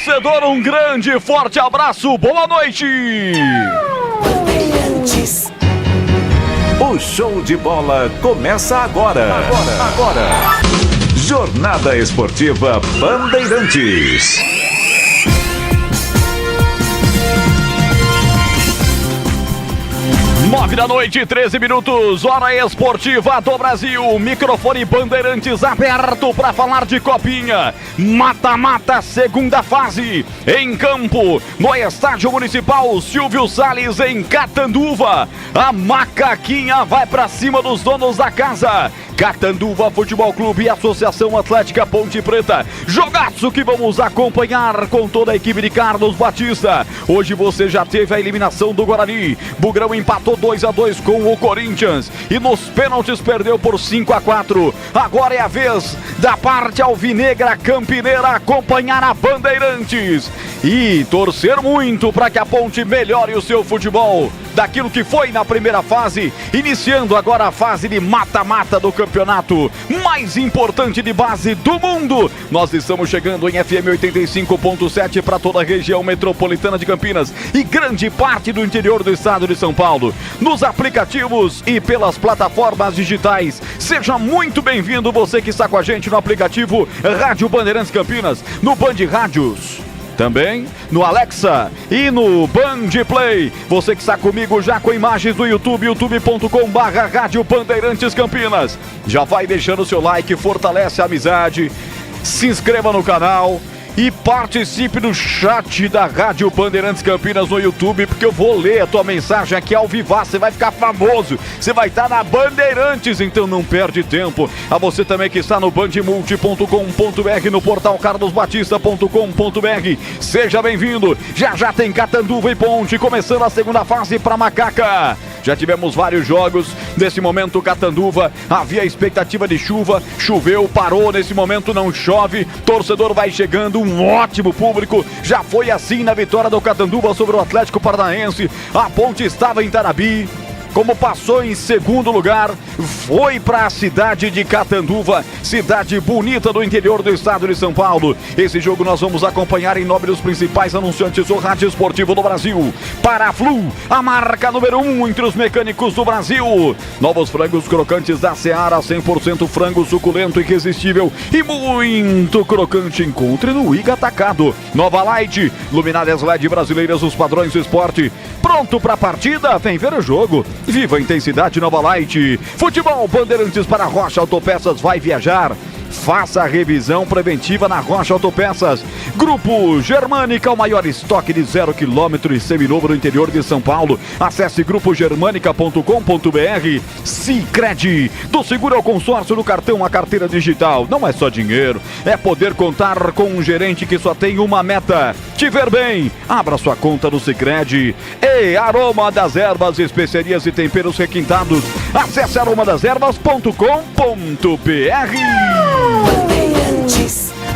torcedor, um grande e forte abraço, boa noite! O show de bola começa agora. Jornada Esportiva Bandeirantes. 9h, 13 minutos, hora esportiva do Brasil, microfone Bandeirantes aberto para falar de Copinha, mata-mata, segunda fase, em campo, no Estádio Municipal Silvio Salles, em Catanduva, a macaquinha vai para cima dos donos da casa, Catanduva Futebol Clube e Associação Atlética Ponte Preta, jogaço que vamos acompanhar com toda a equipe de Carlos Batista. Hoje você já teve a eliminação do Guarani, Bugrão empatou 2-2 com o Corinthians e nos pênaltis perdeu por 5-4. Agora é a vez da parte alvinegra campineira acompanhar a Bandeirantes e torcer muito para que a Ponte melhore o seu futebol daquilo que foi na primeira fase, iniciando agora a fase de mata-mata do campeonato mais importante de base do mundo. Nós estamos chegando em FM 85.7 para toda a região metropolitana de Campinas e grande parte do interior do estado de São Paulo, nos aplicativos e pelas plataformas digitais. Seja muito bem-vindo você que está com a gente no aplicativo Rádio Bandeirantes Campinas, no Band Rádios, também no Alexa e no Band Play. Você que está comigo já com imagens do YouTube, youtube.com/Rádio Bandeirantes Campinas. Já vai deixando o seu like, fortalece a amizade, se inscreva no canal e participe do chat da Rádio Bandeirantes Campinas no YouTube, porque eu vou ler a tua mensagem aqui ao vivaço, você vai ficar famoso, você vai estar na Bandeirantes, então não perde tempo. A você também que está no bandmulti.com.br, no portal carlosbatista.com.br, seja bem-vindo. Já tem Catanduva e Ponte, começando a segunda fase para Macaca. Já tivemos vários jogos, nesse momento Catanduva, havia expectativa de chuva, choveu, parou, nesse momento não chove, torcedor vai chegando, um ótimo público, já foi assim na vitória do Catanduva sobre o Atlético Paranaense, a Ponte estava em Tanabi, como passou em segundo lugar, foi para a cidade de Catanduva, cidade bonita do interior do estado de São Paulo. Esse jogo nós vamos acompanhar em nome dos principais anunciantes do rádio esportivo do Brasil. Para a Flu, a marca número 1 entre os mecânicos do Brasil. Novos frangos crocantes da Seara, 100% frango suculento e irresistível e muito crocante. Encontre no Iga Atacado. Nova Light, luminárias LED brasileiras, os padrões do esporte. Pronto para a partida? Vem ver o jogo. Viva a intensidade Nova Light. Futebol Bandeirantes para Rocha Autopeças vai viajar. Faça a revisão preventiva na Rocha Autopeças. Grupo Germânica, o maior estoque de 0 km e seminovo no interior de São Paulo. Acesse grupogermanica.com.br. Sicredi, do seguro ao consórcio, do cartão à carteira digital. Não é só dinheiro, é poder contar com um gerente que só tem uma meta: te ver bem. Abra sua conta no Sicredi. E Aroma das Ervas, especiarias e temperos requintados. Acesse aromadashervas.com.br.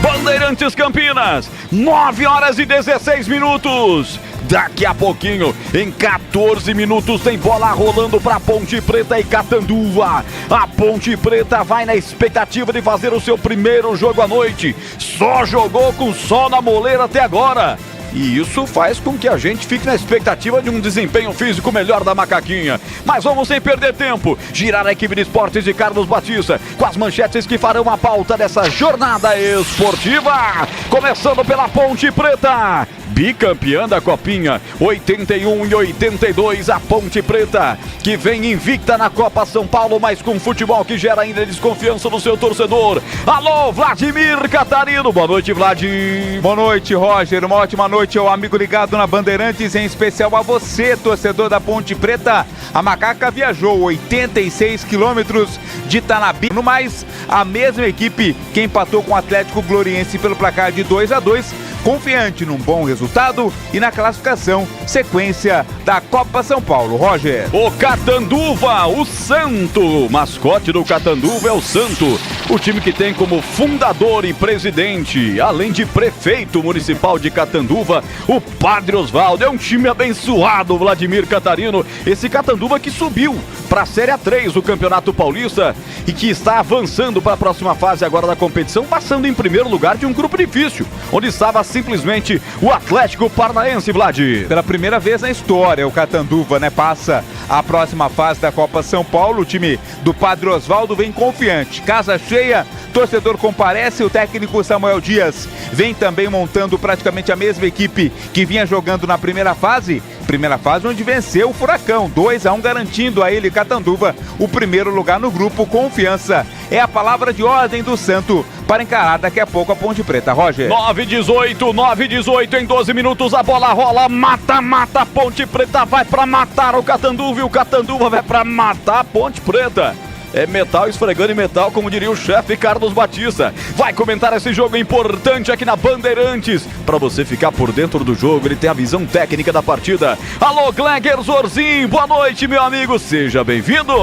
Bandeirantes Campinas, 9h16. Daqui a pouquinho, em 14 minutos, tem bola rolando para Ponte Preta e Catanduva. A Ponte Preta vai na expectativa de fazer o seu primeiro jogo à noite. Só jogou com sol na moleira até agora. E isso faz com que a gente fique na expectativa de um desempenho físico melhor da macaquinha. Mas vamos sem perder tempo, girar a equipe de esportes de Carlos Batista com as manchetes que farão a pauta dessa jornada esportiva. Começando pela Ponte Preta, bicampeã da Copinha, 81 e 82, a Ponte Preta, que vem invicta na Copa São Paulo, mas com futebol que gera ainda desconfiança do seu torcedor. Alô, Vladimir Catarino, boa noite, Vladir. Boa noite, Roger, uma ótima noite ao amigo ligado na Bandeirantes, em especial a você, torcedor da Ponte Preta. A Macaca viajou 86 quilômetros de Tanabi, no mais, a mesma equipe que empatou com o Atlético Gloriense pelo placar de 2-2, confiante num bom resultado e na classificação, sequência da Copa São Paulo. Roger. O Catanduva, o Santo, o mascote do Catanduva é o Santo, o time que tem como fundador e presidente, além de prefeito municipal de Catanduva, o Padre Osvaldo. É um time abençoado, Vladimir Catarino. Esse Catanduva que subiu para a Série A3 do Campeonato Paulista e que está avançando para a próxima fase agora da competição, passando em primeiro lugar de um grupo difícil, onde estava simplesmente o Atlético Paranaense, Vlad. Pela primeira vez na história, o Catanduva, passa a próxima fase da Copa São Paulo. O time do Padre Osvaldo vem confiante. Casa cheia, torcedor comparece. O técnico Samuel Dias vem também montando praticamente a mesma equipe que vinha jogando na primeira fase. Primeira fase onde venceu o Furacão, 2-1, garantindo a ele, Catanduva, o primeiro lugar no grupo. Confiança é a palavra de ordem do Santo para encarar daqui a pouco a Ponte Preta. Roger. 9-18 em 12 minutos, a bola rola, mata, Ponte Preta vai para matar o Catanduva e o Catanduva vai para matar a Ponte Preta. É metal esfregando em metal, como diria o chefe Carlos Batista. Vai comentar esse jogo importante aqui na Bandeirantes. Para você ficar por dentro do jogo, ele tem a visão técnica da partida. Alô, Gleger Zorzin, boa noite, meu amigo, seja bem-vindo.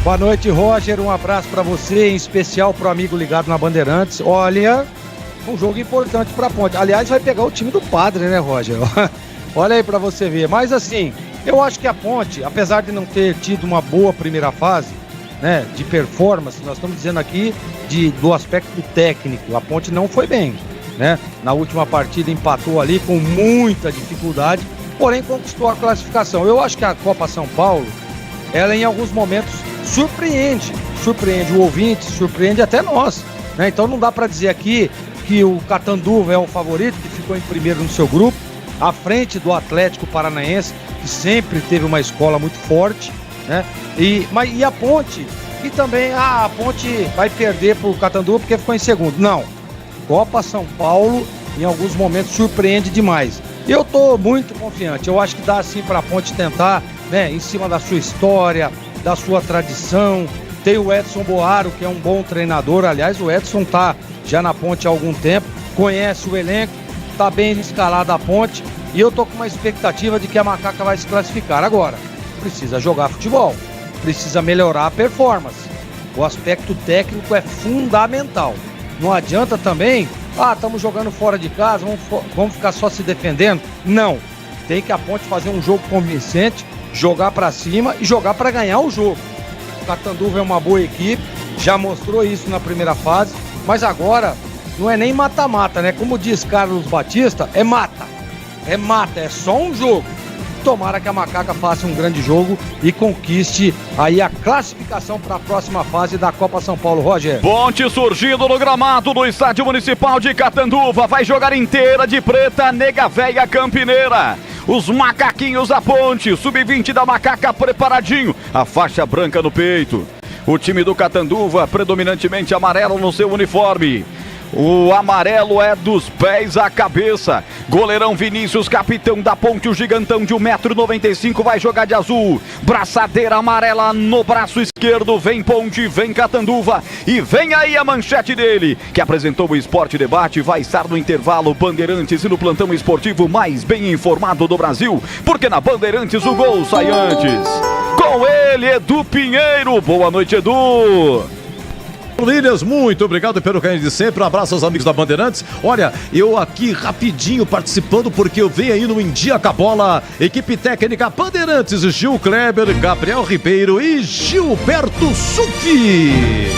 Boa noite, Roger, um abraço para você, em especial pro amigo ligado na Bandeirantes. Olha, um jogo importante pra Ponte. Aliás, vai pegar o time do Padre, né, Roger? Olha aí pra você ver. Mas assim, eu acho que a Ponte, apesar de não ter tido uma boa primeira fase, né, de performance, nós estamos dizendo aqui do aspecto técnico, a Ponte não foi bem, né? Na última partida empatou ali com muita dificuldade, porém conquistou a classificação. Eu acho que a Copa São Paulo, ela em alguns momentos surpreende o ouvinte, surpreende até nós, né? Então não dá para dizer aqui que o Catanduva é o favorito, que ficou em primeiro no seu grupo, à frente do Atlético Paranaense, que sempre teve uma escola muito forte, né? E a Ponte, que também, a Ponte vai perder pro Catanduva porque ficou em segundo. Não, Copa São Paulo em alguns momentos surpreende demais. Eu tô muito confiante, eu acho que dá assim pra Ponte tentar, né, em cima da sua história, da sua tradição. Tem o Edson Boaro, que é um bom treinador, aliás o Edson tá já na Ponte há algum tempo, conhece o elenco, tá bem escalada a Ponte, e eu tô com uma expectativa de que a Macaca vai se classificar. Agora, precisa jogar futebol, precisa melhorar a performance. O aspecto técnico é fundamental. Não adianta também, estamos jogando fora de casa, vamos ficar só se defendendo. Não, tem que a Ponte fazer um jogo convincente, jogar para cima e jogar para ganhar o jogo. O Catanduva é uma boa equipe, já mostrou isso na primeira fase, mas agora não é nem mata-mata, né? Como diz Carlos Batista, é mata, é só um jogo. Tomara que a Macaca faça um grande jogo e conquiste aí a classificação para a próxima fase da Copa São Paulo. Roger. Ponte surgindo no gramado do Estádio Municipal de Catanduva. Vai jogar inteira de preta, Nega Véia Campineira. Os macaquinhos da Ponte, sub-20 da Macaca preparadinho. A faixa branca no peito. O time do Catanduva predominantemente amarelo no seu uniforme. O amarelo é dos pés à cabeça. Goleirão Vinícius, capitão da Ponte, o gigantão de 1,95 m, vai jogar de azul. Braçadeira amarela no braço esquerdo. Vem Ponte, vem Catanduva. E vem aí a manchete dele, que apresentou o Esporte Debate. Vai estar no intervalo Bandeirantes e no plantão esportivo mais bem informado do Brasil. Porque na Bandeirantes o gol sai antes. Com ele, Edu Pinheiro. Boa noite, Edu. Williams, muito obrigado pelo carinho de sempre, um abraço aos amigos da Bandeirantes. Olha, eu aqui rapidinho participando porque eu venho aí no Em Dia com a Bola, equipe técnica Bandeirantes, Gil Kleber, Gabriel Ribeiro e Gilberto Succhi.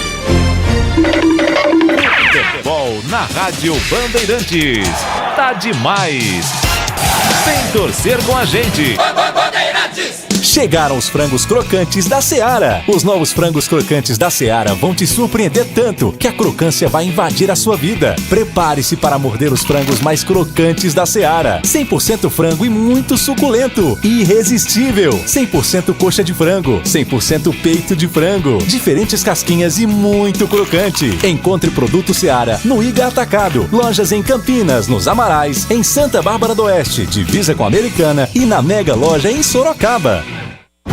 Futebol na Rádio Bandeirantes, tá demais. Vem torcer com a gente. Bandeirantes! Chegaram os frangos crocantes da Seara. Os novos frangos crocantes da Seara vão te surpreender tanto que a crocância vai invadir a sua vida. Prepare-se para morder os frangos mais crocantes da Seara. 100% frango e muito suculento. Irresistível. 100% coxa de frango. 100% peito de frango. Diferentes casquinhas e muito crocante. Encontre produto Seara no Iga Atacado. Lojas em Campinas, nos Amarais, em Santa Bárbara do Oeste, divisa com a Americana, e na Mega Loja em Sorocaba.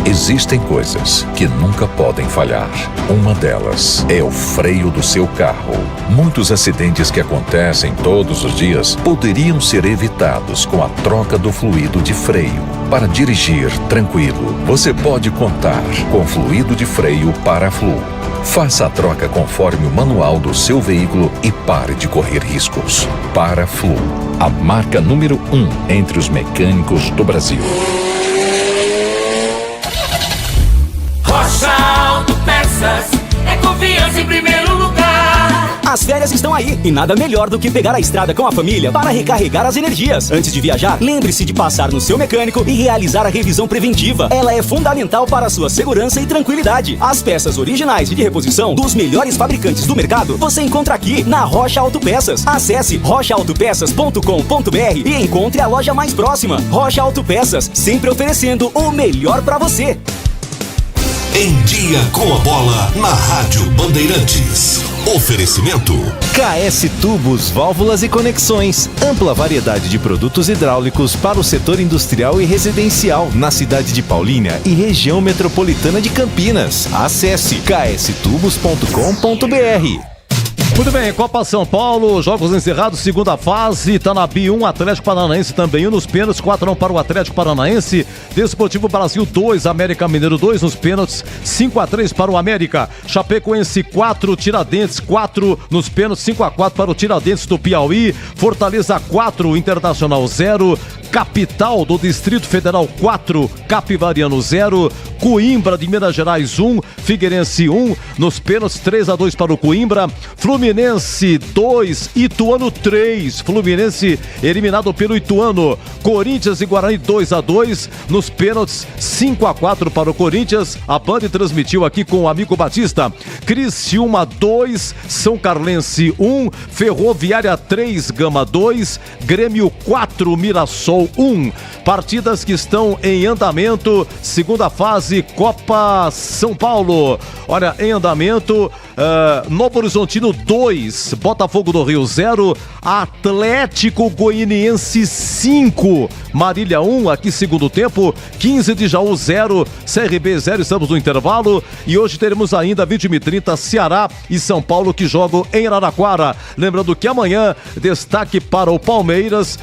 Existem coisas que nunca podem falhar. Uma delas é o freio do seu carro. Muitos acidentes que acontecem todos os dias poderiam ser evitados com a troca do fluido de freio. Para dirigir tranquilo, você pode contar com fluido de freio Paraflu. Faça a troca conforme o manual do seu veículo e pare de correr riscos. Paraflu, a marca número 1 entre os mecânicos do Brasil. Rocha Autopeças é confiança em primeiro lugar. A As férias estão aí e nada melhor do que pegar a estrada com a família para recarregar as energias. Antes de viajar, lembre-se de passar no seu mecânico e realizar a revisão preventiva. Ela é fundamental para a sua segurança e tranquilidade. As peças originais e de reposição dos melhores fabricantes do mercado você encontra aqui na Rocha Autopeças. Acesse rochaautopeças.com.br e encontre a loja mais próxima. Rocha Autopeças, sempre oferecendo o melhor para você. Em Dia com a Bola, na Rádio Bandeirantes. Oferecimento KS Tubos, Válvulas e Conexões. Ampla variedade de produtos hidráulicos para o setor industrial e residencial na cidade de Paulínia e região metropolitana de Campinas. Acesse kstubos.com.br. Muito bem, Copa São Paulo, jogos encerrados, segunda fase, Tanabi 1, Atlético Paranaense também 1 nos pênaltis, 4-1 para o Atlético Paranaense, Desportivo Brasil 2, América Mineiro 2 nos pênaltis, 5-3 para o América, Chapecoense 4, Tiradentes 4 nos pênaltis, 5-4 para o Tiradentes do Piauí, Fortaleza 4, Internacional 0, Capital do Distrito Federal 4, Capivariano 0, Coimbra de Minas Gerais 1, Figueirense 1, nos pênaltis 3-2 para o Coimbra, Fluminense 2, Ituano 3, Fluminense eliminado pelo Ituano, Corinthians e Guarani 2-2, nos pênaltis 5-4 para o Corinthians, a Band transmitiu aqui com o amigo Batista, Criciúma 2, São Carlense 1, Ferroviária 3, Gama 2, Grêmio 4, Mirassol 1, partidas que estão em andamento, segunda fase, Copa São Paulo, olha, em andamento, Novo Horizontino 2, Botafogo do Rio 0, Atlético Goianiense 5, Marília 1, aqui segundo tempo, 15 de Jaú 0, CRB 0, estamos no intervalo e hoje teremos ainda 21h30 Ceará e São Paulo que jogam em Araraquara. Lembrando que amanhã destaque para o Palmeiras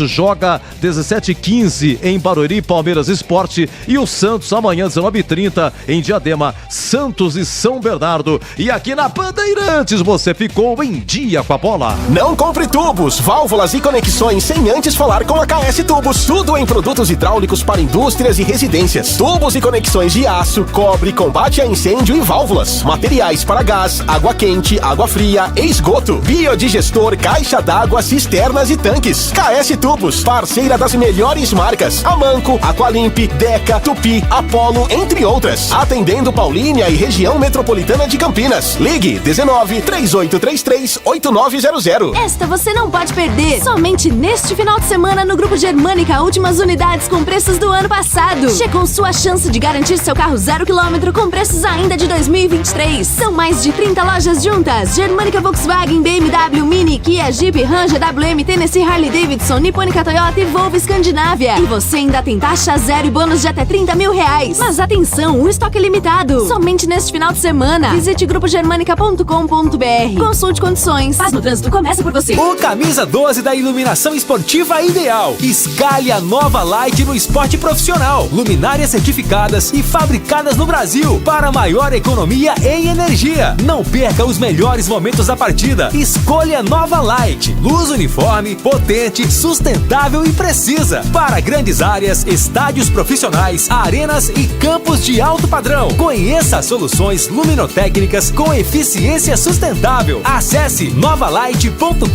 joga 17h15 em Barueri, Palmeiras Esporte, e o Santos amanhã 19h30 em Diadema, Santos e São Bernardo. E aqui na Bandeirantes você ficou em dia com a bola. Não compre tubos, válvulas e conexões sem antes falar com a KS Tubos. Tudo em produtos hidráulicos para indústrias e residências. Tubos e conexões de aço, cobre, combate a incêndio e válvulas. Materiais para gás, água quente, água fria e esgoto. Biodigestor, caixa d'água, cisternas e tanques. KS Tubos, parceira das melhores marcas. Amanco, Aqualimp, Deca, Tupi, Apollo, entre outras. Atendendo Paulínia e região metropolitana de Campinas. Ligue 19-3833-8900. Esta você não pode perder. Somente neste final de semana no Grupo Germânica, últimas unidades com preços do ano passado. Chegou sua chance de garantir seu carro 0 km com preços ainda de 2023. São mais de 30 lojas juntas. Germânica, Volkswagen, BMW, Mini, Kia, Jeep, Ranger, WM, Tennessee, Harley Davidson, Nipponica, Toyota e Volvo Escandinávia. E você ainda tem taxa zero e bônus de até R$30 mil. Mas atenção, o estoque é limitado. Somente neste final de semana. Visite grupogermanica.com.br. Consulte condições. Paz no trânsito começa por você. O camisa 12 da iluminação esportiva ideal. Escale a nova Light no esporte profissional. Luminárias certificadas e fabricadas no Brasil para maior economia em energia. Não perca os melhores momentos da partida. Escolha Nova Light. Luz uniforme, potente, sustentável e precisa. Para grandes áreas, estádios profissionais, arenas e campos de alto padrão. Conheça soluções luminotécnicas com eficiência sustentável. Acesse novalight.com.br.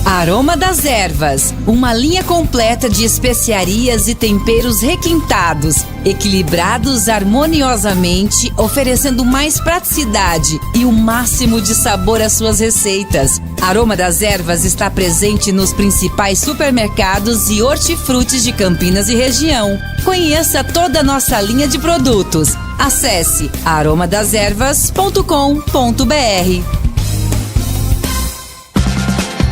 Aroma das Ervas, uma linha completa de especiarias e temperos requintados, equilibrados harmoniosamente, oferecendo mais praticidade e o máximo de sabor às suas receitas. Aroma das Ervas está presente nos principais supermercados e hortifrutis de Campinas e região. Conheça toda a nossa linha de produtos. Acesse aromadaservas.com.br.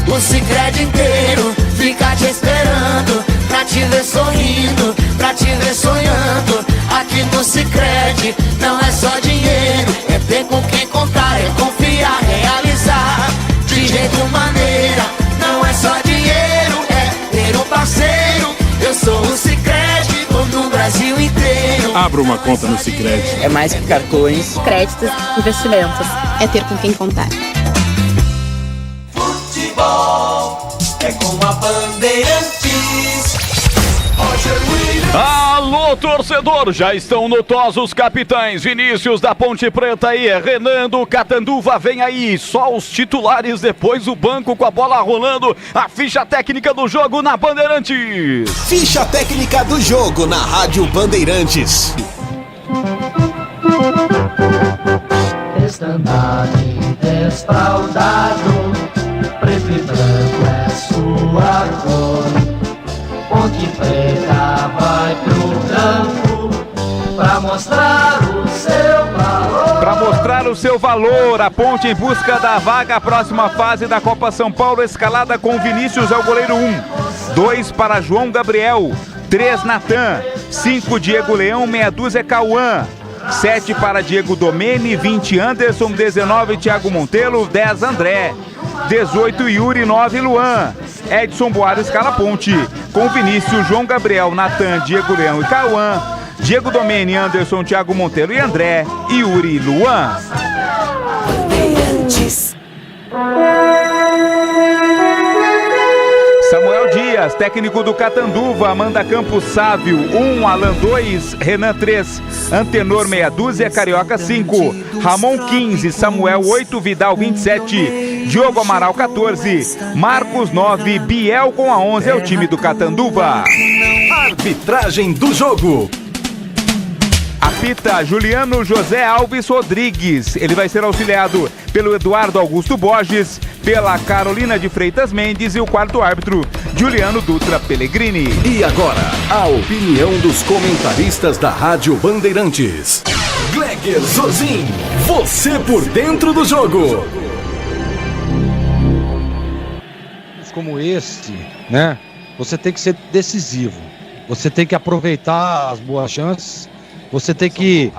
O Sicredi inteiro fica te esperando, pra te ver sorrindo, pra te ver sonhando. Aqui no Sicredi não é só dinheiro, é ter com quem contar, é confiar, realizar. De jeito maneira, não é só dinheiro, é ter um parceiro. Eu sou o Sicredi, no Brasil inteiro. Abra uma conta no Sicredi. É mais que cartões, créditos, investimentos. É ter com quem contar. É com a Bandeirantes. Alô, torcedor, já estão notosos os capitães Vinícius da Ponte Preta e Renan do Catanduva, vem aí, só os titulares, depois o banco com a bola rolando, a ficha técnica do jogo na Bandeirantes. Ficha técnica do jogo na Rádio Bandeirantes. Estandarte desfraldado, preto e branco é sua cor. Ponte Preta vai pro campo pra mostrar o seu valor. Para mostrar o seu valor, a Ponte em busca da vaga à próxima fase da Copa São Paulo, escalada com Vinícius é o goleiro 1, 2 para João Gabriel, 3 Natan, 5 Diego Leão, meia dúzia Cauã, 7 para Diego Domene, 20 Anderson, 19 Thiago Montelo, 10 André, 18 Yuri, 9 Luan. Edson Boara escala Ponte com Vinícius, João Gabriel, Natan, Diego Leão e Cauã, Diego Domene, Anderson, Thiago Montelo e André, Yuri e Luan. Samuel Dias, técnico do Catanduva, Amanda Campos Sávio 1, Alan 2, Renan 3, Antenor meia dúzia, Carioca 5, Ramon 15, Samuel 8, Vidal 27, Diogo Amaral 14, Marcos 9, Biel com a 11 é o time do Catanduva. Arbitragem do jogo. Apita Juliano José Alves Rodrigues. Ele vai ser auxiliado pelo Eduardo Augusto Borges, pela Carolina de Freitas Mendes e o quarto árbitro, Juliano Dutra Pellegrini. E agora, a opinião dos comentaristas da Rádio Bandeirantes. Gleger Zozin, você por dentro do jogo. Como este, né? Você tem que ser decisivo. Você tem que aproveitar as boas chances. Você tem que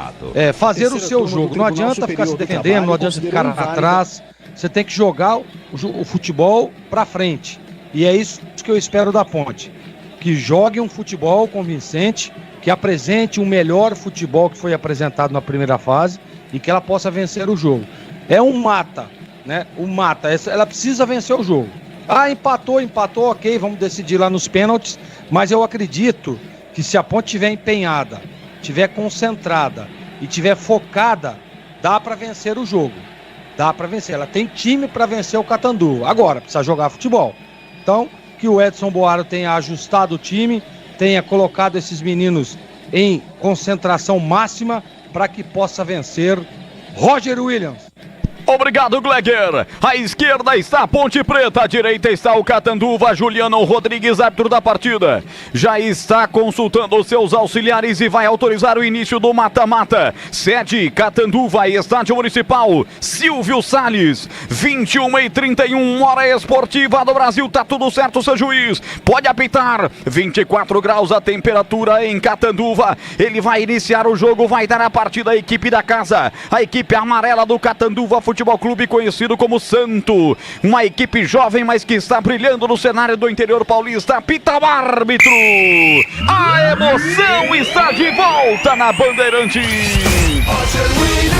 fazer o seu jogo. Não adianta ficar se defendendo, não adianta ficar atrás. Você tem que jogar o futebol pra frente. E é isso que eu espero da Ponte. Que jogue um futebol convincente, que apresente o melhor futebol que foi apresentado na primeira fase e que ela possa vencer o jogo. É um mata, né? O mata, ela precisa vencer o jogo. Ah, empatou, ok, vamos decidir lá nos pênaltis. Mas eu acredito que se a Ponte estiver empenhada, estiver concentrada e estiver focada, dá para vencer o jogo. Dá para vencer. Ela tem time para vencer o Catanduva. Agora, precisa jogar futebol. Então, que o Edson Boara tenha ajustado o time, tenha colocado esses meninos em concentração máxima para que possa vencer Roger Williams. Obrigado, Gleger. À esquerda está a Ponte Preta, à direita está o Catanduva. Juliano Rodrigues, árbitro da partida, já está consultando os seus auxiliares e vai autorizar o início do mata-mata. Sede Catanduva, Estádio Municipal Silvio Salles, 21h31, hora esportiva do Brasil. Tá tudo certo, seu juiz, pode apitar. 24 graus a temperatura em Catanduva. Ele vai iniciar o jogo, vai dar a partida à equipe da casa, a equipe amarela do Catanduva Futebol Clube, conhecido como Santo, uma equipe jovem, mas que está brilhando no cenário do interior paulista. Apita o árbitro, a emoção está de volta na Bandeirantes.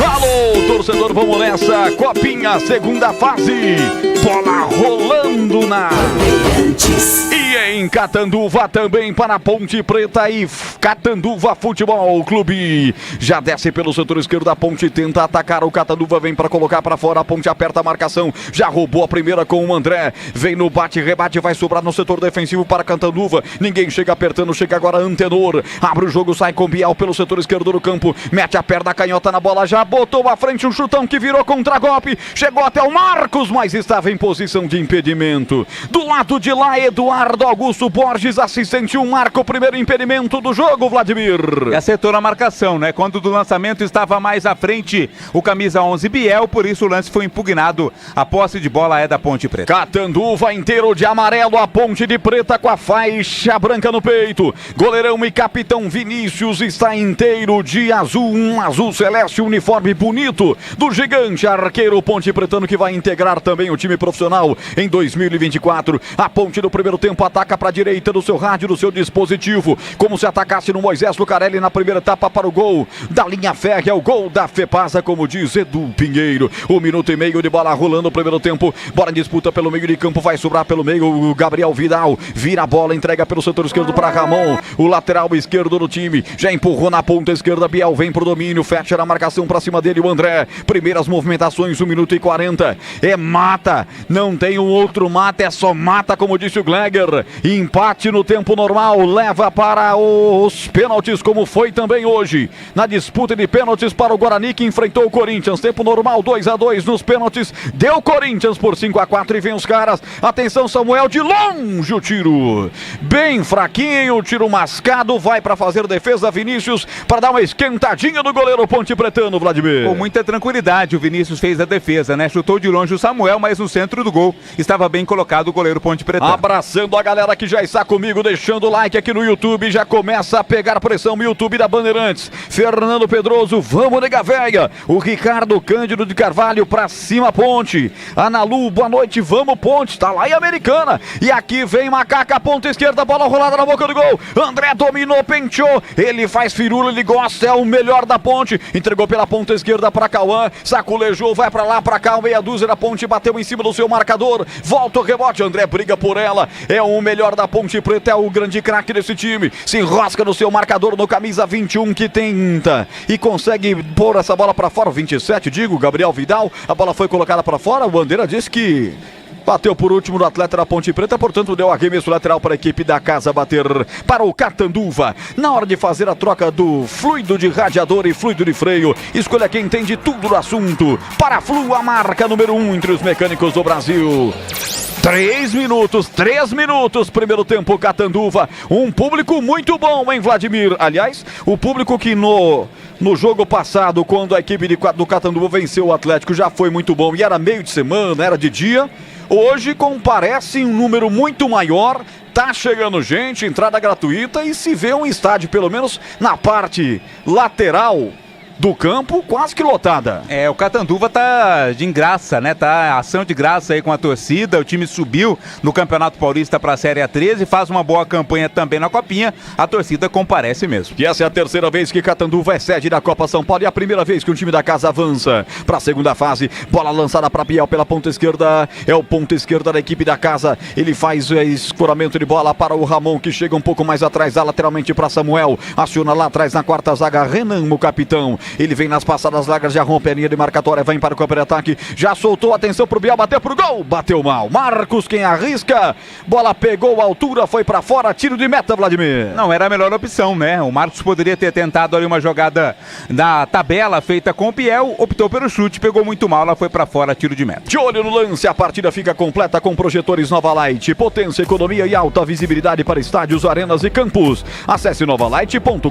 Alô, torcedor, vamos nessa, Copinha, segunda fase, bola rolando na Bandeirantes. E em Catanduva também para Ponte Preta e Catanduva Futebol Clube. Já desce pelo setor esquerdo, a Ponte tenta atacar, o Catanduva vem para colocar para fora, a Ponte aperta a marcação, já roubou a primeira com o André, vem no bate-rebate, vai sobrar no setor defensivo para Catanduva, ninguém chega apertando, chega agora Antenor, abre o jogo, sai com Bial pelo setor esquerdo do campo, mete a perna canhota na bola, já botou à frente um chutão que virou contra-golpe, chegou até o Marcos, mas estava em posição de impedimento. Do lado de lá, Eduardo Augusto Borges, assistente, marca o primeiro impedimento do jogo, Vladimir. E acertou na marcação, né? Quando do lançamento estava mais à frente o camisa 11 Biel, por isso o lance foi impugnado. A posse de bola é da Ponte Preta. Catanduva inteiro de amarelo, a Ponte de Preta com a faixa branca no peito. Goleirão e capitão Vinícius está inteiro de azul, um azul celeste, uniforme uniforme bonito do gigante arqueiro Ponte Pretano, que vai integrar também o time profissional em 2024. A Ponte no primeiro tempo ataca para a direita do seu rádio, do seu dispositivo, como se atacasse no Moisés Lucarelli na primeira etapa para o gol da linha férrea, o gol da Fepasa, como diz Edu Pinheiro. 1 minuto e meio de bola rolando no primeiro tempo, bola em disputa pelo meio de campo, vai sobrar pelo meio o Gabriel Vidal, vira a bola, entrega pelo setor esquerdo para Ramon, o lateral esquerdo do time, já empurrou na ponta esquerda, Biel vem pro domínio, fecha a marcação para cima dele, o André, primeiras movimentações, 1 minuto e 40, é mata, não tem um outro mata, é só mata, como disse o Gleger. Empate no tempo normal, leva para os pênaltis, como foi também hoje na disputa de pênaltis para o Guarani, que enfrentou o Corinthians. Tempo normal, 2-2 nos pênaltis, deu Corinthians por 5-4 e vem os caras. Atenção, Samuel, de longe o tiro, bem fraquinho, o tiro mascado, vai para fazer defesa Vinícius, para dar uma esquentadinha no goleiro Ponte Pretano, Vladimir. Com muita tranquilidade o Vinícius fez a defesa, né? Chutou de longe o Samuel, mas no centro do gol estava bem colocado o goleiro Ponte Pretano. Abraçando a galera que já está comigo, deixando o like aqui no YouTube, já começa a pegar pressão no YouTube da Bandeirantes. Fernando Pedroso, vamos nega véia. O Ricardo Cândido de Carvalho, pra cima Ponte. Analu, boa noite, vamos Ponte, tá lá em Americana. E aqui vem Macaca, ponta esquerda, bola rolada na boca do gol. André dominou, penteou, ele faz firula, ele gosta, é o melhor da Ponte. Entregou pela ponta esquerda pra Cauã, saculejou, vai pra lá, pra cá, meia dúzia da Ponte, bateu em cima do seu marcador. Volta o rebote, André briga por ela, é o melhor da Ponte Preta, é o grande craque desse time, se enrosca no seu marcador, no camisa 21 que tenta e consegue pôr essa bola pra fora, 27 digo, Gabriel Vidal, a bola foi colocada pra fora, o Bandeira disse que bateu por último no atleta da Ponte Preta, portanto deu arremesso lateral para a equipe da casa bater para o Catanduva. Na hora de fazer a troca do fluido de radiador e fluido de freio, escolha quem entende tudo do assunto. Paraflu, a marca número 1 entre os mecânicos do Brasil. 3 minutos, primeiro tempo, Catanduva. Um público muito bom, hein, Vladimir? Aliás, o público que no jogo passado, quando a equipe do Catanduva venceu o Atlético, já foi muito bom. E era meio de semana, era de dia. Hoje comparece um número muito maior. Tá chegando gente, entrada gratuita e se vê um estádio, pelo menos na parte lateral do campo, quase que lotada. É, o Catanduva tá de graça, né? Tá ação de graça aí com a torcida. O time subiu no Campeonato Paulista para a Série A13, faz uma boa campanha também na Copinha. A torcida comparece mesmo. E essa é a terceira vez que Catanduva é sede da Copa São Paulo e a primeira vez que o time da casa avança para a segunda fase. Bola lançada para Biel pela ponta esquerda. É o ponta esquerda da equipe da casa. Ele faz escoramento de bola para o Ramon, que chega um pouco mais atrás, dá lateralmente para Samuel. Aciona lá atrás na quarta zaga Renan, o capitão. Ele vem nas passadas largas, já rompe a linha de marcatória, vai para o campo de ataque, já soltou, atenção pro Biel, bateu pro gol, bateu mal. Marcos quem arrisca, bola pegou a altura, foi para fora, tiro de meta, Vladimir. Não era a melhor opção, né? O Marcos poderia ter tentado ali uma jogada na tabela feita com o Biel, optou pelo chute, pegou muito mal, ela foi para fora, tiro de meta. De olho no lance, a partida fica completa com projetores Nova Light, potência, economia e alta visibilidade para estádios, arenas e campos. Acesse novalight.com.br.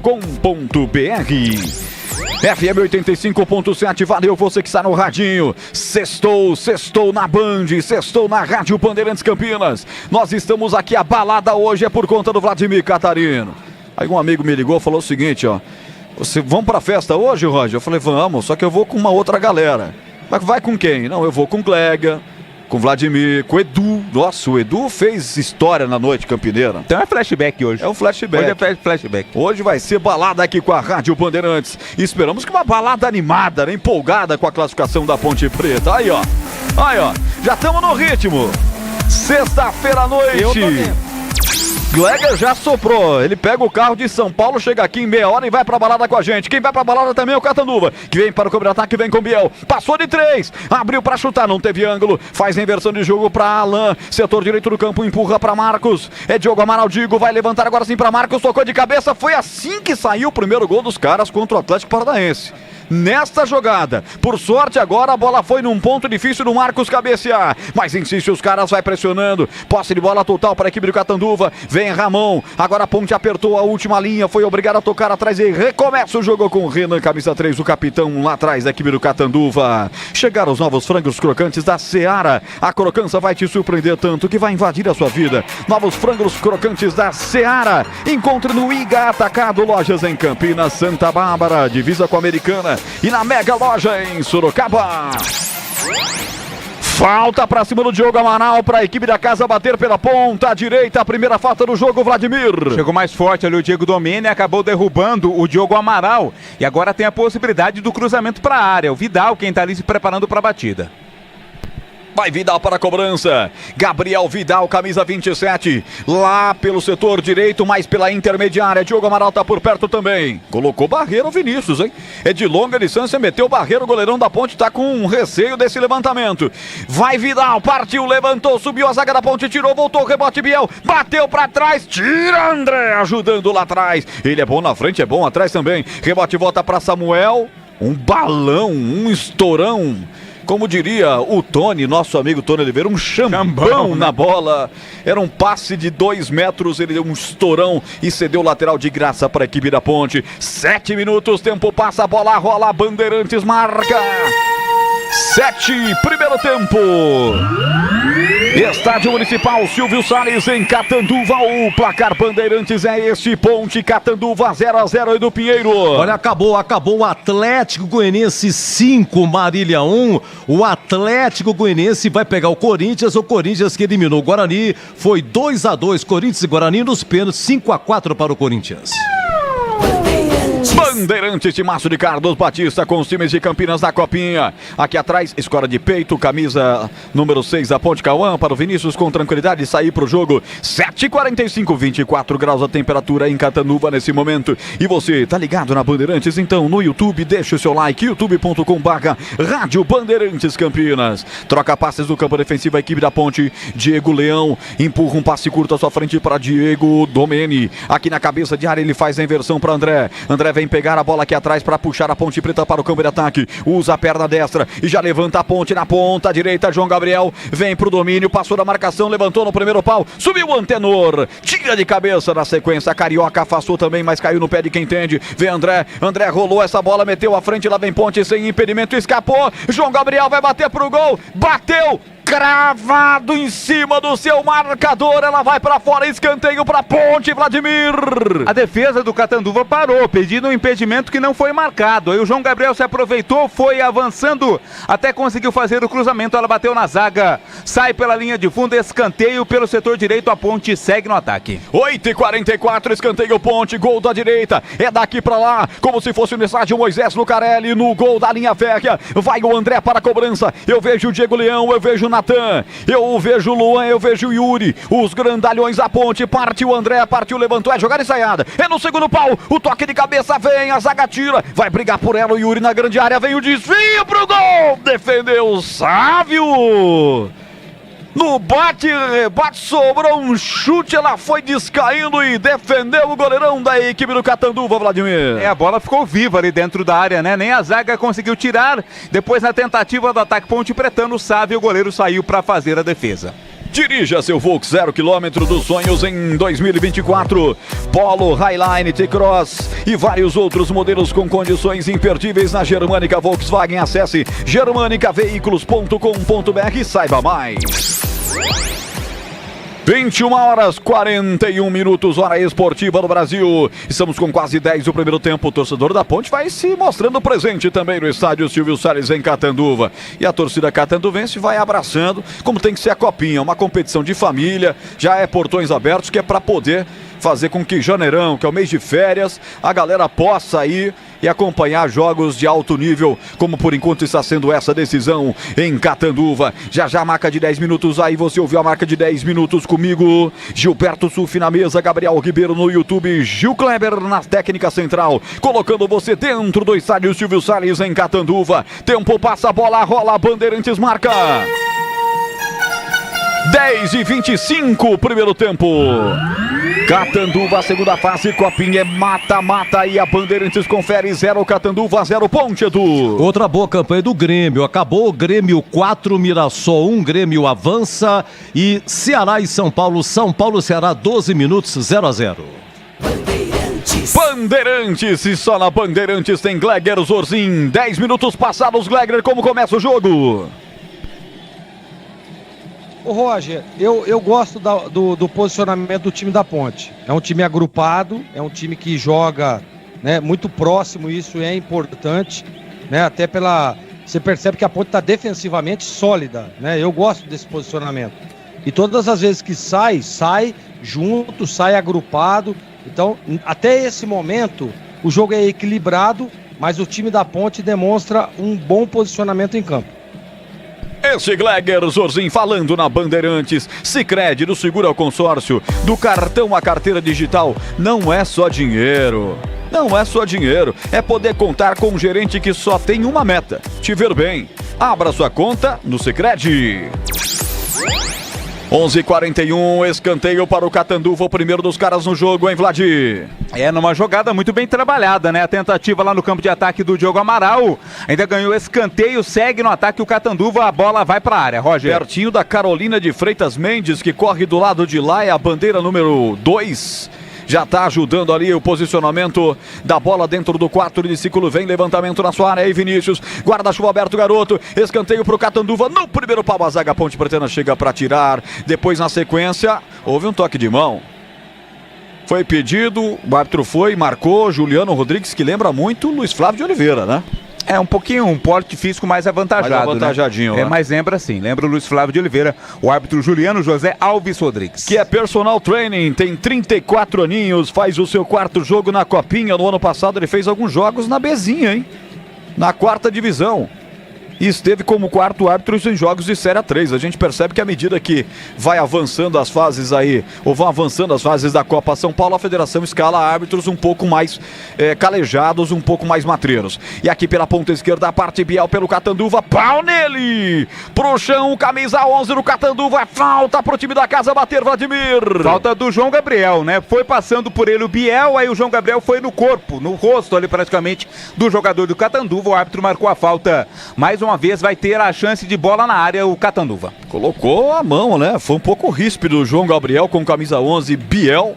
FM 85.7, valeu você que está no radinho. Sextou na Band, sextou na Rádio Bandeirantes Campinas. Nós estamos aqui, a balada hoje é por conta do Vladimir Catarino. Aí um amigo me ligou e falou o seguinte, ó: vamos pra festa hoje, Roger? Eu falei, vamos, só que eu vou com uma outra galera. Mas vai com quem? Não, eu vou com o Glega, com o Vladimir, com o Edu. Nossa, o Edu fez história na noite campineira. Então é flashback hoje. É um flashback. Hoje é flashback. Hoje vai ser balada aqui com a Rádio Bandeirantes. E esperamos que uma balada animada, né? Empolgada com a classificação da Ponte Preta. Aí, ó. Já estamos no ritmo. Sexta-feira à noite. Gleger já soprou, ele pega o carro de São Paulo, chega aqui em meia hora e vai pra balada com a gente. Quem vai pra balada também é o Catanduva, que vem para o contra-ataque, vem com o Biel, passou de 3, abriu pra chutar, não teve ângulo, faz a inversão de jogo pra Alan, setor direito do campo, empurra pra Marcos, é Diogo Amaral-Digo, vai levantar agora sim pra Marcos, tocou de cabeça, foi assim que saiu o primeiro gol dos caras contra o Atlético Paranaense. Nesta jogada, por sorte agora a bola foi num ponto difícil do Marcos cabecear, mas insiste os caras, vai pressionando, posse de bola total para a equipe do Catanduva, vem Ramon, agora a Ponte apertou a última linha, foi obrigado a tocar atrás e recomeça o jogo com o Renan, camisa 3, o capitão lá atrás da equipe do Catanduva. Chegaram os novos frangos crocantes da Seara, a crocância vai te surpreender tanto que vai invadir a sua vida. Novos frangos crocantes da Seara, encontre no Iga Atacado, lojas em Campinas, Santa Bárbara, divisa com a Americana. e na Mega Loja em Sorocaba. Falta pra cima do Diogo Amaral para a equipe da casa bater pela ponta direita. A primeira falta do jogo, Vladimir. Chegou mais forte ali o Diego Domene, acabou derrubando o Diogo Amaral. E agora tem a possibilidade do cruzamento para a área. O Vidal, quem tá ali se preparando para a batida. Vai Vidal para a cobrança. Gabriel Vidal, camisa 27. Lá pelo setor direito, mais pela intermediária. Diogo Amaral tá por perto também. Colocou barreira o Vinícius, hein? É de longa distância, meteu barreira. O goleirão da Ponte tá com um receio desse levantamento. Vai Vidal, partiu, levantou, subiu a zaga da Ponte, tirou, voltou, rebote Biel. Bateu para trás, tira André, ajudando lá atrás. Ele é bom na frente, é bom atrás também. Rebote volta para Samuel. Um balão, um estourão. Como diria o Tony, nosso amigo Tony Oliveira, um chambão na bola. Era um passe de 2 metros, ele deu um estourão e cedeu o lateral de graça para a equipe da Ponte. 7 minutos, tempo passa, a bola rola, Bandeirantes marca. 7, primeiro tempo. Estádio Municipal Silvio Salles em Catanduva. O placar Bandeirantes é este. Ponte Catanduva 0-0 e do Pinheiro. Olha, acabou o Atlético Goianiense 5, Marília 1. O Atlético Goianiense vai pegar o Corinthians que eliminou o Guarani. Foi 2-2, Corinthians e Guarani nos pênaltis, 5-4 para o Corinthians. Bandeirantes de Márcio de Carlos Batista com os times de Campinas na Copinha. Aqui atrás, escora de peito, camisa número 6 da Ponte Cauã para o Vinícius com tranquilidade sair para o jogo. 7h45, 24 graus a temperatura em Catanduva nesse momento. E você tá ligado na Bandeirantes? Então no YouTube deixa o seu like, youtube.com/Rádio Bandeirantes Campinas. Troca passes do campo defensivo a equipe da Ponte. Diego Leão empurra um passe curto à sua frente para Diego Domene. Aqui na cabeça de área ele faz a inversão para André. André vem pegar a bola aqui atrás para puxar a Ponte Preta para o campo de ataque. Usa a perna destra e já levanta a Ponte na ponta direita. João Gabriel vem pro domínio, passou da marcação, levantou no primeiro pau, subiu o Antenor, tira de cabeça na sequência. Carioca afastou também, mas caiu no pé de quem entende. Vem André rolou essa bola, meteu à frente, lá vem Ponte sem impedimento, escapou. João Gabriel vai bater pro gol, bateu! Cravado em cima do seu marcador, ela vai pra fora, escanteio pra Ponte, Vladimir. A defesa do Catanduva parou, pedindo um impedimento que não foi marcado. Aí o João Gabriel se aproveitou, foi avançando, até conseguiu fazer o cruzamento, ela bateu na zaga, sai pela linha de fundo, escanteio pelo setor direito, a Ponte segue no ataque. 8h44, escanteio Ponte, gol da direita, é daqui pra lá, como se fosse no estádio Moisés Lucarelli, no gol da linha férrea, vai o André para a cobrança, eu vejo o Diego Leão, eu vejo o Natan, eu vejo o Luan, eu vejo o Yuri, os grandalhões da Ponte, partiu o André, partiu, levantou, é jogada ensaiada, é no segundo pau, o toque de cabeça vem, a zaga tira, vai brigar por ela o Yuri na grande área, vem o desvio pro gol, defendeu Sávio, no bate-rebate sobrou um chute, ela foi descaindo e defendeu o goleirão da equipe do Catanduva, Vladimir. A bola ficou viva ali dentro da área, né? Nem a zaga conseguiu tirar, depois na tentativa do ataque Ponte Pretano, o Sávio, o goleiro saiu para fazer a defesa. Dirija seu Volks 0 km dos sonhos em 2024. Polo, Highline, T-Cross e vários outros modelos com condições imperdíveis na Germânica Volkswagen. Acesse germanicaveículos.com.br e saiba mais. 21h41, hora esportiva no Brasil. Estamos com quase 10 do primeiro tempo. O torcedor da Ponte vai se mostrando presente também no estádio Silvio Salles em Catanduva. E a torcida catanduvense vai abraçando, como tem que ser a Copinha, uma competição de família, já é portões abertos, que é para poder fazer com que janeirão, que é o mês de férias, a galera possa ir e acompanhar jogos de alto nível, como por enquanto está sendo essa decisão em Catanduva. Já a marca de 10 minutos, aí você ouviu a marca de 10 minutos comigo, Gilberto Sufi na mesa, Gabriel Ribeiro no YouTube, Gil Kleber na técnica central, colocando você dentro do estádio Silvio Salles em Catanduva. Tempo passa, a bola rola, Bandeirantes marca. 10h25, primeiro tempo. Catanduva, segunda fase, Copinha é mata-mata e a Bandeirantes confere 0 Catanduva, 0 Ponte, Edu. Outra boa campanha do Grêmio, acabou o Grêmio 4, Mirassol 1, Grêmio avança e Ceará e São Paulo, Ceará 12 minutos, 0-0. Bandeirantes, e só na Bandeirantes tem Gleger Zorzin, 10 minutos passados, Gleger, como começa o jogo? Ô Roger, eu gosto do posicionamento do time da Ponte. É um time agrupado, é um time que joga, né, muito próximo, isso é importante. né? Até você percebe que a Ponte está defensivamente sólida, né? Eu gosto desse posicionamento. E todas as vezes que sai junto, sai agrupado. Então, até esse momento, o jogo é equilibrado, mas o time da Ponte demonstra um bom posicionamento em campo. Esse Gleger Zorzin falando na Bandeirantes. Sicredi, do seguro ao consórcio, do cartão à carteira digital, não é só dinheiro. Não é só dinheiro, é poder contar com um gerente que só tem uma meta: te ver bem. Abra sua conta no Sicredi. 11h41, escanteio para o Catanduva, o primeiro dos caras no jogo, hein, Vladir? Numa jogada muito bem trabalhada, né? A tentativa lá no campo de ataque do Diogo Amaral, ainda ganhou escanteio, segue no ataque o Catanduva, a bola vai para a área, Roger. Pertinho da Carolina de Freitas Mendes, que corre do lado de lá, é a bandeira número 2. Já está ajudando ali o posicionamento da bola dentro do 4 de ciclo. Vem levantamento na sua área aí, Vinícius. Guarda-chuva aberto, garoto. Escanteio para o Catanduva. No primeiro pau, a zaga Ponte Pretana chega para tirar. Depois, na sequência, houve um toque de mão. Foi pedido, o árbitro foi, marcou. Juliano Rodrigues, que lembra muito Luiz Flávio de Oliveira, né? É um pouquinho, um porte físico mais avantajado, mais avantajadinho, né? Né? Mas lembra sim, lembra o Luiz Flávio de Oliveira, o árbitro Juliano José Alves Rodrigues. Que é personal training, tem 34 aninhos, faz o seu 4º jogo na Copinha. No ano passado ele fez alguns jogos na Bezinha, hein? Na 4ª divisão. E esteve como 4º árbitro em jogos de Série A3. A gente percebe que à medida que vai avançando as fases aí, ou vão avançando as fases da Copa São Paulo, a federação escala árbitros um pouco mais calejados, um pouco mais matreiros. E aqui pela ponta esquerda, a parte Biel pelo Catanduva, pau nele! Pro chão, camisa 11 do Catanduva, falta pro time da casa bater, Vladimir! Falta do João Gabriel, né? Foi passando por ele o Biel, aí o João Gabriel foi no corpo, no rosto ali praticamente do jogador do Catanduva, o árbitro marcou a falta. Mais uma vez vai ter a chance de bola na área o Catanduva. Colocou a mão, né? Foi um pouco ríspido o João Gabriel com camisa 11, Biel.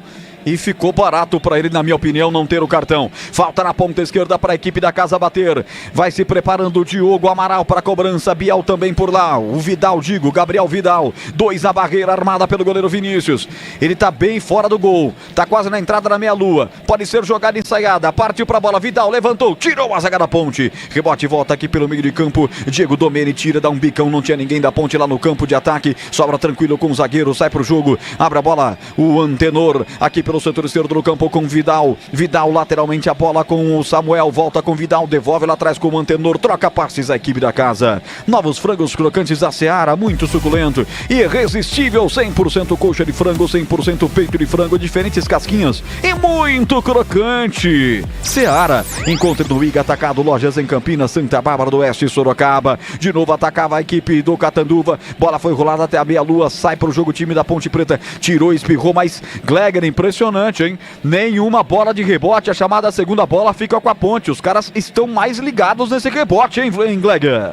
E ficou barato para ele, na minha opinião, não ter o cartão. Falta na ponta esquerda para a equipe da casa bater. Vai se preparando o Diogo Amaral para a cobrança. Biel também por lá. O Vidal, Gabriel Vidal. 2 na barreira armada pelo goleiro Vinícius. Ele tá bem fora do gol. Tá quase na entrada da meia-lua. Pode ser jogada ensaiada. Partiu para a bola. Vidal levantou. Tirou a zaga da Ponte. Rebote volta aqui pelo meio de campo. Diego Domene tira, dá um bicão. Não tinha ninguém da Ponte lá no campo de ataque. Sobra tranquilo com o zagueiro. Sai pro jogo. Abre a bola. O Antenor aqui pelo setor esquerdo do campo com Vidal. Vidal lateralmente a bola com o Samuel. Volta com Vidal. Devolve lá atrás com o Antenor. Troca passes a equipe da casa. Novos frangos crocantes da Seara. Muito suculento. Irresistível. 100% coxa de frango. 100% peito de frango. Diferentes casquinhas. E muito crocante. Seara. Encontre no Iga Atacado. Lojas em Campinas, Santa Bárbara do Oeste e Sorocaba. De novo atacava a equipe do Catanduva. Bola foi rolada até a meia-lua. Sai pro jogo o time da Ponte Preta. Tirou, espirrou, mas Gleger, impressionante, hein? Nenhuma bola de rebote. A chamada segunda bola fica com a Ponte. Os caras estão mais ligados nesse rebote, hein, Gleger?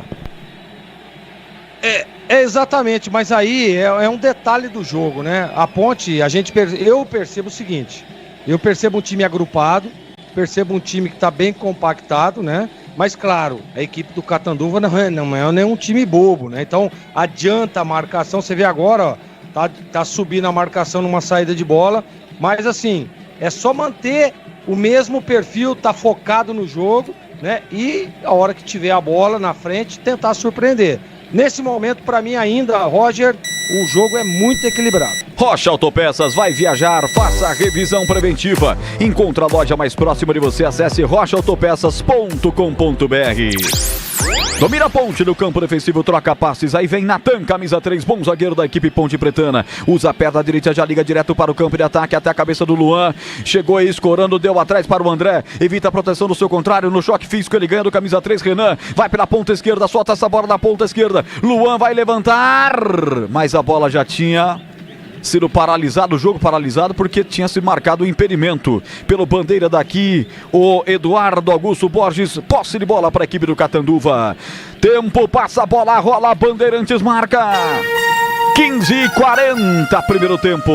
Exatamente, mas aí é um detalhe do jogo, né? A Ponte, eu percebo o seguinte: eu percebo um time agrupado, percebo um time que está bem compactado, né? Mas claro, a equipe do Catanduva não é nenhum time bobo, né? Então adianta a marcação. Você vê agora, ó, tá subindo a marcação numa saída de bola. Mas assim, é só manter o mesmo perfil, tá focado no jogo, né? E a hora que tiver a bola na frente, tentar surpreender. Nesse momento, para mim ainda, Roger, o jogo é muito equilibrado. Rocha Autopeças, vai viajar, faça a revisão preventiva. Encontre a loja mais próxima de você, acesse rochaautopeças.com.br. Domina a Ponte no campo defensivo, troca passes, aí vem Natan, camisa 3, bom zagueiro da equipe Ponte Pretana. Usa a perna direita, já liga direto para o campo de ataque, até a cabeça do Luan. Chegou aí escorando, deu atrás para o André. Evita a proteção do seu contrário, no choque físico ele ganha do camisa 3, Renan. Vai pela ponta esquerda, solta essa bola na ponta esquerda. Luan vai levantar, mas a bola já tinha sido paralisado, o jogo paralisado porque tinha se marcado o impedimento pelo bandeira daqui, o Eduardo Augusto Borges. Posse de bola para a equipe do Catanduva. Tempo, passa a bola, rola, Bandeirantes marca 15h40, primeiro tempo.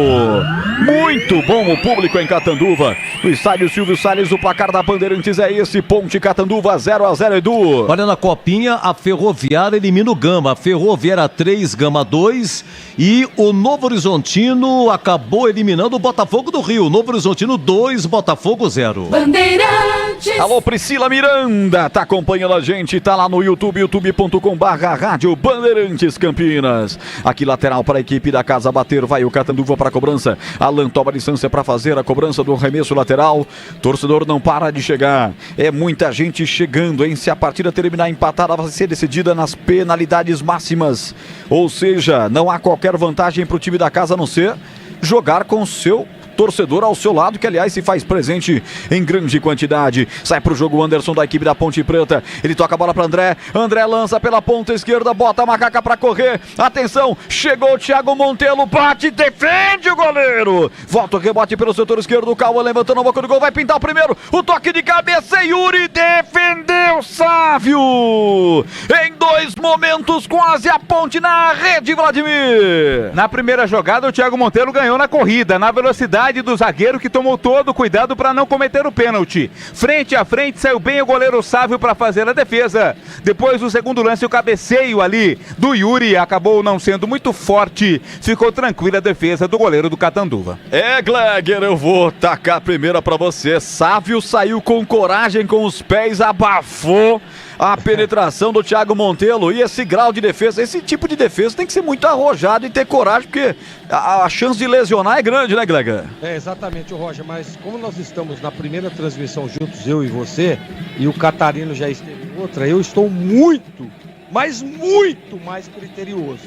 Muito bom o público em Catanduva. No estádio Silvio Salles, o placar da Bandeirantes é esse: Ponte Catanduva 0-0, Edu. Olha, na Copinha, a Ferroviária elimina o Gama. A Ferroviária 3, Gama 2. E o Novo Horizontino acabou eliminando o Botafogo do Rio. Novo Horizontino 2, Botafogo 0. Bandeirantes. Alô, Priscila Miranda, tá acompanhando a gente, tá lá no YouTube, youtube.com/Rádio Bandeirantes Campinas. Aqui lateral para a equipe da casa bater, vai o Catanduva para a cobrança. Alan toma a distância para fazer a cobrança do arremesso lateral. Torcedor não para de chegar, é muita gente chegando, hein? Se a partida terminar empatada, vai ser decidida nas penalidades máximas. Ou seja, não há qualquer vantagem para o time da casa a não ser jogar com o seu torcedor ao seu lado, que aliás se faz presente em grande quantidade. Sai pro jogo o Anderson da equipe da Ponte Preta. Ele toca a bola para André. André lança pela ponta esquerda, bota a macaca para correr. Atenção, chegou o Thiago Montelo, bate, defende o goleiro. Volta o rebote pelo setor esquerdo. O Cauã levantando a boca do gol, vai pintar o primeiro. O toque de cabeça, Yuri defendeu, Sávio. Em 2 momentos, quase a Ponte na rede, Vladimir. Na primeira jogada, o Thiago Montelo ganhou na corrida, na velocidade do zagueiro, que tomou todo o cuidado para não cometer o pênalti. Frente a frente, saiu bem o goleiro Sávio para fazer a defesa. Depois do segundo lance, o cabeceio ali do Yuri acabou não sendo muito forte. Ficou tranquila a defesa do goleiro do Catanduva. Gleger, eu vou tacar a primeira para você. Sávio saiu com coragem, com os pés, abafou a penetração do Thiago Montelo. E esse grau de defesa, esse tipo de defesa tem que ser muito arrojado e ter coragem, porque a chance de lesionar é grande, né, Gleger? Exatamente, Roger, mas como nós estamos na primeira transmissão juntos, eu e você, e o Catarino já esteve em outra, eu estou muito, mas muito mais criterioso.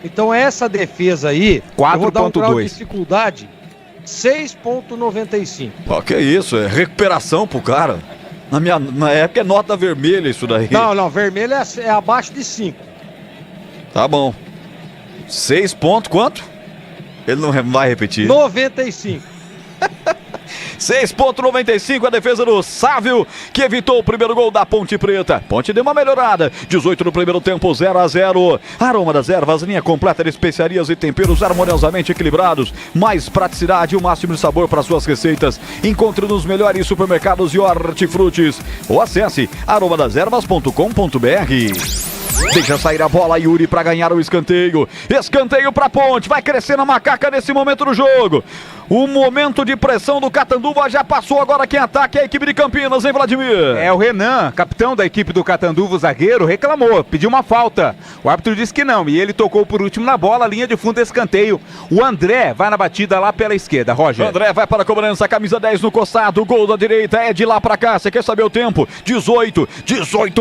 Então essa defesa aí, 4.2. eu vou dar um grau de dificuldade 6.95. Ó, que isso, é recuperação pro cara. Na época é nota vermelha isso daí. Não, vermelho é abaixo de 5. Tá bom. 6 pontos, quanto? Ele não vai repetir. 95. 6.95 a defesa do Sávio, que evitou o primeiro gol da Ponte Preta. Ponte deu uma melhorada. 18 no primeiro tempo, 0-0. Aroma das ervas, linha completa de especiarias e temperos harmoniosamente equilibrados. Mais praticidade e o máximo de sabor para suas receitas. Encontre nos melhores supermercados e hortifrutis. Ou acesse aromadeservas.com.br. Deixa sair a bola, Yuri, para ganhar o escanteio. Escanteio para Ponte. Vai crescendo a macaca nesse momento do jogo. O momento de pressão do Catanduva já passou. Agora quem ataca é a equipe de Campinas, hein, Vladimir? É o Renan, capitão da equipe do Catanduva, o zagueiro, reclamou, pediu uma falta. O árbitro disse que não, e ele tocou por último na bola, linha de fundo, escanteio. O André vai na batida lá pela esquerda, Roger. André vai para a cobrança, camisa 10 no costado, gol da direita, é de lá para cá. Você quer saber o tempo? 18,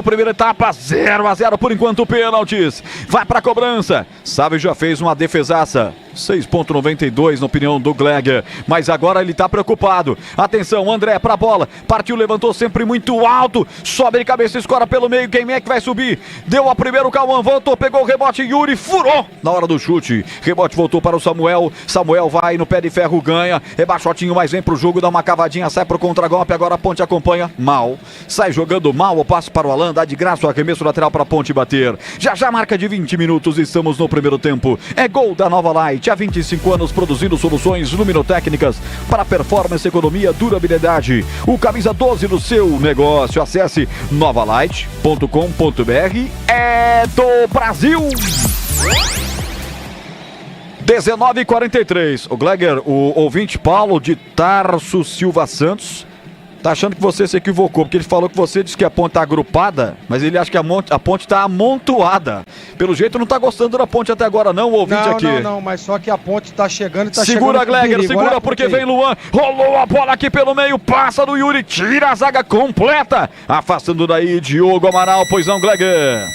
primeira etapa, 0-0 por enquanto, pênaltis. Vai para a cobrança. Sávio já fez uma defesaça. 6.92 na opinião do Gleger, mas agora ele tá preocupado. Atenção, André pra bola, partiu, levantou sempre muito alto, sobe de cabeça, escora pelo meio, quem é que vai subir? Deu a primeiro, o Cauã voltou, pegou o rebote, Yuri furou na hora do chute, rebote voltou para o Samuel vai no pé de ferro, ganha, é baixotinho, mas vem pro jogo, dá uma cavadinha, sai pro contragolpe, agora a Ponte acompanha, mal, sai jogando mal, o passe para o Alan, dá de graça o arremesso lateral pra Ponte bater, já marca de 20 minutos, estamos no primeiro tempo, é gol da Nova Light, há 25 anos produzindo soluções luminotécnicas para performance, economia, durabilidade. O camisa 12 do seu negócio. Acesse novalight.com.br. É do Brasil. 19h43. O Gleger, o ouvinte Paulo de Tarso Silva Santos tá achando que você se equivocou, porque ele falou que você disse que a ponte tá agrupada, mas ele acha que a ponte tá amontoada. Pelo jeito não tá gostando da ponte até agora não, o ouvinte aqui. Não, mas só que a ponte tá chegando e tá segura, chegando. Gleger, segura porque vem Luan, rolou a bola aqui pelo meio, passa do Yuri, tira a zaga completa, afastando daí Diogo Amaral, pois não, Gleger.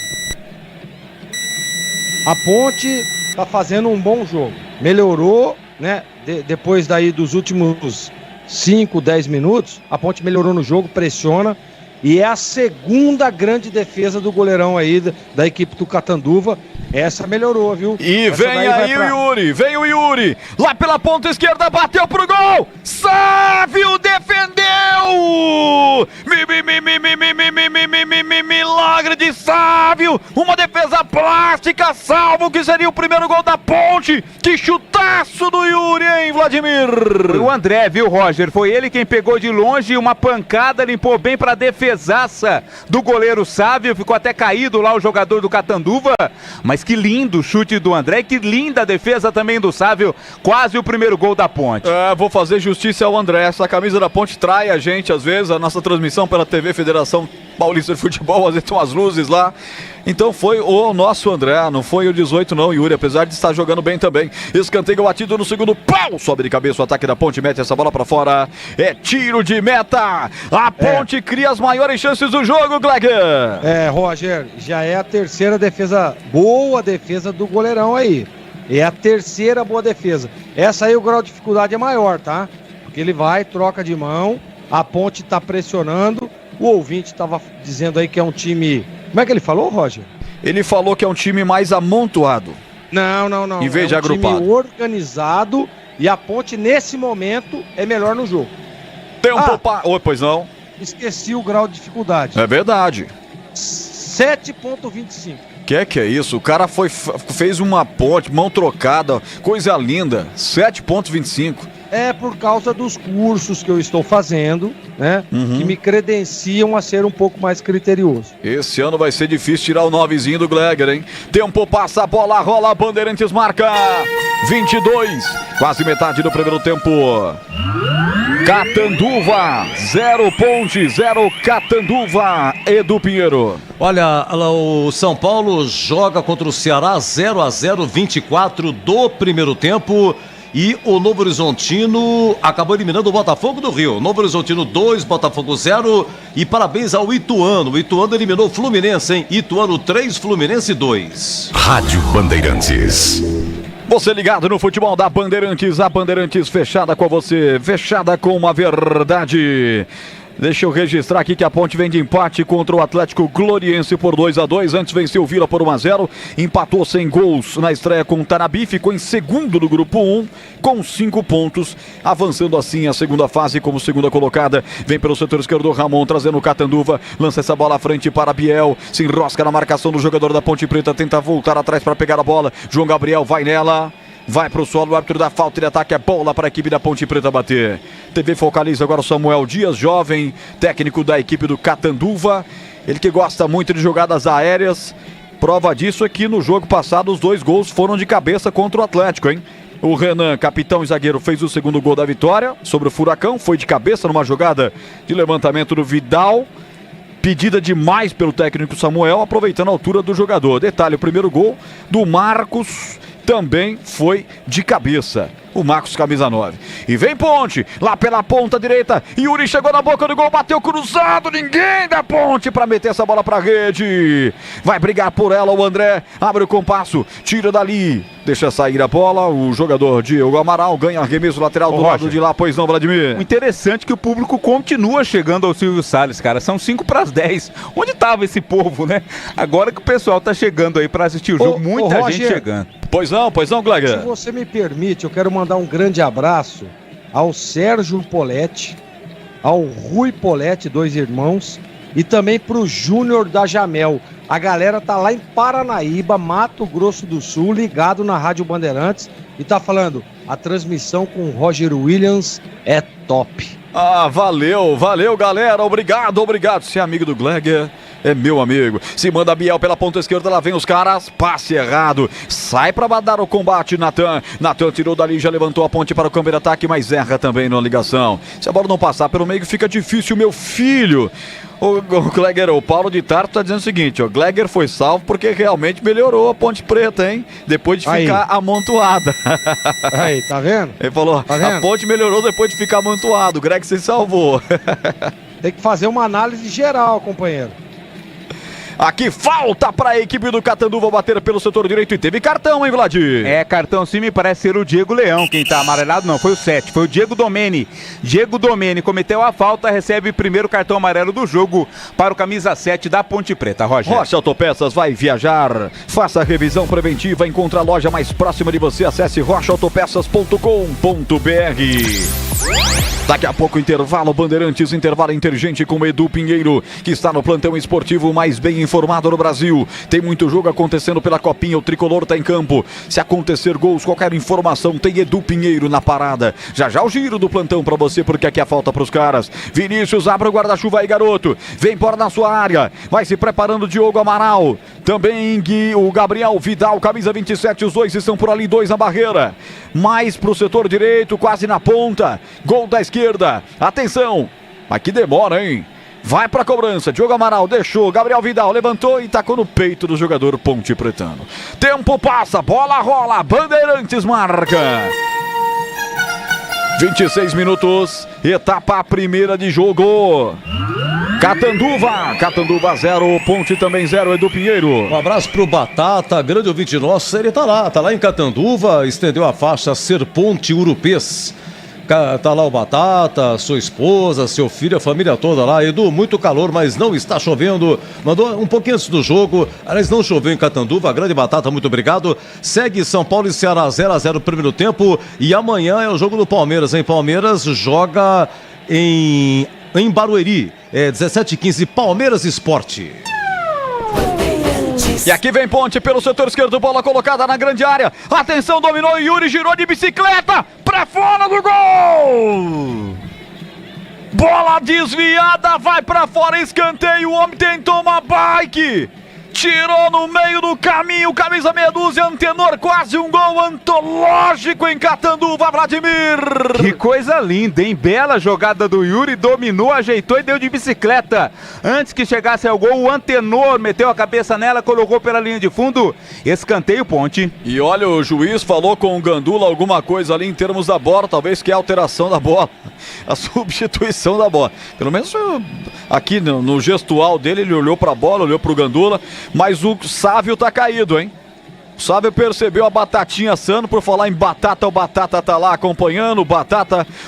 A ponte tá fazendo um bom jogo, melhorou, né, depois daí dos últimos 5, 10 minutos, a Ponte melhorou no jogo, pressiona, e é a segunda grande defesa do goleirão aí da equipe do Catanduva. Essa melhorou, viu? E essa vem aí o Yuri, lá pela ponta esquerda, bateu pro gol, Sávio defendeu, milagre de Sávio, uma defesa plástica, fica salvo, que seria o primeiro gol da Ponte. Que chutaço do Yuri, hein, Vladimir? Foi o André, viu, Roger? Foi ele quem pegou de longe uma pancada, limpou bem pra defesaça do goleiro Sávio. Ficou até caído lá o jogador do Catanduva. Mas que lindo o chute do André, que linda a defesa também do Sávio. Quase o primeiro gol da Ponte. Vou fazer justiça ao André. Essa camisa da Ponte trai a gente, às vezes, a nossa transmissão pela TV Federação Paulista de Futebol, às vezes tem umas luzes lá. Então foi o nosso André, não foi o 18 não, Yuri, apesar de estar jogando bem também. Escanteio batido no segundo pau, sobe de cabeça o ataque da Ponte, mete essa bola pra fora. É tiro de meta. A Ponte cria as maiores chances do jogo, Gleger. Roger, já é a terceira defesa, boa defesa do goleirão aí. É a terceira boa defesa. Essa aí o grau de dificuldade é maior, tá? Porque ele vai, troca de mão, a Ponte tá pressionando. O ouvinte estava dizendo aí que é um time... Como é que ele falou, Roger? Ele falou que é um time mais amontoado. Não. Em vez de agrupado. Time organizado e a Ponte, nesse momento, é melhor no jogo. Pois não. Esqueci o grau de dificuldade. É verdade. 7,25. Que é isso? O cara fez uma ponte, mão trocada, coisa linda. 7,25. É por causa dos cursos que eu estou fazendo, né? Que me credenciam a ser um pouco mais criterioso. Esse ano vai ser difícil tirar o 9zinho do Gleger, hein? Tempo passa, a bola rola, a Bandeirantes marca 22, quase metade do primeiro tempo. Catanduva, 0 Ponte, 0 Catanduva. Edu Pinheiro. Olha, o São Paulo joga contra o Ceará 0-0, 24 do primeiro tempo. E o Novo Horizontino acabou eliminando o Botafogo do Rio. Novo Horizontino 2, Botafogo 0. E parabéns ao Ituano. O Ituano eliminou o Fluminense, hein? Ituano 3, Fluminense 2. Rádio Bandeirantes. Você ligado no futebol da Bandeirantes. A Bandeirantes fechada com você. Fechada com uma verdade. Deixa eu registrar aqui que a Ponte vem de empate contra o Atlético Gloriense por 2-2. Antes venceu o Vila por 1-0. Empatou sem gols na estreia com o Tanabi. Ficou em segundo do grupo 1 com 5 pontos. Avançando assim a segunda fase como segunda colocada. Vem pelo setor esquerdo Ramon trazendo o Catanduva. Lança essa bola à frente para Biel. Se enrosca na marcação do jogador da Ponte Preta. Tenta voltar atrás para pegar a bola. João Gabriel vai nela. Vai pro solo, o árbitro da falta de ataque, é bola para a equipe da Ponte Preta bater. TV focaliza agora o Samuel Dias, jovem técnico da equipe do Catanduva. Ele que gosta muito de jogadas aéreas. Prova disso é que no jogo passado os 2 gols foram de cabeça contra o Atlético, hein? O Renan, capitão e zagueiro, fez o segundo gol da vitória sobre o Furacão. Foi de cabeça numa jogada de levantamento do Vidal. Pedida demais pelo técnico Samuel, aproveitando a altura do jogador. Detalhe, o primeiro gol do Marcos também foi de cabeça. O Marcos, camisa 9. E vem Ponte, lá pela ponta direita. Yuri chegou na boca do gol, bateu cruzado. Ninguém da Ponte para meter essa bola pra rede. Vai brigar por ela o André. Abre o compasso, tira dali. Deixa sair a bola. O jogador Diego Amaral ganha arremesso lateral do lado de lá. Pois não, Vladimir? O interessante é que o público continua chegando ao Silvio Salles, cara. São 5:10. Onde estava esse povo, né? Agora que o pessoal tá chegando aí para assistir o jogo. Muita gente chegando. Pois não, Gleger. Se você me permite, eu quero mandar um grande abraço ao Sérgio Poletti, ao Rui Poletti, 2 irmãos, e também pro Júnior da Jamel. A galera tá lá em Paranaíba, Mato Grosso do Sul, ligado na Rádio Bandeirantes e tá falando, a transmissão com o Roger Williams é top. Ah, valeu, galera, obrigado. Você é amigo do Gleger, é meu amigo. Se manda Biel pela ponta esquerda, lá vem os caras, passe errado, sai pra dar o combate, Natan tirou dali, já levantou a ponte para o campo de ataque, mas erra também na ligação. Se a bola não passar pelo meio, fica difícil, meu filho. O Gleger, o Paulo de Tarto tá dizendo o seguinte, o Gleger foi salvo porque realmente melhorou a Ponte Preta, hein? Depois de ficar amontoada. Aí, tá vendo? Ele falou, tá vendo? A Ponte melhorou depois de ficar amontoado, o Greg se salvou. Tem que fazer uma análise geral, companheiro. Aqui falta para a equipe do Catanduva bater pelo setor direito e teve cartão, hein, Vladir? É, cartão sim, me parece ser o Diego Leão. Quem tá amarelado não, foi o 7, foi o Diego Domeni. Diego Domeni cometeu a falta, recebe o primeiro cartão amarelo do jogo para o camisa 7 da Ponte Preta, Roger. Rocha Autopeças vai viajar, faça a revisão preventiva, encontre a loja mais próxima de você, acesse rochaautopeças.com.br. Daqui a pouco intervalo Bandeirantes, intervalo inteligente com Edu Pinheiro, que está no plantão esportivo mais bem informado no Brasil. Tem muito jogo acontecendo pela Copinha, o Tricolor está em campo. Se acontecer gols, qualquer informação, tem Edu Pinheiro na parada. Já já o giro do plantão para você, porque aqui a falta para os caras. Vinícius, abre o guarda-chuva aí, garoto. Vem embora na sua área. Vai se preparando Diogo Amaral. Também o Gabriel Vidal, camisa 27, os dois estão por ali, 2 na barreira. Mais pro setor direito, quase na ponta. Gol da esquerda. Atenção. Mas que demora, hein? Vai pra cobrança. Diogo Amaral deixou. Gabriel Vidal levantou e tacou no peito do jogador Ponte Pretano. Tempo passa, bola rola. Bandeirantes marca. 26 minutos. Etapa primeira de jogo. Catanduva 0, Ponte também 0, Edu Pinheiro. Um abraço pro Batata, grande ouvinte nosso, ele tá lá em Catanduva, estendeu a faixa Ser Ponte Urupês. Tá lá o Batata, sua esposa, seu filho, a família toda lá. Edu, muito calor, mas não está chovendo. Mandou um pouquinho antes do jogo, aliás, não choveu em Catanduva, grande Batata, muito obrigado. Segue São Paulo e Ceará 0-0 primeiro tempo, e amanhã é o jogo do Palmeiras, hein? Palmeiras joga em Barueri, 17h15, Palmeiras Esporte. E aqui vem Ponte pelo setor esquerdo, bola colocada na grande área. Atenção, dominou, Yuri girou de bicicleta pra fora do gol. Bola desviada, vai pra fora, escanteio, o homem tentou uma bike. Tirou no meio do caminho, camisa meia dúzia, Antenor, quase um gol antológico em Catanduva, Vladimir. Que coisa linda, hein? Bela jogada do Yuri, dominou, ajeitou e deu de bicicleta. Antes que chegasse ao gol, o Antenor meteu a cabeça nela, colocou pela linha de fundo, escanteio Ponte. E olha, o juiz falou com o Gandula alguma coisa ali em termos da bola, talvez que é a alteração da bola, a substituição da bola. Pelo menos aqui no gestual dele, ele olhou pra bola, olhou pro Gandula. Mas o Sávio tá caído, hein? O Sávio percebeu a Batatinha assando. Por falar em batata, o Batata tá lá acompanhando.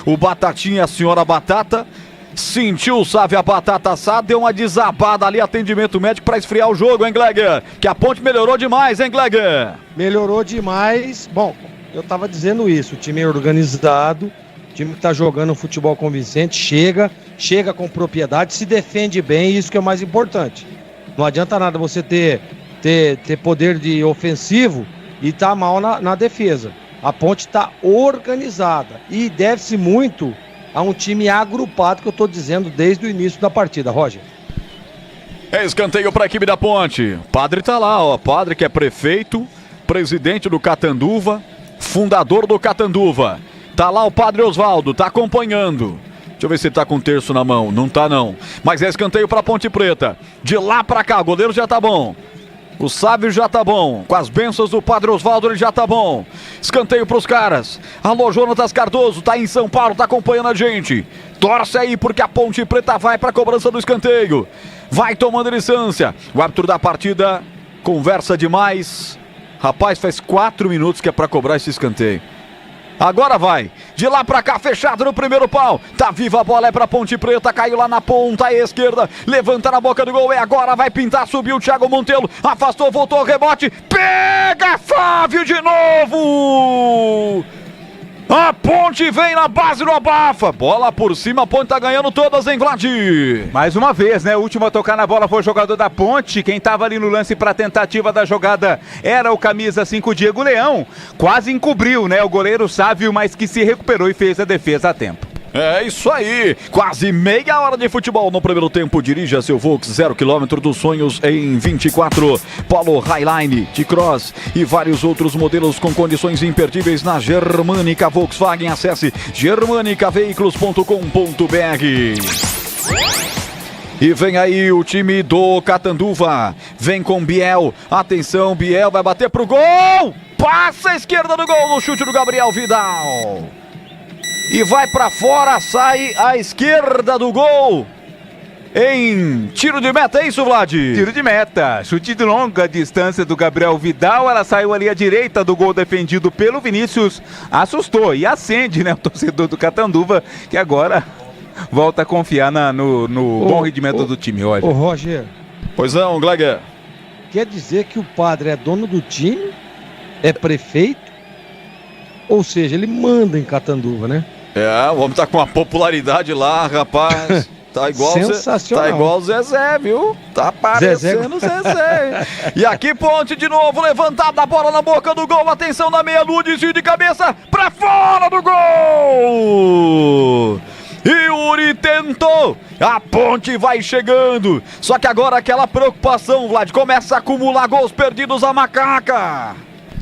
O Batatinha, a senhora Batata. Sentiu o Sávio a batata assada, deu uma desabada ali, atendimento médico pra esfriar o jogo, hein, Gleger? Que a Ponte melhorou demais, hein, Gleger? Melhorou demais. Bom, eu tava dizendo isso, o time é organizado, o time que tá jogando um futebol convincente, chega com propriedade, se defende bem, isso que é o mais importante. Não adianta nada você ter poder de ofensivo e tá mal na defesa. A Ponte tá organizada e deve-se muito a um time agrupado que eu tô dizendo desde o início da partida, Roger. É escanteio para a equipe da Ponte. O Padre tá lá, ó. Padre que é prefeito, presidente do Catanduva, fundador do Catanduva. Tá lá o Padre Osvaldo, tá acompanhando. Deixa eu ver se ele tá com o terço na mão. Não tá, não. Mas é escanteio pra Ponte Preta. De lá pra cá, o goleiro já tá bom. O Sávio já tá bom. Com as bênçãos do Padre Osvaldo, ele já tá bom. Escanteio pros caras. Alô, Jonatas Cardoso, tá em São Paulo, tá acompanhando a gente. Torce aí, porque a Ponte Preta vai pra cobrança do escanteio. Vai tomando distância. O árbitro da partida conversa demais. Rapaz, faz 4 minutos que é pra cobrar esse escanteio. Agora vai, de lá pra cá, fechado no primeiro pau. Tá viva a bola, é pra Ponte Preta. Caiu lá na ponta esquerda, levanta na boca do gol. É agora, vai pintar, subiu o Thiago Montelo. Afastou, voltou, rebote. Pega Flávio de novo. A Ponte vem na base do abafa. Bola por cima, a Ponte tá ganhando todas, hein, Vlad? Mais uma vez, né? O último a tocar na bola foi o jogador da Ponte. Quem tava ali no lance pra tentativa da jogada era o camisa 5, Diego Leão. Quase encobriu, né? O goleiro Sávio, mas que se recuperou e fez a defesa a tempo. É isso aí, quase meia hora de futebol no primeiro tempo. Dirija seu Volks 0 km dos sonhos em 24. Polo Highline, T-Cross e vários outros modelos com condições imperdíveis na Germânica Volkswagen. Acesse germanicaveículos.com.br. E vem aí o time do Catanduva. Vem com Biel. Atenção, Biel vai bater pro gol. Passa a esquerda do gol no chute do Gabriel Vidal. E vai pra fora, sai à esquerda do gol. Em tiro de meta, é isso, Vlad? Tiro de meta, chute de longa distância do Gabriel Vidal. Ela saiu ali à direita do gol defendido pelo Vinícius. Assustou e acende, né, o torcedor do Catanduva, que agora volta a confiar no bom rendimento do time. Olha. Ô, Roger. Pois não, Gleger. Quer dizer que o padre é dono do time? É prefeito? Ou seja, ele manda em Catanduva, né? É, o homem tá com uma popularidade lá, rapaz. Tá igual, sensacional. Tá igual o Zezé, viu? Tá parecendo Zezé. E aqui Ponte de novo, levantada a bola na boca do gol. Atenção na meia-lua, desvio de cabeça pra fora do gol. Yuri tentou, a Ponte vai chegando. Só que agora aquela preocupação, Vlad, começa a acumular gols perdidos a Macaca.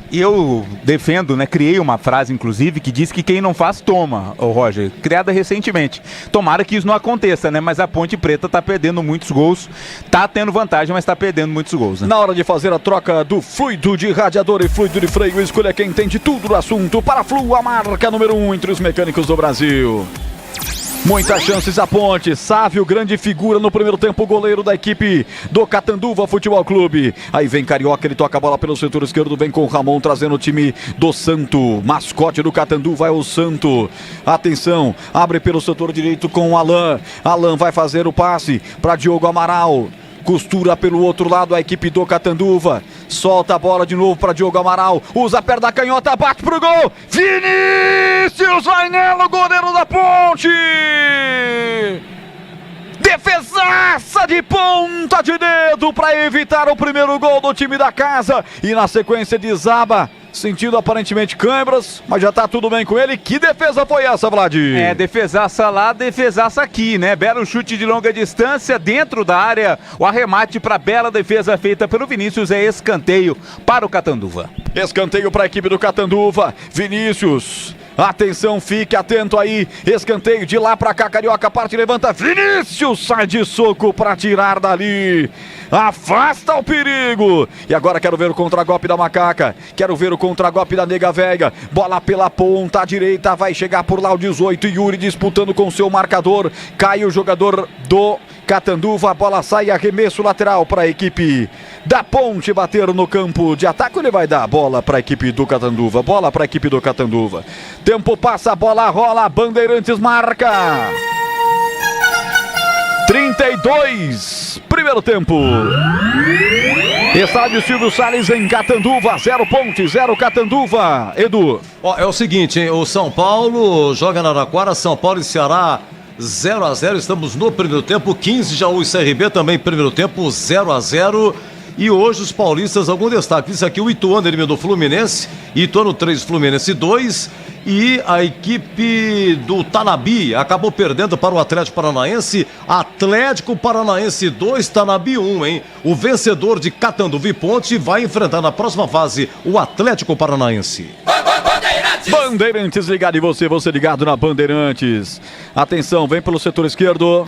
E eu defendo, né? Criei uma frase, inclusive, que diz que quem não faz, toma, ô Roger. Criada recentemente. Tomara que isso não aconteça, né? Mas a Ponte Preta tá perdendo muitos gols. Tá tendo vantagem, mas tá perdendo muitos gols, né? Na hora de fazer a troca do fluido de radiador e fluido de freio, escolha quem entende tudo do assunto. Paraflu, a marca número 1 entre os mecânicos do Brasil. Muitas chances a Ponte. Sávio, grande figura no primeiro tempo, goleiro da equipe do Catanduva Futebol Clube. Aí vem Carioca, ele toca a bola pelo setor esquerdo, vem com o Ramon trazendo o time do Santo. Mascote do Catanduva é o Santo. Atenção, abre pelo setor direito com o Alan. Alan vai fazer o passe para Diogo Amaral. Costura pelo outro lado a equipe do Catanduva. Solta a bola de novo para Diogo Amaral. Usa a perna canhota, bate pro gol. Vinícius vai nela, goleiro da Ponte. Defesaça de ponta de dedo para evitar o primeiro gol do time da casa. E na sequência desaba, sentindo aparentemente câimbras, mas já tá tudo bem com ele. Que defesa foi essa, Vlad? É, defesaça lá, defesaça aqui, né? Belo chute de longa distância dentro da área. O arremate para bela defesa feita pelo Vinícius é escanteio para o Catanduva. Escanteio para a equipe do Catanduva. Vinícius. Atenção, fique atento aí. Escanteio de lá pra cá, Carioca parte, levanta. Vinícius sai de soco pra tirar dali. Afasta o perigo. E agora quero ver o contragolpe da Macaca. Quero ver o contragolpe da Nega Velha. Bola pela ponta direita. Vai chegar por lá o 18. Yuri disputando com seu marcador. Cai o jogador do Catanduva. A bola sai, arremesso lateral para a equipe da Ponte bater no campo de ataque. Ele vai dar a bola para a equipe do Catanduva. Bola para a equipe do Catanduva. Tempo passa, a bola rola. Bandeirantes marca. 32, primeiro tempo. Estádio Silvio Salles em Catanduva, 0 Ponte, 0 Catanduva. Edu. Ó, é o seguinte, hein? O São Paulo joga na Araraquara, São Paulo e Ceará 0-0, estamos no primeiro tempo. 15 já o CRB também, primeiro tempo 0-0. E hoje os paulistas, algum destaque? Isso aqui, o Ituano eliminou o Fluminense, Ituano 3, Fluminense 2. E a equipe do Tanabi acabou perdendo para o Atlético Paranaense. Atlético Paranaense 2, Tanabi 1, hein? O vencedor de Catanduva e Ponte vai enfrentar na próxima fase o Atlético Paranaense. Bandeirantes ligado, e você ligado na Bandeirantes. Atenção, vem pelo setor esquerdo.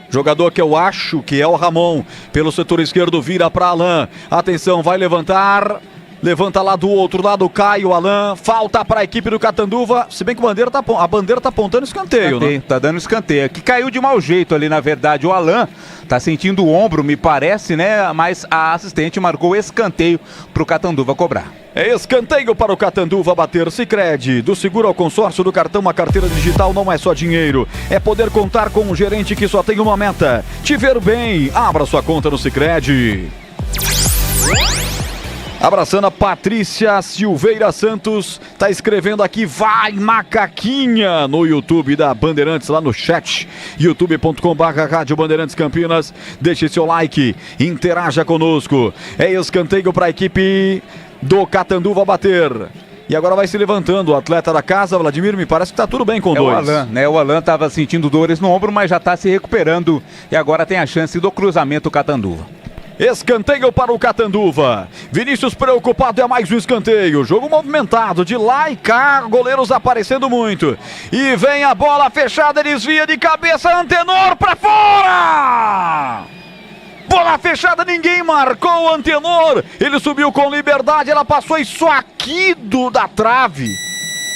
Jogador que eu acho que é o Ramon. Pelo setor esquerdo vira para Alan. Atenção, vai levantar. Levanta lá do outro lado, cai o Alan. Falta para a equipe do Catanduva. Se bem que a bandeira tá apontando escanteio, né? Tá dando escanteio. Que caiu de mau jeito ali, na verdade. O Alan tá sentindo o ombro, me parece, né? Mas a assistente marcou escanteio pro Catanduva cobrar. É escanteio para o Catanduva bater. Sicredi, do seguro ao consórcio do cartão, uma carteira digital não é só dinheiro. É poder contar com um gerente que só tem uma meta: te ver bem. Abra sua conta no Sicredi. Abraçando a Patrícia Silveira Santos, tá escrevendo aqui, vai Macaquinha, no YouTube da Bandeirantes, lá no chat, youtube.com/Rádio Bandeirantes Campinas. Deixe seu like, interaja conosco. É escanteio para a equipe do Catanduva bater. E agora vai se levantando o atleta da casa, Vladimir, me parece que tá tudo bem com dois. O Alan, né? O Alan tava sentindo dores no ombro, mas já tá se recuperando. E agora tem a chance do cruzamento Catanduva. Escanteio para o Catanduva. Vinícius preocupado, é mais um escanteio. Jogo movimentado, de lá e cá, goleiros aparecendo muito. E vem a bola fechada, desvia de cabeça, Antenor para fora! Bola fechada, ninguém marcou o Antenor. Ele subiu com liberdade, ela passou isso aqui da trave.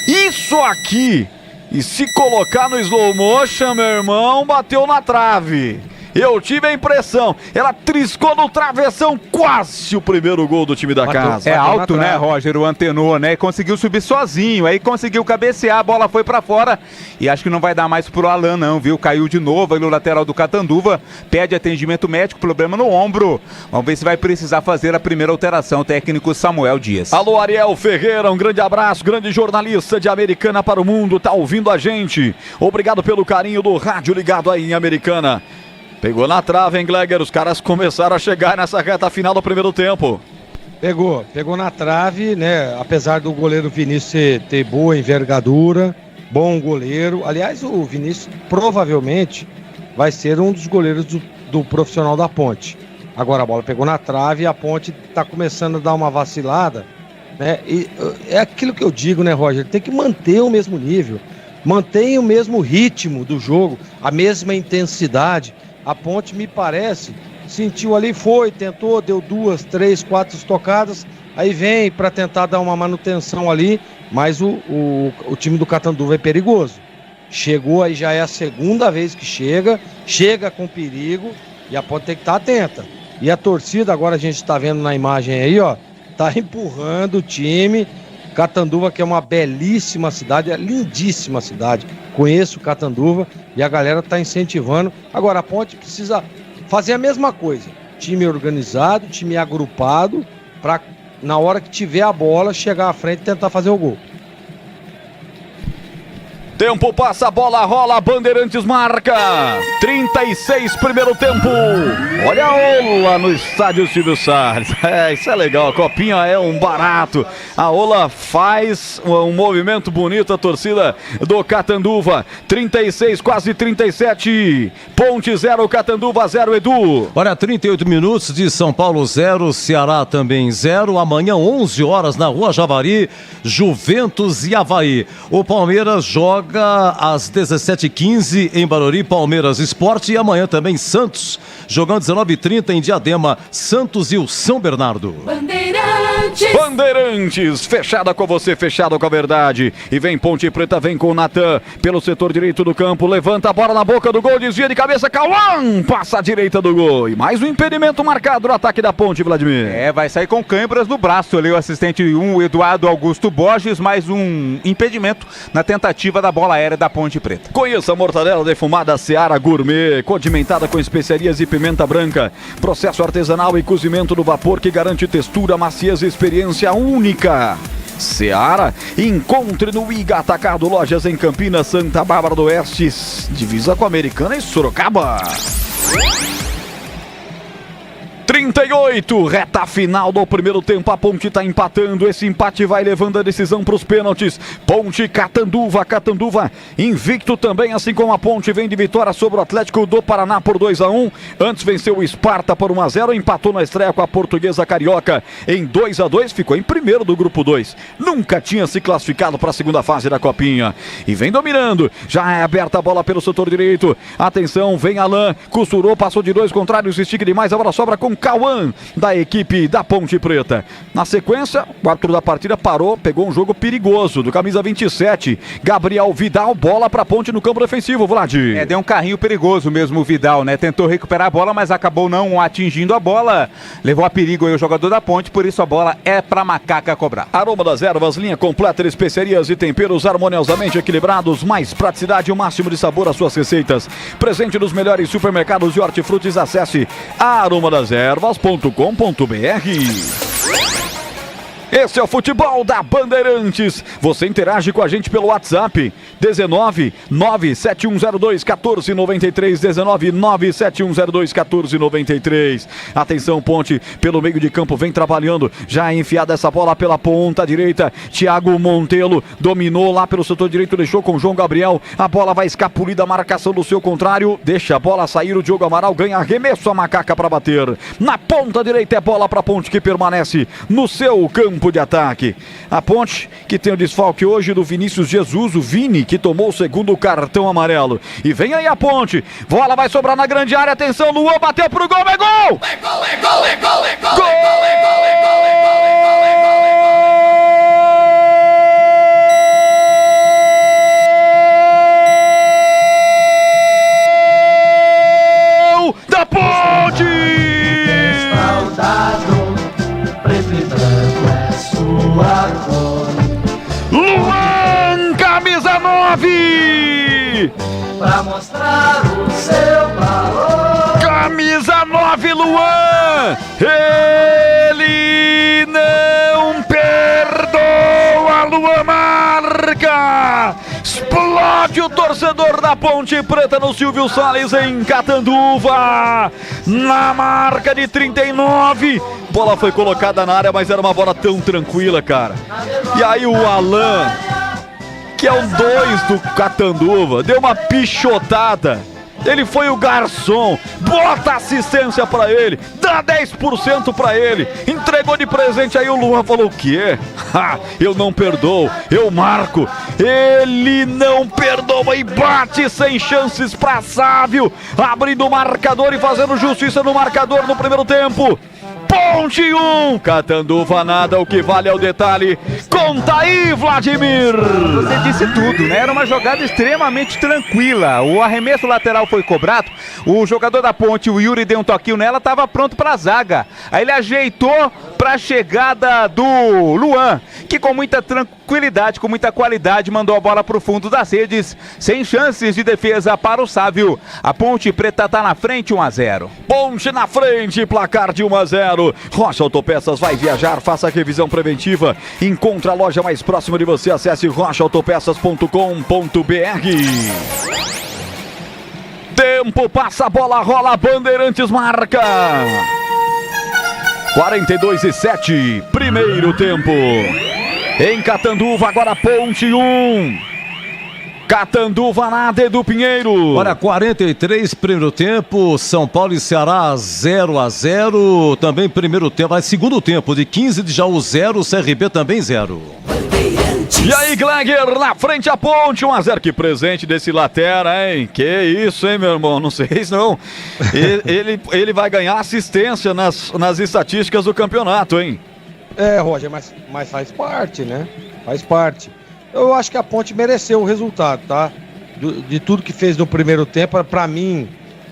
Isso aqui. E se colocar no slow motion, meu irmão, bateu na trave. Eu tive a impressão, ela triscou no travessão, quase o primeiro gol do time da casa. É alto, né, Roger, o antenor, né? Conseguiu subir sozinho, aí conseguiu cabecear, a bola foi pra fora e acho que não vai dar mais pro Alan não, viu? Caiu de novo aí no lateral do Catanduva, pede atendimento médico, problema no ombro. Vamos ver se vai precisar fazer a primeira alteração, técnico Samuel Dias. Alô, Ariel Ferreira, um grande abraço, grande jornalista de Americana para o mundo, tá ouvindo a gente. Obrigado pelo carinho do rádio ligado aí em Americana. Pegou na trave, hein, Gleger? Os caras começaram a chegar nessa reta final do primeiro tempo. Pegou na trave, né? Apesar do goleiro Vinícius ter boa envergadura, bom goleiro. Aliás, o Vinícius provavelmente vai ser um dos goleiros do profissional da Ponte. Agora a bola pegou na trave e a Ponte tá começando a dar uma vacilada, né? E é aquilo que eu digo, né, Roger? Tem que manter o mesmo nível, manter o mesmo ritmo do jogo, a mesma intensidade. A Ponte, me parece, sentiu ali, tentou, deu 2, 3, 4 estocadas, aí vem para tentar dar uma manutenção ali, mas o time do Catanduva é perigoso. Chegou aí, já é a segunda vez que chega com perigo e a Ponte tem que estar atenta. E a torcida, agora a gente está vendo na imagem aí, ó, tá empurrando o time. Catanduva, que é uma belíssima cidade, é lindíssima cidade. Conheço Catanduva e a galera tá incentivando. Agora a Ponte precisa fazer a mesma coisa. Time organizado, time agrupado, para na hora que tiver a bola, chegar à frente e tentar fazer o gol. Tempo passa, a bola rola, Bandeirantes marca. 36 primeiro tempo. Olha a Ola no estádio Silvio Salles. Isso é legal, a copinha é um barato. A Ola faz um movimento bonito, a torcida do Catanduva. 36, quase 37. Ponte 0, Catanduva 0, Edu. Olha, 38 minutos de São Paulo 0, Ceará também 0. Amanhã 11 horas na Rua Javari, Juventus e Avaí. O Palmeiras joga às 17h15 em Barueri, Palmeiras Esporte, e amanhã também Santos, jogando 19h30 em Diadema, Santos e o São Bernardo. Bandeirantes, fechada com você, fechada com a verdade. E vem Ponte Preta, vem com o Natan, pelo setor direito do campo, levanta a bola na boca do gol, desvia de cabeça, Cauã, passa a direita do gol. E mais um impedimento marcado no ataque da Ponte, Vladimir. Vai sair com câimbras no braço ali, o assistente Eduardo Augusto Borges, mais um impedimento na tentativa da bola aérea da Ponte Preta. Conheça a mortadela defumada Seara Gourmet, condimentada com especiarias e pimenta branca. Processo artesanal e cozimento no vapor que garante textura, maciez e experiência única. Seara, encontre no Iga Atacado, lojas em Campinas, Santa Bárbara do Oeste, divisa com a Americana e Sorocaba. 38, reta final do primeiro tempo, a Ponte está empatando, esse empate vai levando a decisão para os pênaltis. Ponte, Catanduva invicto também, assim como a Ponte vem de vitória sobre o Atlético do Paraná por 2-1, antes venceu o Sparta por 1-0, empatou na estreia com a Portuguesa Carioca em 2-2, ficou em primeiro do grupo 2, nunca tinha se classificado para a segunda fase da Copinha, e vem dominando, já é aberta a bola pelo setor direito, atenção, vem Alain, costurou, passou de dois contrários, estica demais, a bola sobra com Cauã, da equipe da Ponte Preta. Na sequência, o árbitro da partida parou, pegou um jogo perigoso, do camisa 27, Gabriel Vidal, bola pra Ponte no campo defensivo, Vlad. Deu um carrinho perigoso mesmo o Vidal, né? Tentou recuperar a bola, mas acabou não atingindo a bola, levou a perigo aí o jogador da Ponte, por isso a bola é pra Macaca cobrar. Aroma das ervas, linha completa de especiarias e temperos harmoniosamente equilibrados, mais praticidade e o máximo de sabor às suas receitas. Presente nos melhores supermercados de hortifrutis, acesse aromadas.com.br. Esse é o futebol da Bandeirantes. Você interage com a gente pelo WhatsApp 19 97102 1493, 19 97102 1493. Atenção, Ponte pelo meio de campo vem trabalhando, já é enfiada essa bola pela ponta direita. Thiago Montelo dominou lá pelo setor direito, deixou com João Gabriel. A bola vai escapulir da marcação do seu contrário, deixa a bola sair, o Diogo Amaral ganha arremesso, a Macaca para bater. Na ponta direita é bola para Ponte que permanece no seu campo de ataque. A Ponte que tem o desfalque hoje do Vinícius Jesus, o Vini, que tomou o segundo cartão amarelo. E vem aí a Ponte, bola vai sobrar na grande área, atenção, Luan bateu pro gol, é gol! É gol, é gol, é gol, é gol, é gol, é gol, é gol, é gol, é gol, é gol, é gol, é gol. Ponte. Pra mostrar o seu valor. Camisa 9, Luan. Ele não perdoa, Luan marca. Explode o torcedor da Ponte Preta no Silvio Salles em Catanduva. Na marca de 39. Bola foi colocada na área, mas era uma bola tão tranquila, cara. E aí o Alan, que é o 2 do Catanduva, deu uma pichotada. Ele foi o garçom, bota assistência pra ele, dá 10% pra ele, entregou de presente. Aí o Luan falou: o quê? Eu não perdoo, eu marco. Ele não perdoa e bate sem chances pra Sávio, abrindo o marcador e fazendo justiça no marcador no primeiro tempo. Ponte 1, Catanduva nada, o que vale é o detalhe. Conta aí, Vladimir. Você disse tudo, né? Era uma jogada extremamente tranquila. O arremesso lateral foi cobrado. O jogador da Ponte, o Yuri, deu um toquinho nela, estava pronto para a zaga. Aí ele ajeitou para a chegada do Luan, que com muita tranquilidade, com muita qualidade, mandou a bola para o fundo das redes, sem chances de defesa para o Sávio. A Ponte Preta está na frente, 1-0. Ponte na frente, placar de 1-0. Rocha Autopeças vai viajar, faça a revisão preventiva. Encontre a loja mais próxima de você, acesse rochaautopeças.com.br. Tempo, passa a bola, rola, Bandeirantes marca. 42-7, primeiro tempo. Em Catanduva, agora Ponte 1. Catanduva nada, Edu Pinheiro. Olha, 43, primeiro tempo, São Paulo e Ceará 0-0, também primeiro tempo, segundo tempo, de 15 de Jaú 0, CRB também 0. E aí, Gleger, na frente a Ponte, 1-0, que presente desse Latera, hein? Que isso, hein, meu irmão, não sei se não. Ele vai ganhar assistência nas estatísticas do campeonato, hein? Roger, mas faz parte, né? Faz parte. Eu acho que a Ponte mereceu o resultado, tá? De tudo que fez no primeiro tempo, pra mim,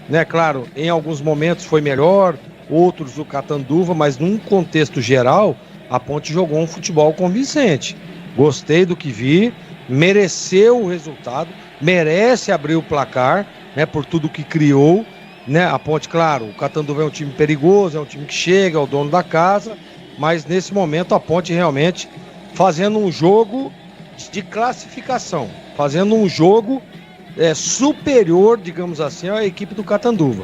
né, claro, em alguns momentos foi melhor, outros o Catanduva, mas num contexto geral, a Ponte jogou um futebol convincente. Gostei do que vi, mereceu o resultado, merece abrir o placar, né, por tudo que criou, né? A Ponte, claro, o Catanduva é um time perigoso, é um time que chega, é o dono da casa, mas nesse momento a Ponte realmente fazendo um jogo de classificação, fazendo um jogo superior, digamos assim, à equipe do Catanduva.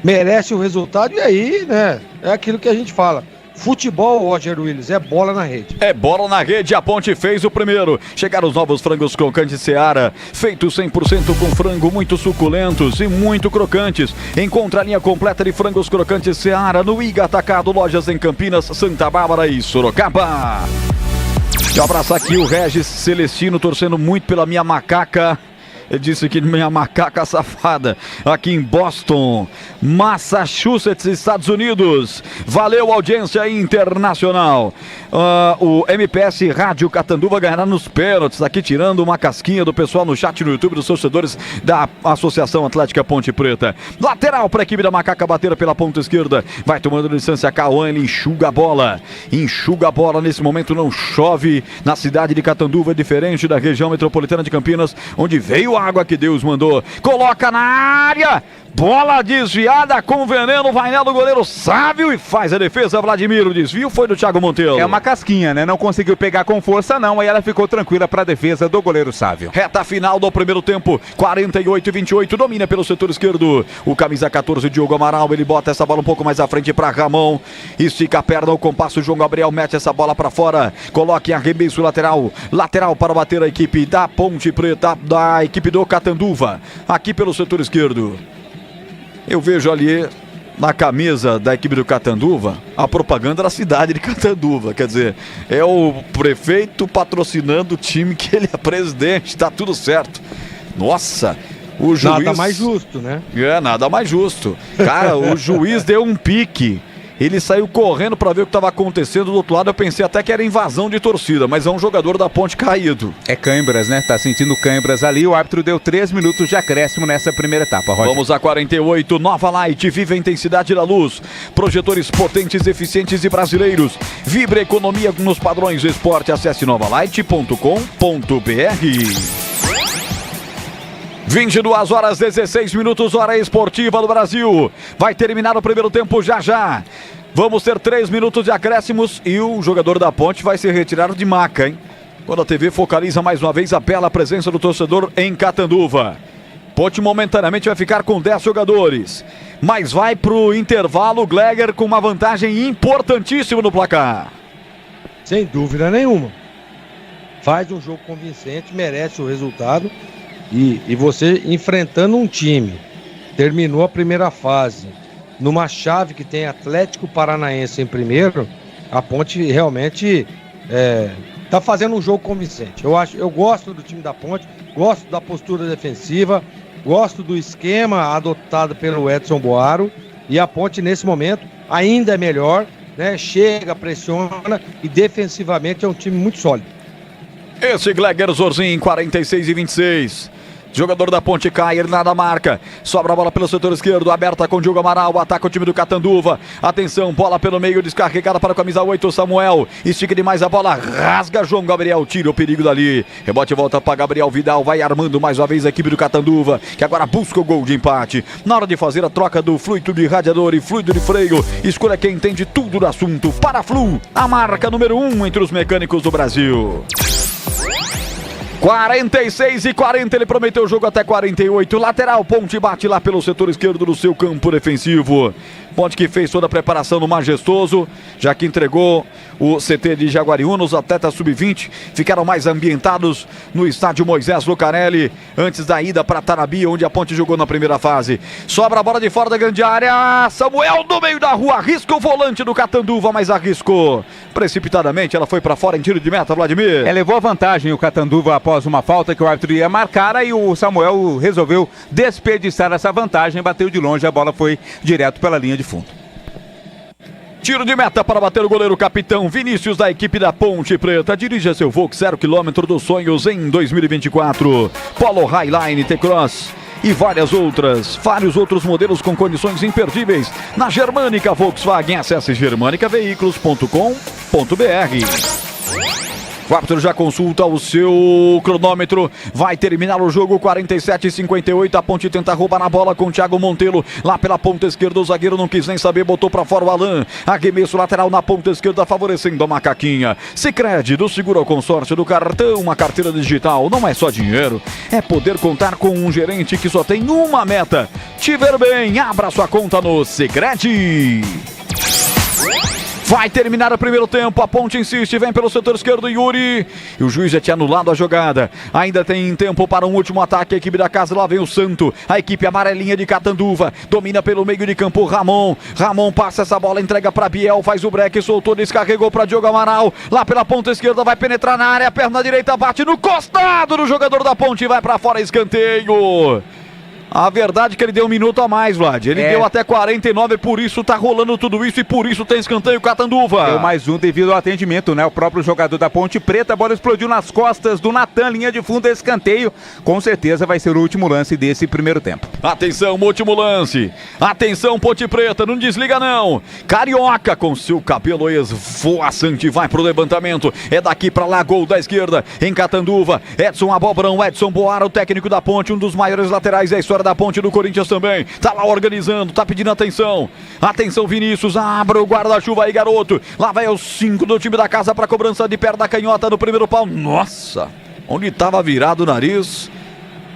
Merece o resultado e aí, né, é aquilo que a gente fala. Futebol, Roger Willis, é bola na rede. É bola na rede, a Ponte fez o primeiro. Chegaram os novos frangos crocantes Seara, feitos 100% com frango, muito suculentos e muito crocantes. Encontra a linha completa de frangos crocantes Seara no Iga Atacado, lojas em Campinas, Santa Bárbara e Sorocaba. Deixa eu abraçar aqui o Regis Celestino, torcendo muito pela minha macaca. Ele disse que minha macaca safada, aqui em Boston, Massachusetts, Estados Unidos. Valeu, audiência internacional. O MPS Rádio Catanduva ganhará nos pênaltis, aqui tirando uma casquinha do pessoal no chat no YouTube, dos torcedores da Associação Atlética Ponte Preta. Lateral para a equipe da macaca bater pela ponta esquerda. Vai tomando distância, Cauã, ele enxuga a bola. Enxuga a bola, nesse momento não chove na cidade de Catanduva, diferente da região metropolitana de Campinas, onde veio água que Deus mandou. Coloca na área, bola desviada com veneno, vai nela o goleiro Sávio e faz a defesa. Vladimir, o desvio foi do Thiago Monteiro. É uma casquinha, né? Não conseguiu pegar com força não, aí ela ficou tranquila para a defesa do goleiro Sávio. Reta final do primeiro tempo, 48-28, domina pelo setor esquerdo o camisa 14, Diogo Amaral, ele bota essa bola um pouco mais à frente para Ramon, estica a perna, o compasso, João Gabriel mete essa bola para fora, coloca em arremesso lateral para bater a equipe da Ponte Preta, da equipe do Catanduva, aqui pelo setor esquerdo. Eu vejo ali na camisa da equipe do Catanduva a propaganda da cidade de Catanduva, quer dizer, é o prefeito patrocinando o time que ele é presidente, tá tudo certo. Nossa, o juiz... Nada mais justo, né? Nada mais justo. Cara, o juiz deu um pique. Ele saiu correndo para ver o que estava acontecendo do outro lado. Eu pensei até que era invasão de torcida, mas é um jogador da Ponte caído. É câimbras, né? Tá sentindo câimbras ali. O árbitro deu 3 minutos de acréscimo nessa primeira etapa, Roger. Vamos a 48. Nova Light, vive a intensidade da luz. Projetores potentes, eficientes e brasileiros. Vibra economia nos padrões do esporte. Acesse novalight.com.br. 22 horas 16 minutos, hora esportiva do Brasil. Vai terminar o primeiro tempo já. Vamos ter 3 minutos de acréscimos e o jogador da Ponte vai se retirar de maca, hein? Quando a TV focaliza mais uma vez, apela a presença do torcedor em Catanduva. Ponte momentaneamente vai ficar com 10 jogadores, mas vai pro intervalo o Gleger com uma vantagem importantíssima no placar. Sem dúvida nenhuma. Faz um jogo convincente, merece o resultado. E você enfrentando um time, terminou a primeira fase numa chave que tem Atlético Paranaense em primeiro, a Ponte realmente tá fazendo um jogo convincente. Eu gosto do time da Ponte, gosto da postura defensiva, gosto do esquema adotado pelo Edson Boaro, e a Ponte nesse momento ainda é melhor, né? Chega, pressiona e defensivamente é um time muito sólido. Esse Gleger Zorzin, 46 e 26. Jogador da Ponte cai, ele nada marca. Sobra a bola pelo setor esquerdo, aberta com o Diogo Amaral. Ataca o time do Catanduva. Atenção, bola pelo meio, descarregada para a camisa 8, Samuel. Estica demais a bola, rasga João Gabriel. Tira o perigo dali. Rebote volta para Gabriel Vidal. Vai armando mais uma vez a equipe do Catanduva, que agora busca o gol de empate. Na hora de fazer a troca do fluido de radiador e fluido de freio, escolha quem entende tudo do assunto. Paraflu, a marca número 1 entre os mecânicos do Brasil. 46 e 40, ele prometeu o jogo até 48. Lateral, Ponte bate lá pelo setor esquerdo do seu campo defensivo. Ponte que fez toda a preparação no Majestoso, já que entregou o CT de Jaguariúna. Os atletas sub-20 ficaram mais ambientados no estádio Moisés Lucarelli, antes da ida para Tarabi, onde a Ponte jogou na primeira fase. Sobra a bola de fora da grande área, Samuel no meio da rua, arrisca o volante do Catanduva, mas arriscou precipitadamente, ela foi para fora em tiro de meta, Vladimir. Levou a vantagem o Catanduva após uma falta que o árbitro ia marcar, aí o Samuel resolveu desperdiçar essa vantagem, bateu de longe, a bola foi direto pela linha de fundo. Tiro de meta para bater o goleiro capitão Vinícius da equipe da Ponte Preta. Dirija seu Volks 0 km dos sonhos em 2024. Polo Highline T-Cross e vários outros modelos com condições imperdíveis na Germânica Volkswagen. Acesse germanicaveículos.com.br. O árbitro já consulta o seu cronômetro. Vai terminar o jogo, 47-58. A Ponte tenta roubar na bola com o Thiago Montelo. Lá pela ponta esquerda, o zagueiro não quis nem saber, botou pra fora o Alan. Arremesso lateral na ponta esquerda, favorecendo a Macaquinha. Sicredi, do seguro ao consórcio do cartão. Uma carteira digital não é só dinheiro, é poder contar com um gerente que só tem uma meta: te ver bem. Abra sua conta no Sicredi. Vai terminar o primeiro tempo, a Ponte insiste, vem pelo setor esquerdo, Yuri. E o juiz já tinha anulado a jogada. Ainda tem tempo para um último ataque, a equipe da casa, lá vem o Santo. A equipe amarelinha de Catanduva, domina pelo meio de campo, Ramon passa essa bola, entrega para Biel, faz o break, soltou, descarregou para Diogo Amaral. Lá pela ponta esquerda, vai penetrar na área, perna direita, bate no costado do jogador da Ponte, vai para fora, escanteio. A verdade é que ele deu um minuto a mais, Vlad. Ele deu até 49, por isso tá rolando tudo isso e por isso tem escanteio Catanduva. Deu mais um devido ao atendimento, né? O próprio jogador da Ponte Preta, a bola explodiu nas costas do Natan, linha de fundo, escanteio. Com certeza vai ser o último lance desse primeiro tempo. Atenção, último lance. Atenção, Ponte Preta, não desliga não. Carioca com seu cabelo esvoaçante, vai pro levantamento. É daqui pra lá, gol da esquerda em Catanduva. Edson Abobrão, Edson Boara, o técnico da Ponte, um dos maiores laterais da história da Ponte, do Corinthians também, tá lá organizando, tá pedindo atenção. Atenção, Vinícius, abre o guarda-chuva aí, garoto. Lá vai o 5 do time da casa pra cobrança de perna da canhota no primeiro pau. Nossa, onde tava virado o nariz,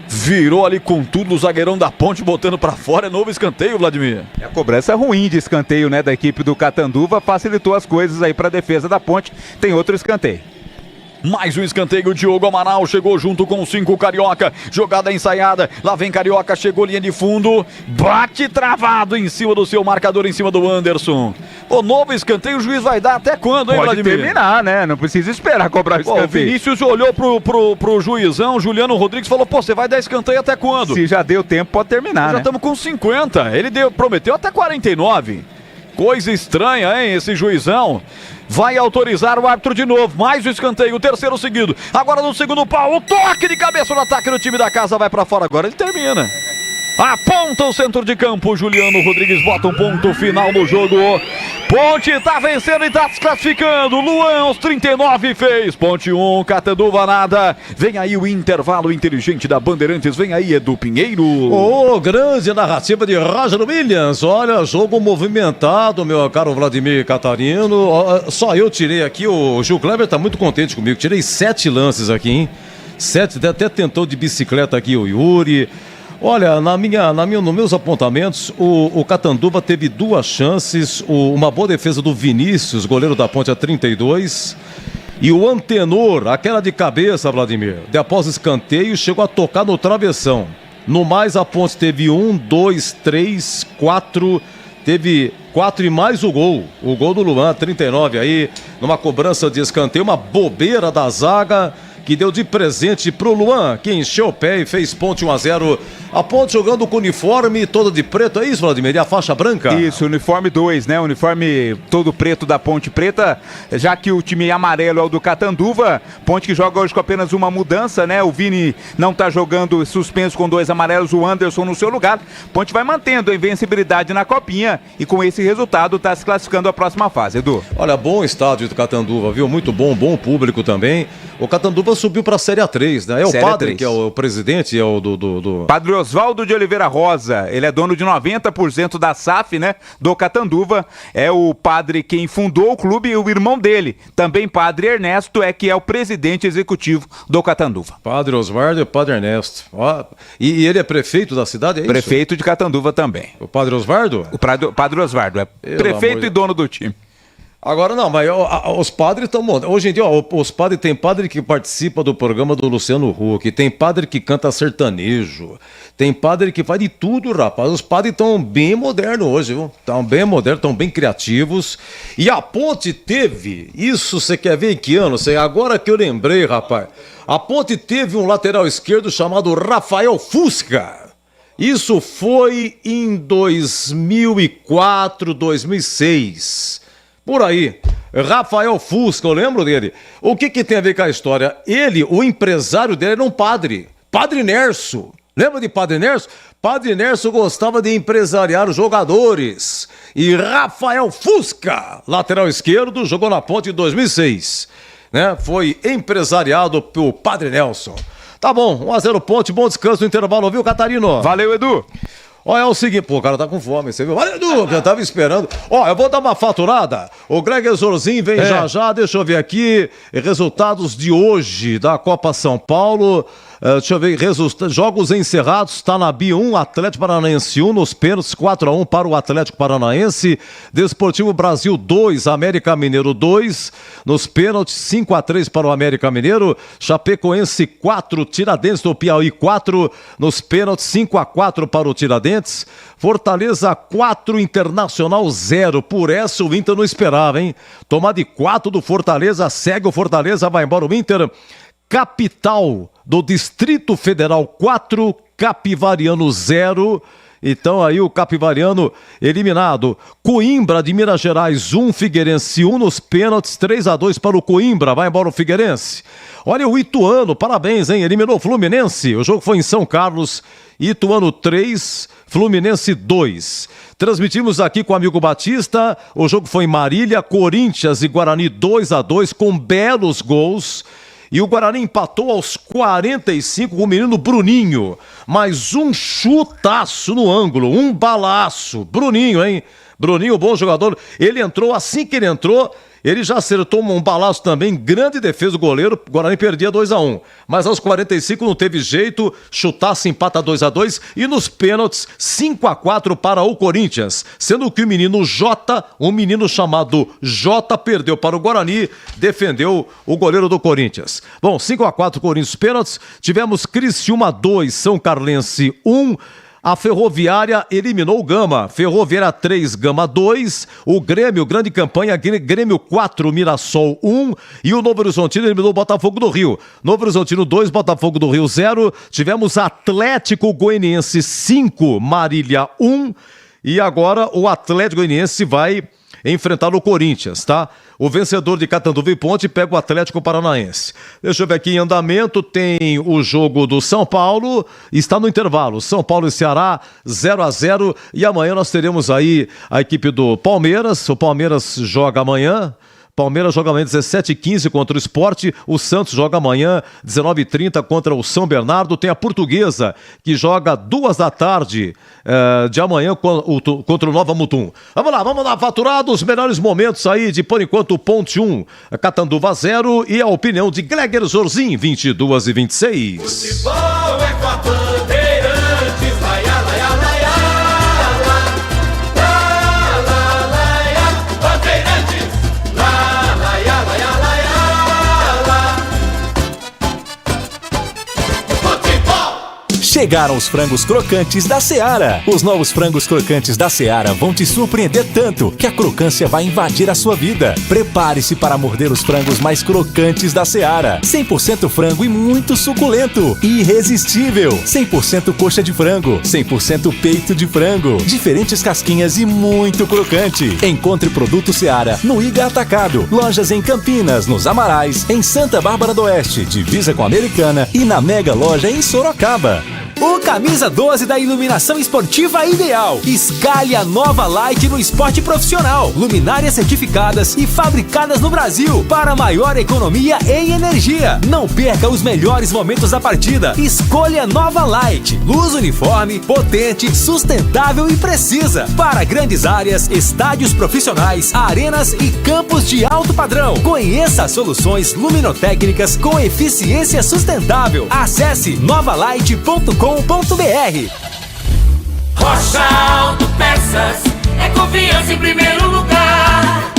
virou ali com tudo o zagueirão da Ponte, botando pra fora. É novo escanteio, Vladimir. A cobrança ruim de escanteio, né, da equipe do Catanduva, facilitou as coisas aí pra defesa da Ponte. Tem outro escanteio. Mais um escanteio, Diogo Amaral chegou junto com o 5 Carioca, jogada ensaiada, lá vem Carioca, chegou linha de fundo, bate travado em cima do seu marcador, em cima do Anderson. O novo escanteio, o juiz vai dar até quando, hein, Pode Vladimir? terminar, né? Não precisa esperar cobrar o escanteio. O Vinícius olhou pro juizão, Juliano Rodrigues, falou, você vai dar escanteio até quando? Se já deu tempo, pode terminar, Já estamos com 50, ele prometeu até 49. Coisa estranha, hein, esse juizão. Vai autorizar o árbitro de novo. Mais um escanteio, o terceiro seguido. Agora no segundo pau, o toque de cabeça no ataque do time da casa vai pra fora. Agora ele termina. Aponta o centro de campo, Juliano Rodrigues bota um ponto final no jogo. Ponte tá vencendo e tá se classificando. Luan aos 39 fez. Ponte 1, Catanduva nada. Vem aí o intervalo inteligente da Bandeirantes. Vem aí, Edu Pinheiro. Grande narrativa de Roger Williams. Olha, jogo movimentado, meu caro Vladimir Catarino. Só eu tirei aqui, o Gil Kleber tá muito contente comigo. Tirei 7 lances aqui, hein? 7, até tentou de bicicleta aqui o Yuri. Olha, nos meus apontamentos, o Catanduva teve 2 chances, uma boa defesa do Vinícius, goleiro da Ponte a 32, e o Antenor, aquela de cabeça, Vladimir, de após escanteio, chegou a tocar no travessão. No mais, a Ponte teve 1, 2, 3, 4, teve 4 e mais o gol do Luan, 39 aí, numa cobrança de escanteio, uma bobeira da zaga, que deu de presente pro Luan, que encheu o pé e fez Ponte 1-0. A Ponte jogando com uniforme todo de preto, é isso, Vladimir? E a faixa branca? Isso, uniforme 2, né? Uniforme todo preto da Ponte Preta, já que o time amarelo é o do Catanduva. Ponte que joga hoje com apenas uma mudança, né? O Vini não tá jogando suspenso com 2 amarelos, o Anderson no seu lugar. Ponte vai mantendo a invencibilidade na copinha e com esse resultado tá se classificando a próxima fase, Edu. Olha, bom estádio do Catanduva, viu? Muito bom público também. O Catanduva subiu pra Série A3, né? É o Série padre A3. que é o presidente, é o do... Padre Oswaldo de Oliveira Rosa, ele é dono de 90% da SAF, né, do Catanduva, é o padre quem fundou o clube e o irmão dele, também padre Ernesto, que é o presidente executivo do Catanduva. Padre Oswaldo e padre Ernesto. Ó, e ele é prefeito da cidade, é isso? Prefeito de Catanduva também. O padre Oswaldo? O padre Oswaldo, é prefeito e dono do time. Agora não, mas os padres estão... Hoje em dia, os padres, tem padre que participa do programa do Luciano Huck, tem padre que canta sertanejo, tem padre que faz de tudo, rapaz. Os padres estão bem modernos hoje, viu? Estão bem modernos, estão bem criativos. E a Ponte teve, isso você quer ver em que ano? Agora que eu lembrei, rapaz. A Ponte teve um lateral esquerdo chamado Rafael Fusca. Isso foi em 2004, 2006... Por aí, Rafael Fusca, eu lembro dele. O que tem a ver com a história? Ele, o empresário dele era um padre, Padre Nerso. Lembra de Padre Nerso? Padre Nerso gostava de empresariar os jogadores. E Rafael Fusca, lateral esquerdo, jogou na Ponte em 2006. Né? Foi empresariado pelo Padre Nelson. Tá bom, 1-0 Ponte, bom descanso no intervalo, viu, Catarino? Valeu, Edu. Ó, é o seguinte, pô, o cara tá com fome, você viu? Olha, Edu, eu tava esperando. Ó, eu vou dar uma faturada. O Greg Exorzinho vem já, deixa eu ver aqui. Resultados de hoje da Copa São Paulo. Deixa eu ver, jogos encerrados, Tanabi 1, Atlético Paranaense 1, nos pênaltis 4-1 para o Atlético Paranaense, Desportivo Brasil 2, América Mineiro 2, nos pênaltis 5-3 para o América Mineiro, Chapecoense 4, Tiradentes do Piauí 4, nos pênaltis 5-4 para o Tiradentes, Fortaleza 4, Internacional 0, por essa o Inter não esperava, hein? Tomar de 4 do Fortaleza, segue o Fortaleza, vai embora o Inter. Capital do Distrito Federal 4, Capivariano 0. Então aí o Capivariano eliminado. Coimbra de Minas Gerais 1, Figueirense 1 nos pênaltis, 3-2 para o Coimbra, vai embora o Figueirense. Olha o Ituano, parabéns, hein? Eliminou o Fluminense, o jogo foi em São Carlos. Ituano 3, Fluminense 2. Transmitimos aqui com o amigo Batista, o jogo foi em Marília, Corinthians e Guarani 2-2 com belos gols. E o Guarani empatou aos 45 com o menino Bruninho. Mais um chutaço no ângulo, um balaço. Bruninho, hein? Bruninho, bom jogador. Ele entrou, assim que ele entrou, ele já acertou um balaço também. Grande defesa do goleiro. O Guarani perdia 2-1. Mas aos 45 não teve jeito. Chutasse, empata 2-2. E nos pênaltis, 5-4 para o Corinthians. Sendo que o menino Jota, um menino chamado Jota, perdeu para o Guarani. Defendeu o goleiro do Corinthians. Bom, 5-4 Corinthians pênaltis. Tivemos Criciúma 2, São Carlense 1. A Ferroviária eliminou o Gama. Ferroviária 3, Gama 2. O Grêmio, grande campanha, Grêmio 4, Mirassol 1. E o Novo Horizontino eliminou o Botafogo do Rio. Novo Horizontino 2, Botafogo do Rio 0. Tivemos Atlético Goianiense 5, Marília 1. E agora o Atlético Goianiense vai enfrentar o Corinthians, tá? O vencedor de Catanduva e Ponte pega o Atlético Paranaense. Deixa eu ver aqui em andamento, tem o jogo do São Paulo, está no intervalo, São Paulo e Ceará 0-0, e amanhã nós teremos aí a equipe do Palmeiras. O Palmeiras joga amanhã 17h15 contra o Sport, o Santos joga amanhã 19h30 contra o São Bernardo, tem a Portuguesa que joga 14h de amanhã contra o Nova Mutum. Vamos lá, faturado, os melhores momentos aí de, por enquanto, Ponte 1, Catanduva 0 e a opinião de Gleger Zorzin, 22h26. Futebol é com a Bandeirantes, laia, laia, laia, Chegaram os frangos crocantes da Seara. Os novos frangos crocantes da Seara vão te surpreender tanto que a crocância vai invadir a sua vida. Prepare-se para morder os frangos mais crocantes da Seara. 100% frango e muito suculento. Irresistível. 100% coxa de frango. 100% peito de frango. Diferentes casquinhas e muito crocante. Encontre produto Seara no Iga Atacado. Lojas em Campinas, nos Amarais, em Santa Bárbara do Oeste, divisa com a Americana e na Mega Loja em Sorocaba. O Camisa 12 da iluminação esportiva ideal. Escalhe a nova Light no esporte profissional. Luminárias certificadas e fabricadas no Brasil para maior economia em energia. Não perca os melhores momentos da partida. Escolha a nova Light. Luz uniforme, potente, sustentável e precisa. Para grandes áreas, estádios profissionais, arenas e campos de alto padrão. Conheça as soluções luminotécnicas com eficiência sustentável. Acesse novalight.com.br. Rocha Autopeças é confiança em primeiro lugar.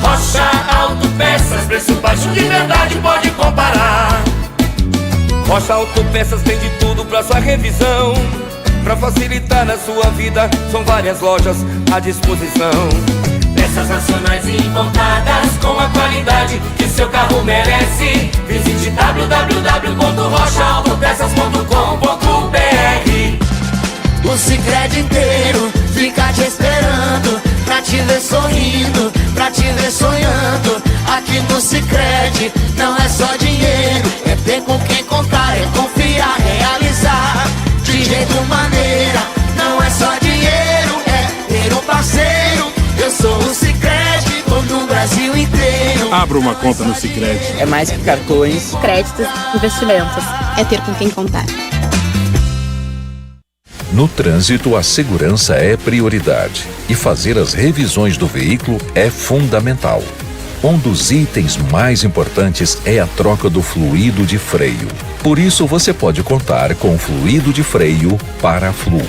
Rocha Autopeças, preço baixo de verdade, pode comparar. Rocha Autopeças tem de tudo pra sua revisão. Pra facilitar na sua vida, são várias lojas à disposição. Peças nacionais e importadas com a qualidade que seu carro merece. Visite www.rochaautopeças.com.br. O Sicredi inteiro fica te esperando pra te ver sorrindo, pra te ver sonhando. Aqui no Sicredi não é só dinheiro, é ter com quem contar, é confiar, realizar de jeito maneira. Não é só dinheiro, é ter um parceiro. Eu sou o Sicredi, tô no Brasil inteiro. Abra uma conta no Sicredi. É mais que cartões, créditos, investimentos. É ter com quem contar. No trânsito, a segurança é prioridade e fazer as revisões do veículo é fundamental. Um dos itens mais importantes é a troca do fluido de freio. Por isso, você pode contar com o fluido de freio Paraflu.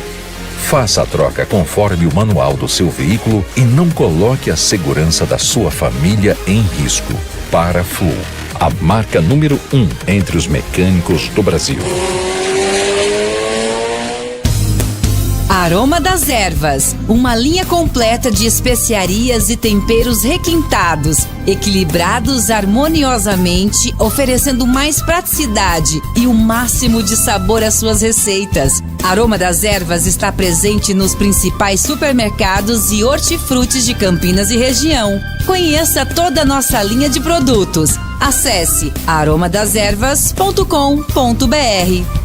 Faça a troca conforme o manual do seu veículo e não coloque a segurança da sua família em risco. Paraflu, a marca número 1 entre os mecânicos do Brasil. Aroma das Ervas, uma linha completa de especiarias e temperos requintados, equilibrados harmoniosamente, oferecendo mais praticidade e o máximo de sabor às suas receitas. Aroma das Ervas está presente nos principais supermercados e hortifrutis de Campinas e região. Conheça toda a nossa linha de produtos. Acesse aromadeservas.com.br.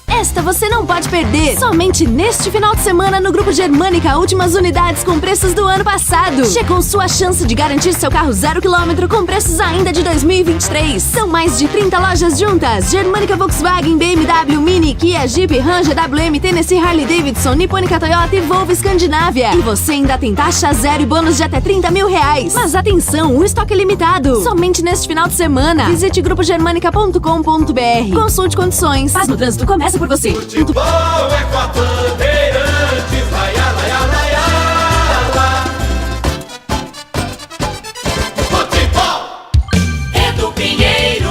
Esta você não pode perder! Somente neste final de semana no Grupo Germânica, últimas unidades com preços do ano passado. Chegou sua chance de garantir seu carro 0 km com preços ainda de 2023. São mais de 30 lojas juntas. Germânica, Volkswagen, BMW, Mini, Kia, Jeep, Ranger, WM, Tennessee, Harley Davidson, Nipponica, Toyota e Volvo Escandinávia. E você ainda tem taxa zero e bônus de até R$30 mil. Mas atenção, o estoque é limitado. Somente neste final de semana. Visite grupogermanica.com.br. Consulte condições. Paz no trânsito começa por você. Futebol é com a Bandeirantes, laia, laia, laia, laia. Futebol é do Pinheiro.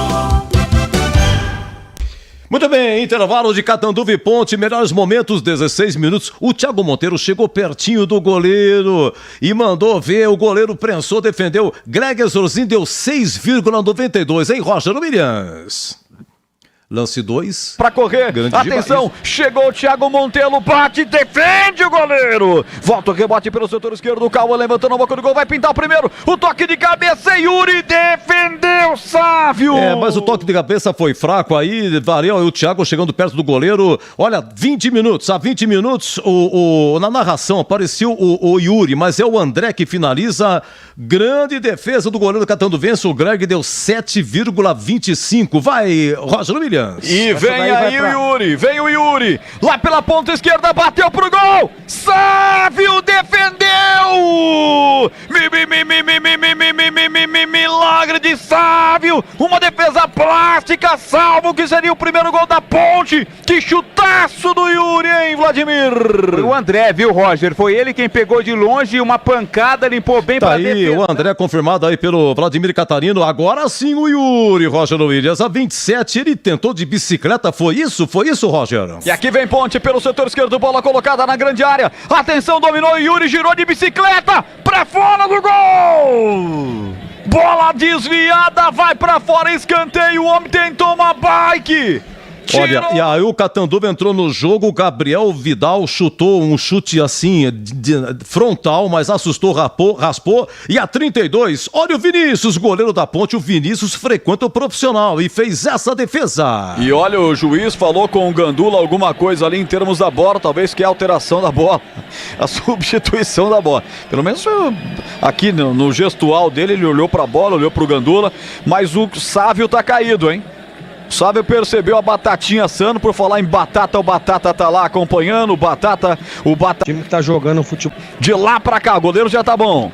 Muito bem, intervalo de Catanduva e Ponte, melhores momentos, 16 minutos. O Thiago Monteiro chegou pertinho do goleiro e mandou ver, o goleiro prensou, defendeu. Gleger Zorzin deu 6,92, hein, Roger Williams? Lance 2. Pra correr, atenção, chegou o Thiago Montelo, bate, defende o goleiro. Volta o rebote pelo setor esquerdo, o Cauã levantando a boca do gol, vai pintar o primeiro, o toque de cabeça, Yuri defendeu, Sávio. Mas o toque de cabeça foi fraco aí, Varel e o Thiago chegando perto do goleiro. Olha, 20 minutos, na narração apareceu o Yuri, mas é o André que finaliza. Grande defesa do goleiro catanduvense, o Greg deu 7,25. Vai, Roger Williams. E vem aí o Yuri, lá pela ponta esquerda, bateu pro gol, Sávio defendeu, milagre de Sávio, uma defesa plástica, salvo que seria o primeiro gol da Ponte, que chutaço do Yuri, hein, Vladimir? O André, viu, Roger, foi ele quem pegou de longe, uma pancada, limpou bem pra defesa. O André confirmado aí pelo Vladimir Catarino, agora sim o Yuri, Roger Williams, a 27, ele tentou de bicicleta, foi isso, Roger? E aqui vem Ponte pelo setor esquerdo, bola colocada na grande área, atenção, dominou, Yuri girou de bicicleta, pra fora do gol! Bola desviada, vai pra fora, escanteio, o homem tentou uma bike! Olha, e aí o Catanduva entrou no jogo, o Gabriel Vidal chutou um chute assim, frontal, mas assustou, raspou, e a 32, olha o Vinícius, goleiro da Ponte, o Vinícius frequenta o profissional e fez essa defesa. E olha, o juiz falou com o Gandula alguma coisa ali em termos da bola, talvez que é a alteração da bola, a substituição da bola. Pelo menos aqui no gestual dele, ele olhou pra bola, olhou pro Gandula, mas o Sávio tá caído, hein? Sávio percebeu a batatinha assando, por falar em batata, o Batata tá lá acompanhando, o Batata... O time que tá jogando futebol. De lá pra cá, o goleiro já tá bom.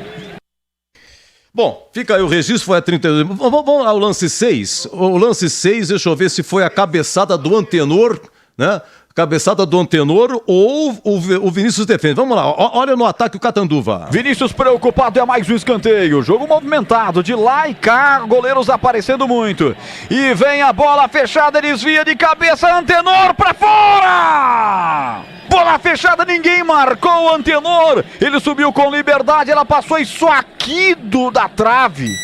Bom, fica aí o registro, foi a 32. Vamos ao lance 6. O lance 6, deixa eu ver se foi a cabeçada do Antenor, né? Cabeçada do Antenor ou o Vinícius defende. Vamos lá, olha no ataque o Catanduva. Vinícius preocupado, é mais um escanteio. Jogo movimentado, de lá e cá, goleiros aparecendo muito. E vem a bola fechada, desvia de cabeça, Antenor pra fora! Bola fechada, ninguém marcou o Antenor. Ele subiu com liberdade, ela passou isso aqui da trave.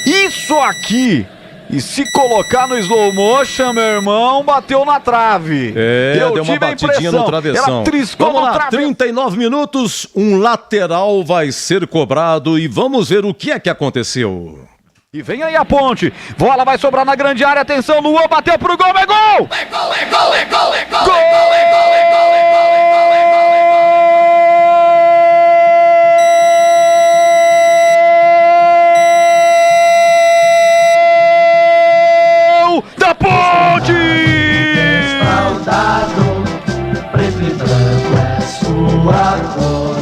Isso aqui. E se colocar no slow motion, meu irmão, bateu na trave. Deu uma batidinha no travessão. Ela triscou. Vamos lá, 39 minutos, um lateral vai ser cobrado e vamos ver o que é que aconteceu. E vem aí a Ponte, bola vai sobrar na grande área, atenção, Luan bateu pro gol, é gol! É gol, é gol, é gol, é gol, é gol, é gol, é gol, é gol, é gol, é gol, é gol, é gol. Da Ponte! Respaldado, preto e branco é sua cor.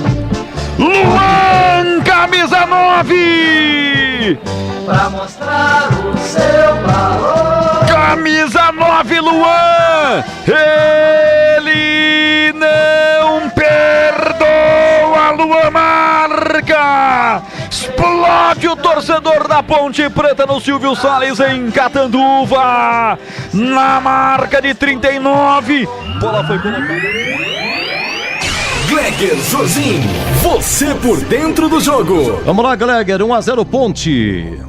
Luan, camisa 9! Pra mostrar o seu valor. Camisa 9, Luan! Ele não perdoa, Luan marca! Explode o torcedor da Ponte Preta no Silvio Salles em Catanduva, na marca de 39. Bola foi colocada. Gleger Jorginho, você por dentro do jogo. Vamos lá, Gleger, 1-0 Ponte.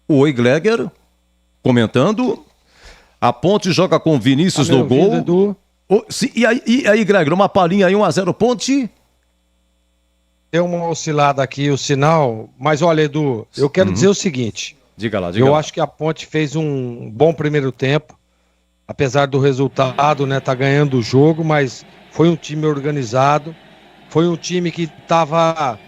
Oi, Gleger, comentando. A Ponte joga com Vinícius no gol. E aí, Gleger, uma palhinha aí, 1-0 Ponte. Deu uma oscilada aqui o sinal, mas olha, Edu, eu quero dizer o seguinte. Diga lá. Eu acho que a Ponte fez um bom primeiro tempo, apesar do resultado, né, tá ganhando o jogo, mas foi um time organizado, foi um time que estava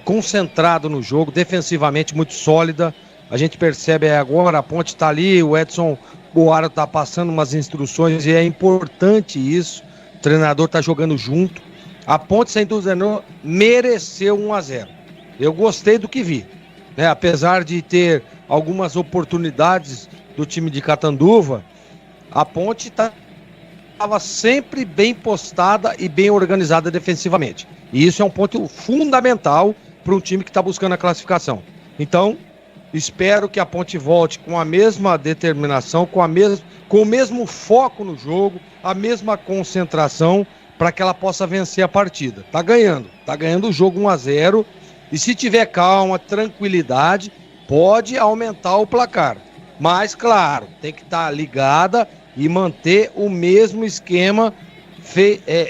concentrado no jogo, defensivamente muito sólida. A gente percebe agora, a Ponte tá ali, o Edson Boara tá passando umas instruções e é importante isso, o treinador tá jogando junto. A Ponte, sem dúvida, mereceu 1-0. Eu gostei do que vi, né? Apesar de ter algumas oportunidades do time de Catanduva, a Ponte estava sempre bem postada e bem organizada defensivamente. E isso é um ponto fundamental para um time que está buscando a classificação. Então, espero que a Ponte volte com a mesma determinação, com o mesmo foco no jogo, a mesma concentração, para que ela possa vencer a partida. Tá ganhando o jogo 1-0, e se tiver calma, tranquilidade, pode aumentar o placar. Mas, claro, tem que estar ligada e manter o mesmo esquema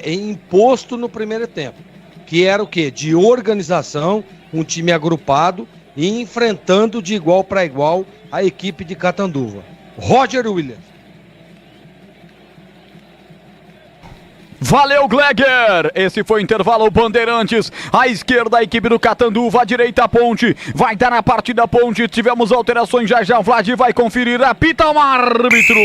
imposto no primeiro tempo. Que era o quê? De organização, um time agrupado e enfrentando de igual para igual a equipe de Catanduva. Roger Williams. Valeu, Gleger! Esse foi o intervalo Bandeirantes. À esquerda, a equipe do Catanduva. À direita, a Ponte. Vai dar na partida da Ponte. Tivemos alterações já. O Vlad vai conferir. Apita o árbitro.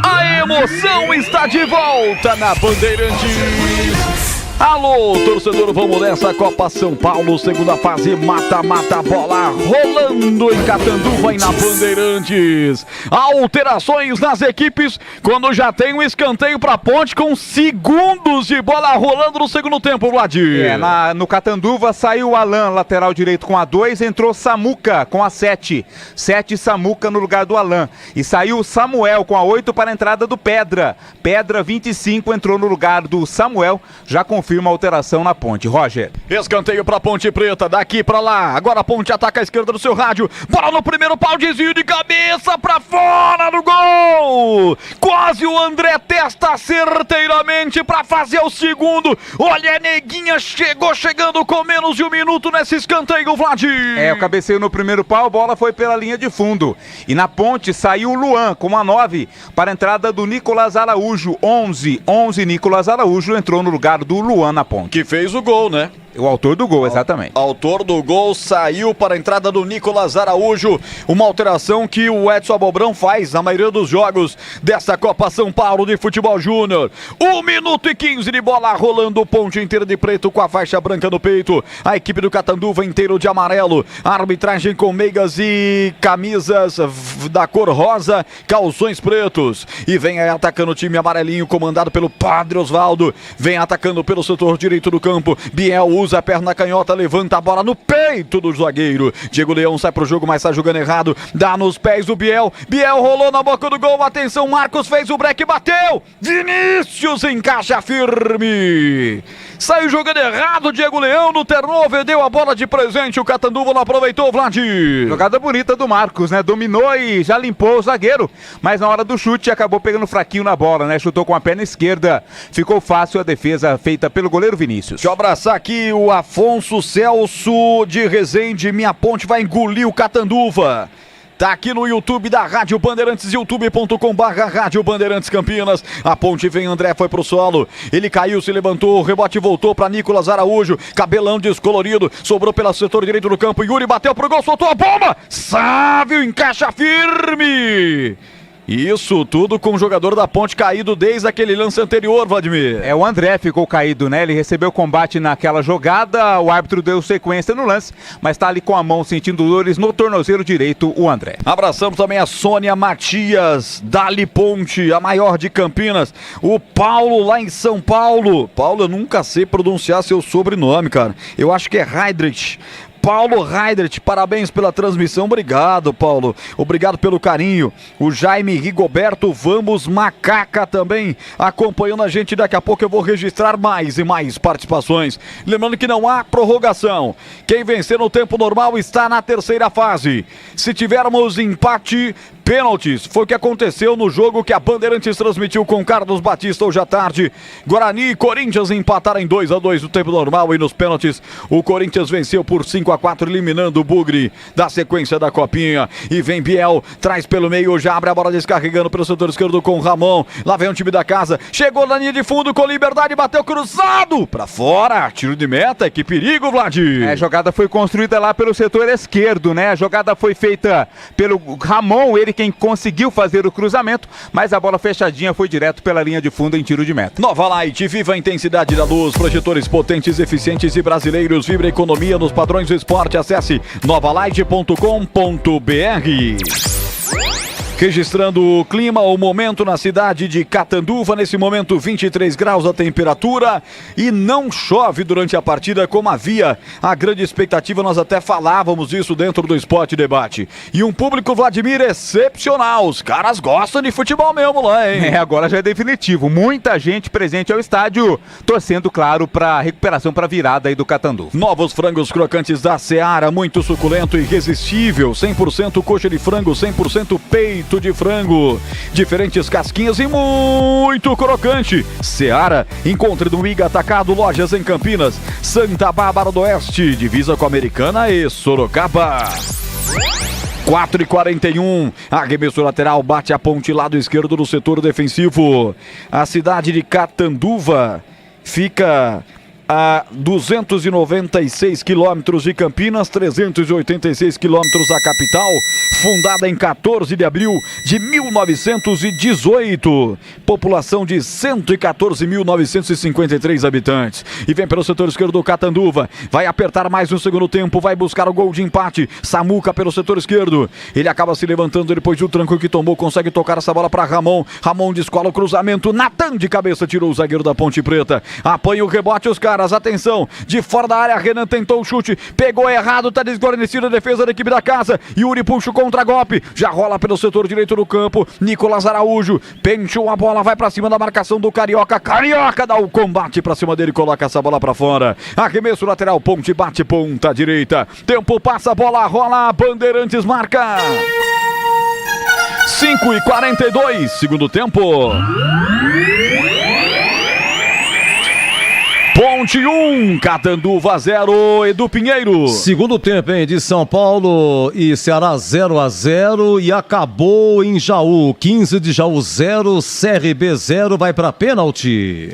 A emoção está de volta na Bandeirantes. Alô, torcedor, vamos nessa Copa São Paulo, segunda fase, mata-mata, bola rolando em Catanduva e na Bandeirantes. Alterações nas equipes quando já tem um escanteio pra Ponte com segundos de bola rolando no segundo tempo, Vladir. No Catanduva saiu o Alan, lateral direito com a 2, entrou Samuca com a 7. 7 Samuca no lugar do Alan. E saiu o Samuel com a 8 para a entrada do Pedra. Pedra 25 entrou no lugar do Samuel, já confirma a alteração na Ponte. Roger. Escanteio pra Ponte Preta, daqui pra lá. Agora a Ponte ataca a esquerda do seu rádio. Bola no primeiro pau, desvio de cabeça pra fora do gol. Quase o André testa certeiramente pra fazer o segundo. Olha, a Neguinha chegando com menos de um minuto nesse escanteio, Vladir. O cabeceio no primeiro pau, a bola foi pela linha de fundo. E na Ponte saiu o Luan com a 9 para a entrada do Nicolas Araújo. 11 Nicolas Araújo entrou no lugar do Luan na Ponte. Que fez o gol, né? O autor do gol, exatamente. Autor do gol saiu para a entrada do Nicolas Araújo. Uma alteração que o Edson Abobrão faz na maioria dos jogos dessa Copa São Paulo de Futebol Júnior. 1 minuto e 15 de bola rolando, Ponte inteira de preto com a faixa branca no peito. A equipe do Catanduva inteiro de amarelo. A arbitragem com meigas e camisas da cor rosa, calções pretos. E vem aí atacando o time amarelinho comandado pelo Padre Osvaldo. Vem atacando pelo setor direito do campo. Biel usa a perna canhota, levanta a bola no peito do zagueiro. Diego Leão sai pro jogo, mas tá jogando errado. Dá nos pés do Biel. Biel rolou na boca do gol. Atenção, Marcos fez o break, bateu. Vinícius encaixa firme. Saiu jogando errado, Diego Leão no turnover, deu a bola de presente, o Catanduva não aproveitou, Vladir. Jogada bonita do Marcos, né? Dominou e já limpou o zagueiro, mas na hora do chute acabou pegando fraquinho na bola, né? Chutou com a perna esquerda, ficou fácil a defesa feita pelo goleiro Vinícius. Deixa eu abraçar aqui o Afonso Celso de Resende, minha Ponte vai engolir o Catanduva. Tá aqui no YouTube da Rádio Bandeirantes, youtube.com/Rádio Bandeirantes Campinas. A Ponte vem, André foi pro solo. Ele caiu, se levantou, o rebote voltou pra Nicolas Araújo. Cabelão descolorido, sobrou pelo setor direito do campo. Yuri bateu pro gol, soltou a bomba. Sávio encaixa firme. Isso tudo com o jogador da Ponte caído desde aquele lance anterior, Vladimir. O André ficou caído, né? Ele recebeu combate naquela jogada, o árbitro deu sequência no lance, mas tá ali com a mão sentindo dores no tornozelo direito, o André. Abraçamos também a Sônia Matias, Dali Ponte, a maior de Campinas. O Paulo lá em São Paulo. Paulo, eu nunca sei pronunciar seu sobrenome, cara. Eu acho que é Heidrich. Paulo Heidrich, parabéns pela transmissão, obrigado, Paulo, obrigado pelo carinho. O Jaime Rigoberto, vamos Macaca também acompanhando a gente. Daqui a pouco eu vou registrar mais e mais participações. Lembrando que não há prorrogação. Quem vencer no tempo normal está na terceira fase. Se tivermos empate, pênaltis. Foi o que aconteceu no jogo que a Bandeirantes transmitiu com Carlos Batista hoje à tarde. Guarani e Corinthians empataram em 2-2 no tempo normal e nos pênaltis o Corinthians venceu por 5-4, eliminando o Bugre da sequência da Copinha. E vem Biel, traz pelo meio, já abre a bola descarregando pelo setor esquerdo com o Ramon. Lá vem o time da casa, chegou na linha de fundo com liberdade, bateu cruzado pra fora, tiro de meta, que perigo, Vladir. A jogada foi construída lá pelo setor esquerdo, né? A jogada foi feita pelo Ramon, ele quem conseguiu fazer o cruzamento, mas a bola fechadinha foi direto pela linha de fundo em tiro de meta. Nova Light, viva a intensidade da luz, projetores potentes, eficientes e brasileiros, vibra a economia nos padrões do esporte, acesse novalight.com.br. Registrando o clima, o momento na cidade de Catanduva, nesse momento 23 graus a temperatura e não chove durante a partida como havia a grande expectativa, nós até falávamos isso dentro do Esporte Debate. E um público, Vladimir, excepcional, os caras gostam de futebol mesmo lá, hein? Agora já é definitivo, muita gente presente ao estádio, torcendo, claro, para recuperação, para virada aí do Catanduva. Novos frangos crocantes da Seara, muito suculento e irresistível, 100% coxa de frango, 100% peito de frango, diferentes casquinhas e muito crocante. Seara, encontre no Iga Atacado, lojas em Campinas, Santa Bárbara do Oeste, divisa com a Americana e Sorocaba. 4:41, arremesso lateral, bate a ponte lado esquerdo do setor defensivo. A cidade de Catanduva fica a 296 quilômetros de Campinas, 386 quilômetros da capital, fundada em 14 de abril de 1918, população de 114.953 habitantes, e vem pelo setor esquerdo do Catanduva, vai apertar mais no segundo tempo, vai buscar o gol de empate, Samuca pelo setor esquerdo, ele acaba se levantando depois do tranco que tomou, consegue tocar essa bola para Ramon descola o cruzamento, Natan de cabeça tirou o zagueiro da Ponte Preta, apanha o rebote, os caras, atenção, de fora da área, Renan tentou o chute, pegou errado, tá desguarnecida a defesa da equipe da casa, Yuri puxa o contra-golpe, já rola pelo setor direito do campo, Nicolas Araújo, penteou a bola, vai pra cima da marcação do Carioca dá o combate pra cima dele, coloca essa bola pra fora, arremesso lateral, Ponte bate, ponta direita, tempo passa, bola rola, Bandeirantes marca. 5:42, segundo tempo. Ponte 1, Catanduva 0, Edu Pinheiro. Segundo tempo, hein, de São Paulo e Ceará 0-0 e acabou em Jaú. 15 de Jaú 0, CRB 0, vai para pênalti.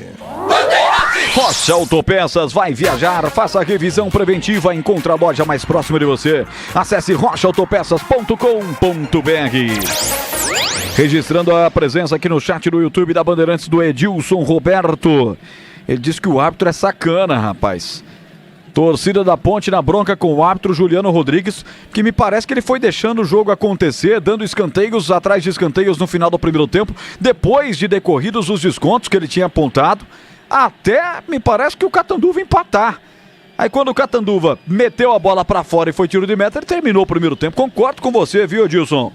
Rocha Autopeças vai viajar, faça a revisão preventiva, encontre a loja mais próxima de você. Acesse rochaautopeças.com.br. Registrando a presença aqui no chat do YouTube da Bandeirantes do Edilson Roberto. Ele diz que o árbitro é sacana, rapaz. Torcida da Ponte na bronca com o árbitro Juliano Rodrigues, que me parece que ele foi deixando o jogo acontecer, dando escanteios atrás de escanteios no final do primeiro tempo, depois de decorridos os descontos que ele tinha apontado, até me parece que o Catanduva empatar. Aí quando o Catanduva meteu a bola pra fora e foi tiro de meta, ele terminou o primeiro tempo. Concordo com você, viu, Edilson?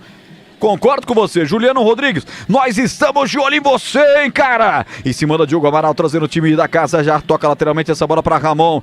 Concordo com você, Juliano Rodrigues, nós estamos de olho em você, hein, cara? E se manda Diogo Amaral trazendo o time da casa, já toca lateralmente essa bola para Ramon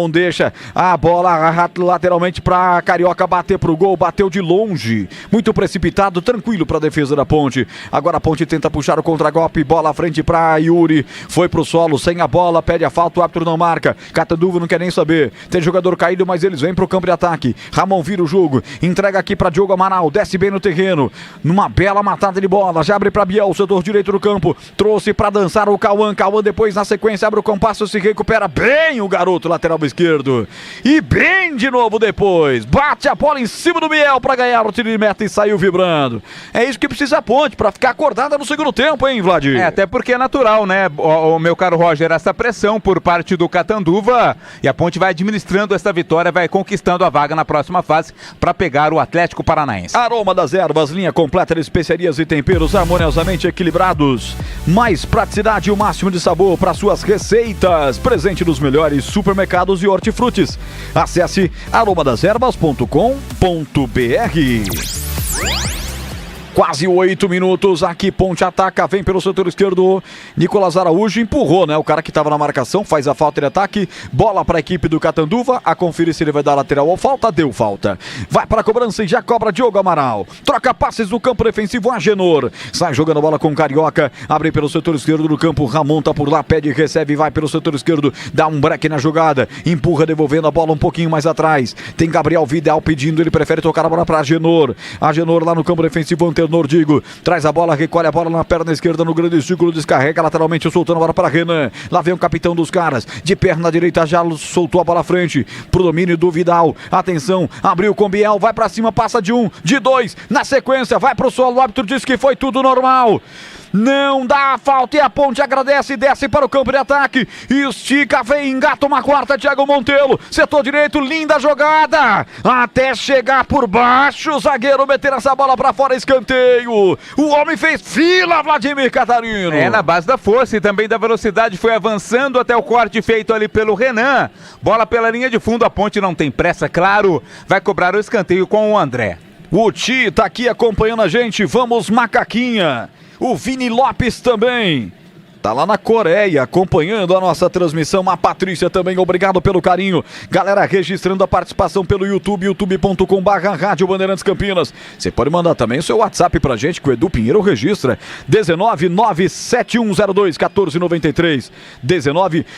deixa a bola lateralmente para Carioca bater pro gol, bateu de longe, muito precipitado, tranquilo para a defesa da Ponte. Agora a Ponte tenta puxar o contra-golpe, bola à frente para Yuri, foi pro solo, sem a bola, pede a falta, o árbitro não marca, Catanduva não quer nem saber, tem jogador caído, mas eles vêm pro campo de ataque, Ramon vira o jogo, entrega aqui para Diogo Amaral, desce bem no terreno, numa bela matada de bola, já abre para Biel, setor direito do campo, trouxe para dançar o Cauã depois na sequência abre o compasso, se recupera bem o garoto lateral esquerdo, e bem de novo depois, bate a bola em cima do Biel para ganhar o tiro de meta e saiu vibrando. É isso que precisa a Ponte, para ficar acordada no segundo tempo, hein, Vladir? Até porque é natural, né, o meu caro Roger, essa pressão por parte do Catanduva, e a Ponte vai administrando essa vitória, vai conquistando a vaga na próxima fase para pegar o Atlético Paranaense. Aroma das ervas, linha completa de especiarias e temperos harmoniosamente equilibrados. Mais praticidade e o máximo de sabor para suas receitas. Presente nos melhores supermercados e hortifrutis. Acesse aromadeservas.com.br. Quase 8 minutos, aqui Ponte ataca, vem pelo setor esquerdo, Nicolas Araújo empurrou, né? O cara que estava na marcação, faz a falta de ataque, bola para a equipe do Catanduva, a conferir se ele vai dar lateral ou falta, deu falta. Vai para a cobrança e já cobra Diogo Amaral. Troca passes do campo defensivo, Agenor. Sai jogando a bola com Carioca, abre pelo setor esquerdo do campo, Ramon tá por lá, pede, recebe, vai pelo setor esquerdo, dá um break na jogada, empurra devolvendo a bola um pouquinho mais atrás. Tem Gabriel Vidal pedindo, ele prefere tocar a bola para Agenor. Agenor lá no campo defensivo, Nordigo, traz a bola, recolhe a bola na perna esquerda no grande círculo, descarrega lateralmente, soltando a bola para Renan, lá vem o capitão dos caras, de perna direita já soltou a bola à frente, pro domínio do Vidal, atenção, abriu com Biel, vai para cima, passa de um, de dois, na sequência, vai pro solo, o árbitro diz que foi tudo normal. não dá a falta e a Ponte agradece e desce para o campo de ataque, estica, vem, engata uma quarta, Thiago Montelo, setor direito, linda jogada, até chegar por baixo, o zagueiro meter essa bola para fora, escanteio, o homem fez fila, Vladimir Catarino. Na base da força e também da velocidade, foi avançando até o corte feito ali pelo Renan, bola pela linha de fundo, a Ponte não tem pressa, claro, vai cobrar o escanteio com o André. O Ti tá aqui acompanhando a gente, vamos Macaquinha, o Vini Lopes também, tá lá na Coreia acompanhando a nossa transmissão, a Patrícia também, obrigado pelo carinho, galera registrando a participação pelo YouTube, youtube.com/Rádio Bandeirantes Campinas, você pode mandar também o seu WhatsApp pra gente que o Edu Pinheiro registra, 19971021493,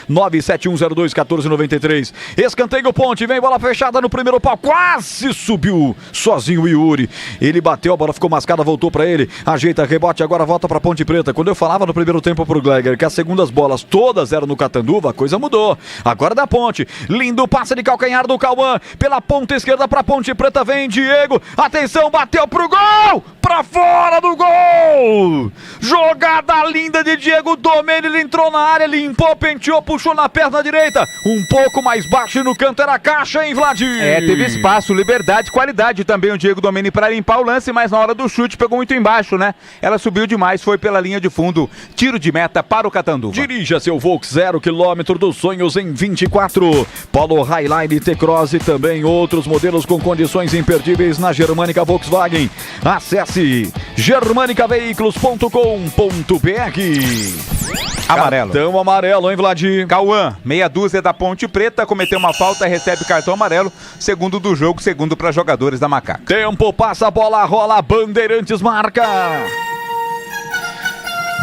19971021493, escanteio Ponte, vem bola fechada no primeiro pau, quase subiu sozinho o Yuri, ele bateu, a bola ficou mascada, voltou pra ele, ajeita, rebote, agora volta pra Ponte Preta. Quando eu falava no primeiro tempo pro Gleger que as segundas bolas todas eram no Catanduva, a coisa mudou. Agora da Ponte, lindo passe de calcanhar do Cauã, pela ponta esquerda pra Ponte Preta, vem Diego, atenção, bateu pro gol, pra fora do gol, jogada linda de Diego Domênio, ele entrou na área, limpou, penteou, puxou na perna direita, um pouco mais baixo no canto, era caixa, hein, Vladir? Teve espaço, liberdade, qualidade também o Diego Domênio para limpar o lance, mas na hora do chute pegou muito embaixo, né? Ela subiu demais, foi pela linha de fundo, tiro de meta para o Catanduva. Dirija seu Volks 0 km dos sonhos em 24. Polo Highline T-Cross e também outros modelos com condições imperdíveis na Germânica Volkswagen. Acesse germanicaveículos.com.br. Amarelo. Cartão amarelo, hein, Vladir? Cauã, meia dúzia da Ponte Preta, cometeu uma falta, recebe cartão amarelo, segundo do jogo, segundo para jogadores da Macaca. Tempo, passa a bola, rola, Bandeirantes marca.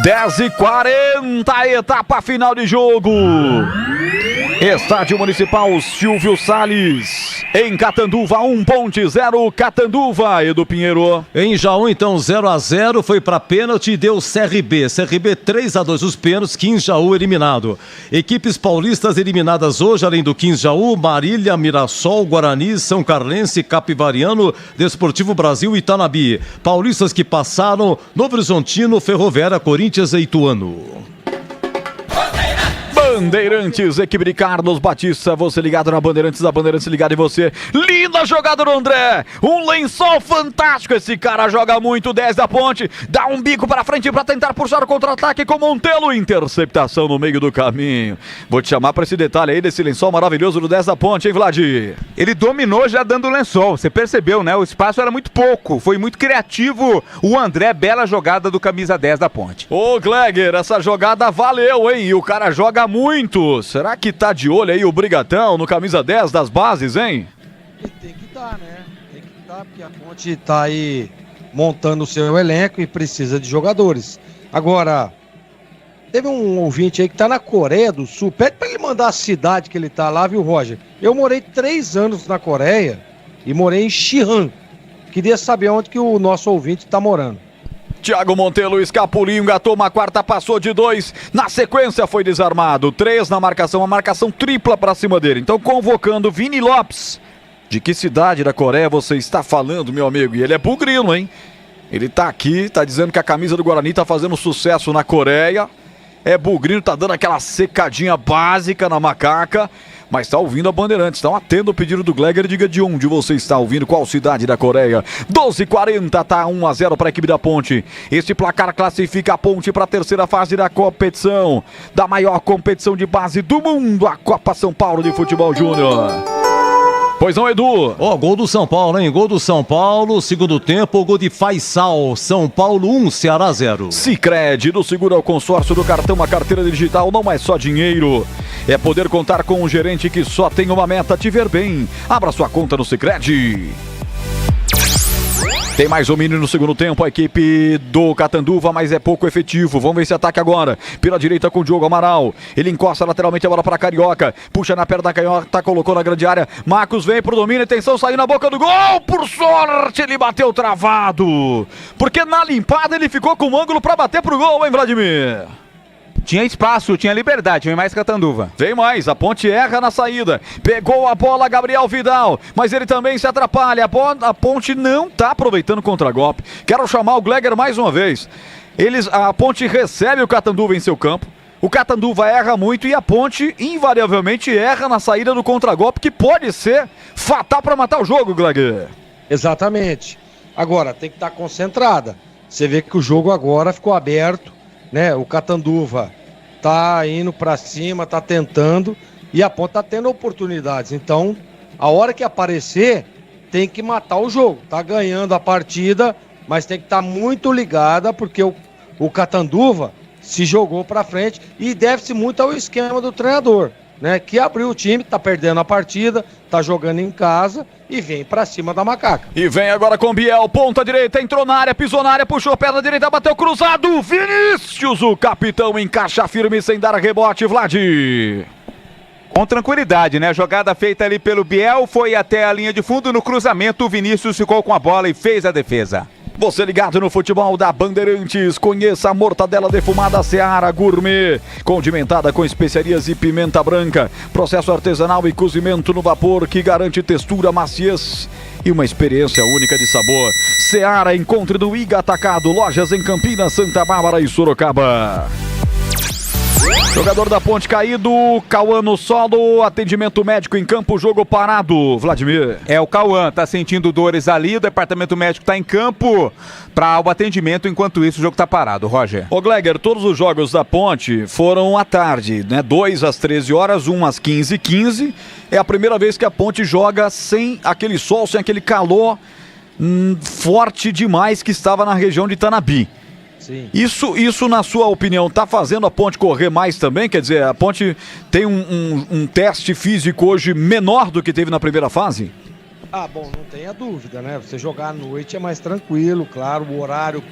10h40, etapa final de jogo. Estádio Municipal Silvio Salles. Em Catanduva, 1 Ponte, 0 Catanduva, Edu Pinheiro. Em Jaú, então, 0-0, foi para pênalti e deu CRB. CRB 3-2 os pênaltis, 15 Jaú eliminado. Equipes paulistas eliminadas hoje, além do 15 Jaú, Marília, Mirassol, Guarani, São Carlense, Capivariano, Desportivo Brasil e Itanabi. Paulistas que passaram, Novo Horizontino, Ferroviária, Corinthians e Ituano. Bandeirantes, equipe de Carlos Batista, você ligado na Bandeirantes, a Bandeirantes ligado em você. Linda jogada do André, um lençol fantástico, esse cara joga muito, 10 da Ponte, dá um bico para frente para tentar puxar o contra-ataque com Montelo, interceptação no meio do caminho. Vou te chamar para esse detalhe aí desse lençol maravilhoso do 10 da Ponte, hein, Vladir? Ele dominou já dando o lençol, você percebeu, né? O espaço era muito pouco, foi muito criativo o André, bela jogada do camisa 10 da Ponte. Ô Gleger, essa jogada valeu, hein? E o cara joga muito. Será que tá de olho aí o Brigatão no camisa 10 das bases, hein? Tem que estar, né? Tem que estar, porque a Ponte tá aí montando o seu elenco e precisa de jogadores. Agora, teve um ouvinte aí que tá na Coreia do Sul, pede pra ele mandar a cidade que ele tá lá, viu, Roger? Eu morei 3 anos na Coreia e morei em Xi'an. Queria saber onde que o nosso ouvinte tá morando. Thiago Montelo, escapulinho, engatou uma quarta, passou de 2, na sequência foi desarmado, 3 na marcação, uma marcação tripla pra cima dele, então convocando Vini Lopes. De que cidade da Coreia você está falando, meu amigo? E ele é bugrino, hein? Ele tá aqui, tá dizendo que a camisa do Guarani tá fazendo sucesso na Coreia, é bugrino, tá dando aquela secadinha básica na macaca, mas tá ouvindo a Bandeirantes, estão atendo o pedido do Gleger, diga de onde você está ouvindo, qual cidade da Coreia. 12h40, tá 1-0 para a equipe da Ponte. Este placar classifica a Ponte para a terceira fase da competição, da maior competição de base do mundo, a Copa São Paulo de Futebol Júnior. Pois não, Edu? Gol do São Paulo, hein? Gol do São Paulo, segundo tempo, gol de Faisal. São Paulo 1, Ceará 0. Sicredi, do seguro ao consórcio do cartão, a carteira digital não é só dinheiro. É poder contar com um gerente que só tem uma meta, te ver bem. Abra sua conta no Sicredi. Tem mais domínio no segundo tempo, a equipe do Catanduva, mas é pouco efetivo. Vamos ver esse ataque agora. Pela direita com o Diogo Amaral. Ele encosta lateralmente a bola para Carioca. Puxa na perna da Canhota, colocou na grande área. Marcos vem pro domínio, atenção, saiu na boca do gol. Por sorte, ele bateu travado. Porque na limpada ele ficou com um ângulo para bater pro gol, hein, Vladimir? Tinha espaço, tinha liberdade, vem mais Catanduva. Vem mais, a Ponte erra na saída. Pegou a bola Gabriel Vidal, mas ele também se atrapalha. A Ponte não tá aproveitando o contragolpe. Quero chamar o Gleger mais uma vez. A Ponte recebe o Catanduva em seu campo. O Catanduva erra muito e a Ponte invariavelmente erra na saída do contragolpe, que pode ser fatal para matar o jogo, Gleger. Exatamente. Agora, tem que estar concentrada. Você vê que o jogo agora ficou aberto, né? O Catanduva tá indo para cima, tá tentando, e a Ponte tá tendo oportunidades. Então, a hora que aparecer, tem que matar o jogo. Tá ganhando a partida, mas tem que estar muito ligada, porque o Catanduva se jogou para frente e deve-se muito ao esquema do treinador, né? Que abriu o time, tá perdendo a partida, tá jogando em casa e vem para cima da macaca. E vem agora com Biel, ponta direita, entrou na área, pisou na área, puxou perna direita, bateu cruzado, Vinícius, o capitão encaixa firme sem dar rebote, Vlad. Com tranquilidade, né? Jogada feita ali pelo Biel, foi até a linha de fundo, no cruzamento o Vinícius ficou com a bola e fez a defesa. Você ligado no futebol da Bandeirantes, conheça a mortadela defumada Seara Gourmet, condimentada com especiarias e pimenta branca, processo artesanal e cozimento no vapor que garante textura, maciez e uma experiência única de sabor. Seara, encontre do Iga Atacado, lojas em Campinas, Santa Bárbara e Sorocaba. Jogador da Ponte caído, Cauã no solo, atendimento médico em campo, jogo parado, Vladimir. O Cauã tá sentindo dores ali, o departamento médico tá em campo para o atendimento, enquanto isso o jogo tá parado, Roger. Ô Gleger, todos os jogos da Ponte foram à tarde, né? 2 às 13 horas, 1 às 15h15. É a primeira vez que a Ponte joga sem aquele sol, sem aquele calor forte demais que estava na região de Tanabi. Sim. Isso, na sua opinião, tá fazendo a Ponte correr mais também? Quer dizer, a Ponte tem um teste físico hoje menor do que teve na primeira fase? Bom, não tenha dúvida, né? Você jogar à noite é mais tranquilo, claro, o horário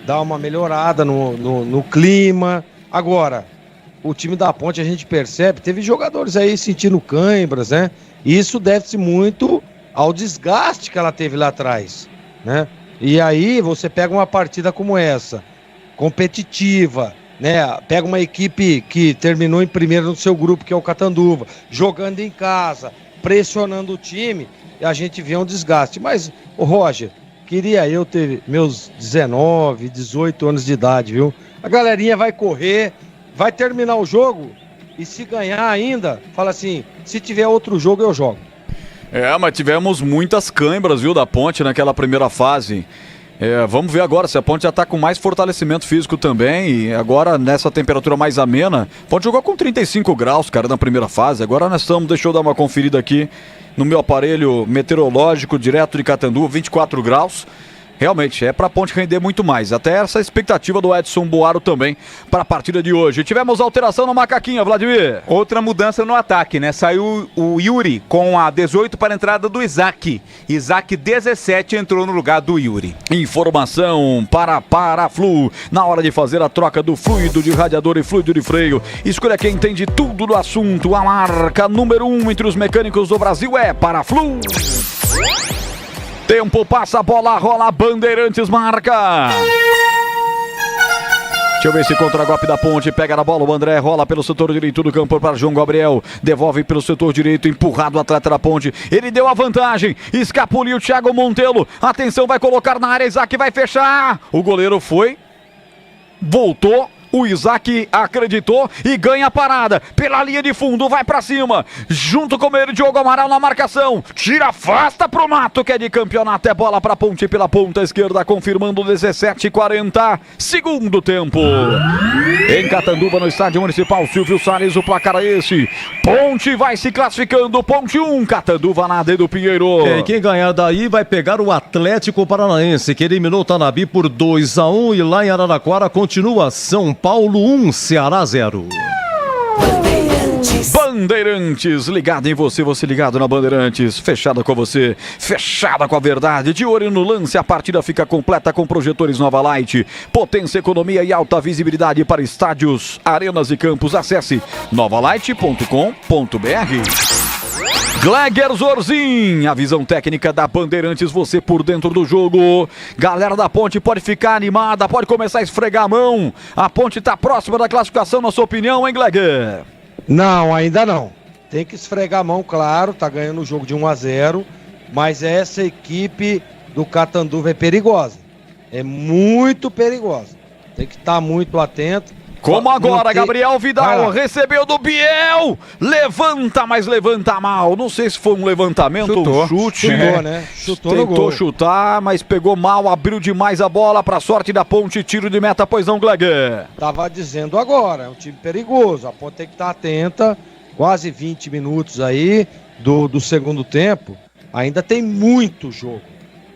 dá uma melhorada no clima. Agora, o time da Ponte, a gente percebe, teve jogadores aí sentindo cãibras, né? Isso deve-se muito ao desgaste que ela teve lá atrás, né? E aí você pega uma partida como essa, competitiva, né? Pega uma equipe que terminou em primeiro no seu grupo, que é o Catanduva, jogando em casa, pressionando o time, e a gente vê um desgaste. Mas, Roger, queria eu ter meus 19, 18 anos de idade, viu? A galerinha vai correr, vai terminar o jogo, e se ganhar ainda, fala assim, se tiver outro jogo eu jogo. Mas tivemos muitas câimbras, viu, da Ponte naquela primeira fase. Vamos ver agora se a Ponte já está com mais fortalecimento físico também. E agora, nessa temperatura mais amena, a Ponte jogou com 35 graus, cara, na primeira fase. Agora nós estamos, deixa eu dar uma conferida aqui no meu aparelho meteorológico direto de Catanduva, 24 graus. Realmente, é para a Ponte render muito mais. Até essa expectativa do Edson Boaro também para a partida de hoje. Tivemos alteração no Macaquinha, Vladimir. Outra mudança no ataque, né? Saiu o Yuri com a 18 para a entrada do Isaac. Isaac 17 entrou no lugar do Yuri. Informação para Paraflu. Na hora de fazer a troca do fluido de radiador e fluido de freio, escolha quem entende tudo do assunto. A marca número 1 entre os mecânicos do Brasil é Paraflu. Tempo passa, a bola rola, Bandeirantes marca. Deixa eu ver se contra-golpe da Ponte, pega na bola o André, rola pelo setor direito do campo para João Gabriel, devolve pelo setor direito, empurrado o atleta da Ponte, ele deu a vantagem, escapuliu o Thiago Montelo, atenção, vai colocar na área, Isaac vai fechar, o goleiro foi, voltou, o Isaac acreditou e ganha a parada. Pela linha de fundo, vai pra cima. Junto com ele, Diogo Amaral na marcação. Tira, afasta pro mato, que é de campeonato. É bola pra Ponte pela ponta esquerda, confirmando 17:40. Segundo tempo. Em Catanduva, no estádio municipal Silvio Salles, o placar é esse. Ponte vai se classificando. Ponte 1, Catanduva nada, Edu Pinheiro. E quem ganhar daí vai pegar o Atlético Paranaense, que eliminou o Tanabi por 2-1. E lá em Araraquara continua São Paulo 1, Ceará 0. Bandeirantes, ligado em você, você ligado na Bandeirantes, fechada com você, fechada com a verdade, de olho no lance, a partida fica completa com projetores Nova Light, potência, economia e alta visibilidade para estádios, arenas e campos. Acesse novalight.com.br. Gleger Zorzin, a visão técnica da Bandeirantes, você por dentro do jogo. Galera da Ponte pode ficar animada, pode começar a esfregar a mão. A Ponte está próxima da classificação, na sua opinião, hein, Gleger? Não, ainda não. Tem que esfregar a mão, claro, tá ganhando o jogo de 1-0, mas essa equipe do Catanduva é perigosa. é muito perigosa. Tem que estar muito atento. Como agora, Gabriel Vidal recebeu do Biel, levanta, mas levanta mal. Não sei se foi um levantamento ou um chute. Chutou, né? Chutou no gol. Tentou chutar, mas pegou mal, abriu demais a bola pra sorte da Ponte, tiro de meta, pois não, Gleger? Tava dizendo agora, é um time perigoso, a Ponte tem que estar atenta, quase 20 minutos aí do segundo tempo, ainda tem muito jogo.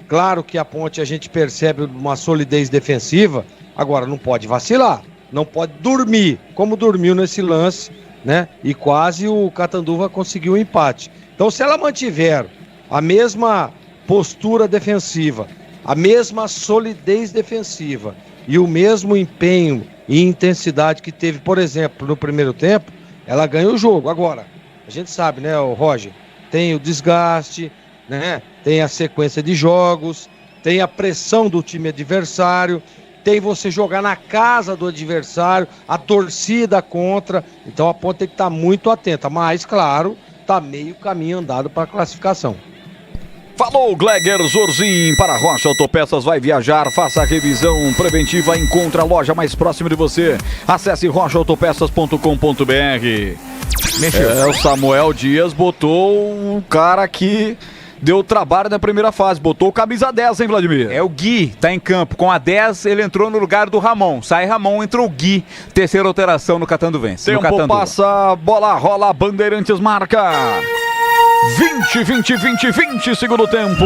Claro que a Ponte a gente percebe uma solidez defensiva, agora não pode vacilar. Não pode dormir, como dormiu nesse lance, né? E quase o Catanduva conseguiu o empate. Então, se ela mantiver a mesma postura defensiva, a mesma solidez defensiva e o mesmo empenho e intensidade que teve, por exemplo, no primeiro tempo, ela ganha o jogo. Agora, a gente sabe, né, o Roger, tem o desgaste, né? Tem a sequência de jogos, tem a pressão do time adversário, tem você jogar na casa do adversário, a torcida contra, então a Ponte tem que estar muito atenta, mas claro, está meio caminho andado para a classificação. Falou, Gleger Zorzin para Rocha Autopeças, vai viajar, faça a revisão preventiva, encontre a loja mais próxima de você, acesse rochaautopeças.com.br. O Samuel Dias botou o cara que deu trabalho na primeira fase, botou camisa 10, hein, Vladimir? É o Gui, tá em campo. Com a 10, ele entrou no lugar do Ramon. Sai Ramon, entrou o Gui. Terceira alteração no Catanduvense. Tempo passa, bola rola, Bandeirantes marca. 20, segundo tempo.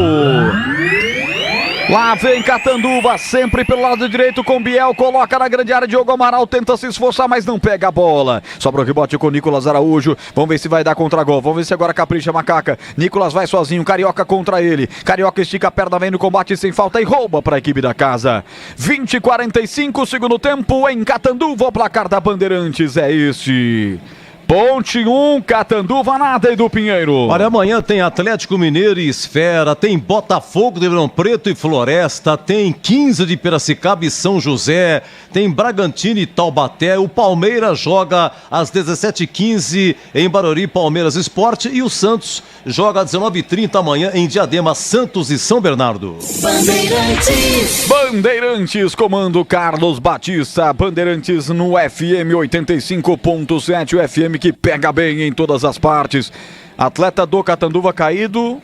Lá vem Catanduva, sempre pelo lado direito com Biel, coloca na grande área, Diogo Amaral tenta se esforçar, mas não pega a bola. Sobra o rebote com Nicolas Araújo, vamos ver se vai dar contra-gol, vamos ver se agora capricha Macaca. Nicolas vai sozinho, Carioca contra ele, Carioca estica a perna, vem no combate sem falta e rouba para a equipe da casa. 20:45, segundo tempo em Catanduva, o placar da Bandeirantes é este. Ponte 1, Catanduva nada, Edu Pinheiro. Olha, amanhã tem Atlético Mineiro e Esfera, tem Botafogo de Ribeirão Preto e Floresta, tem 15 de Piracicaba e São José, tem Bragantino e Taubaté, o Palmeiras joga às 17h15 em Barueri, Palmeiras Esporte, e o Santos joga às 19h30 amanhã em Diadema, Santos e São Bernardo. Bandeirantes, comando Carlos Batista, Bandeirantes no FM 85.7, o FM que pega bem em todas as partes. Atleta do Catanduva caído.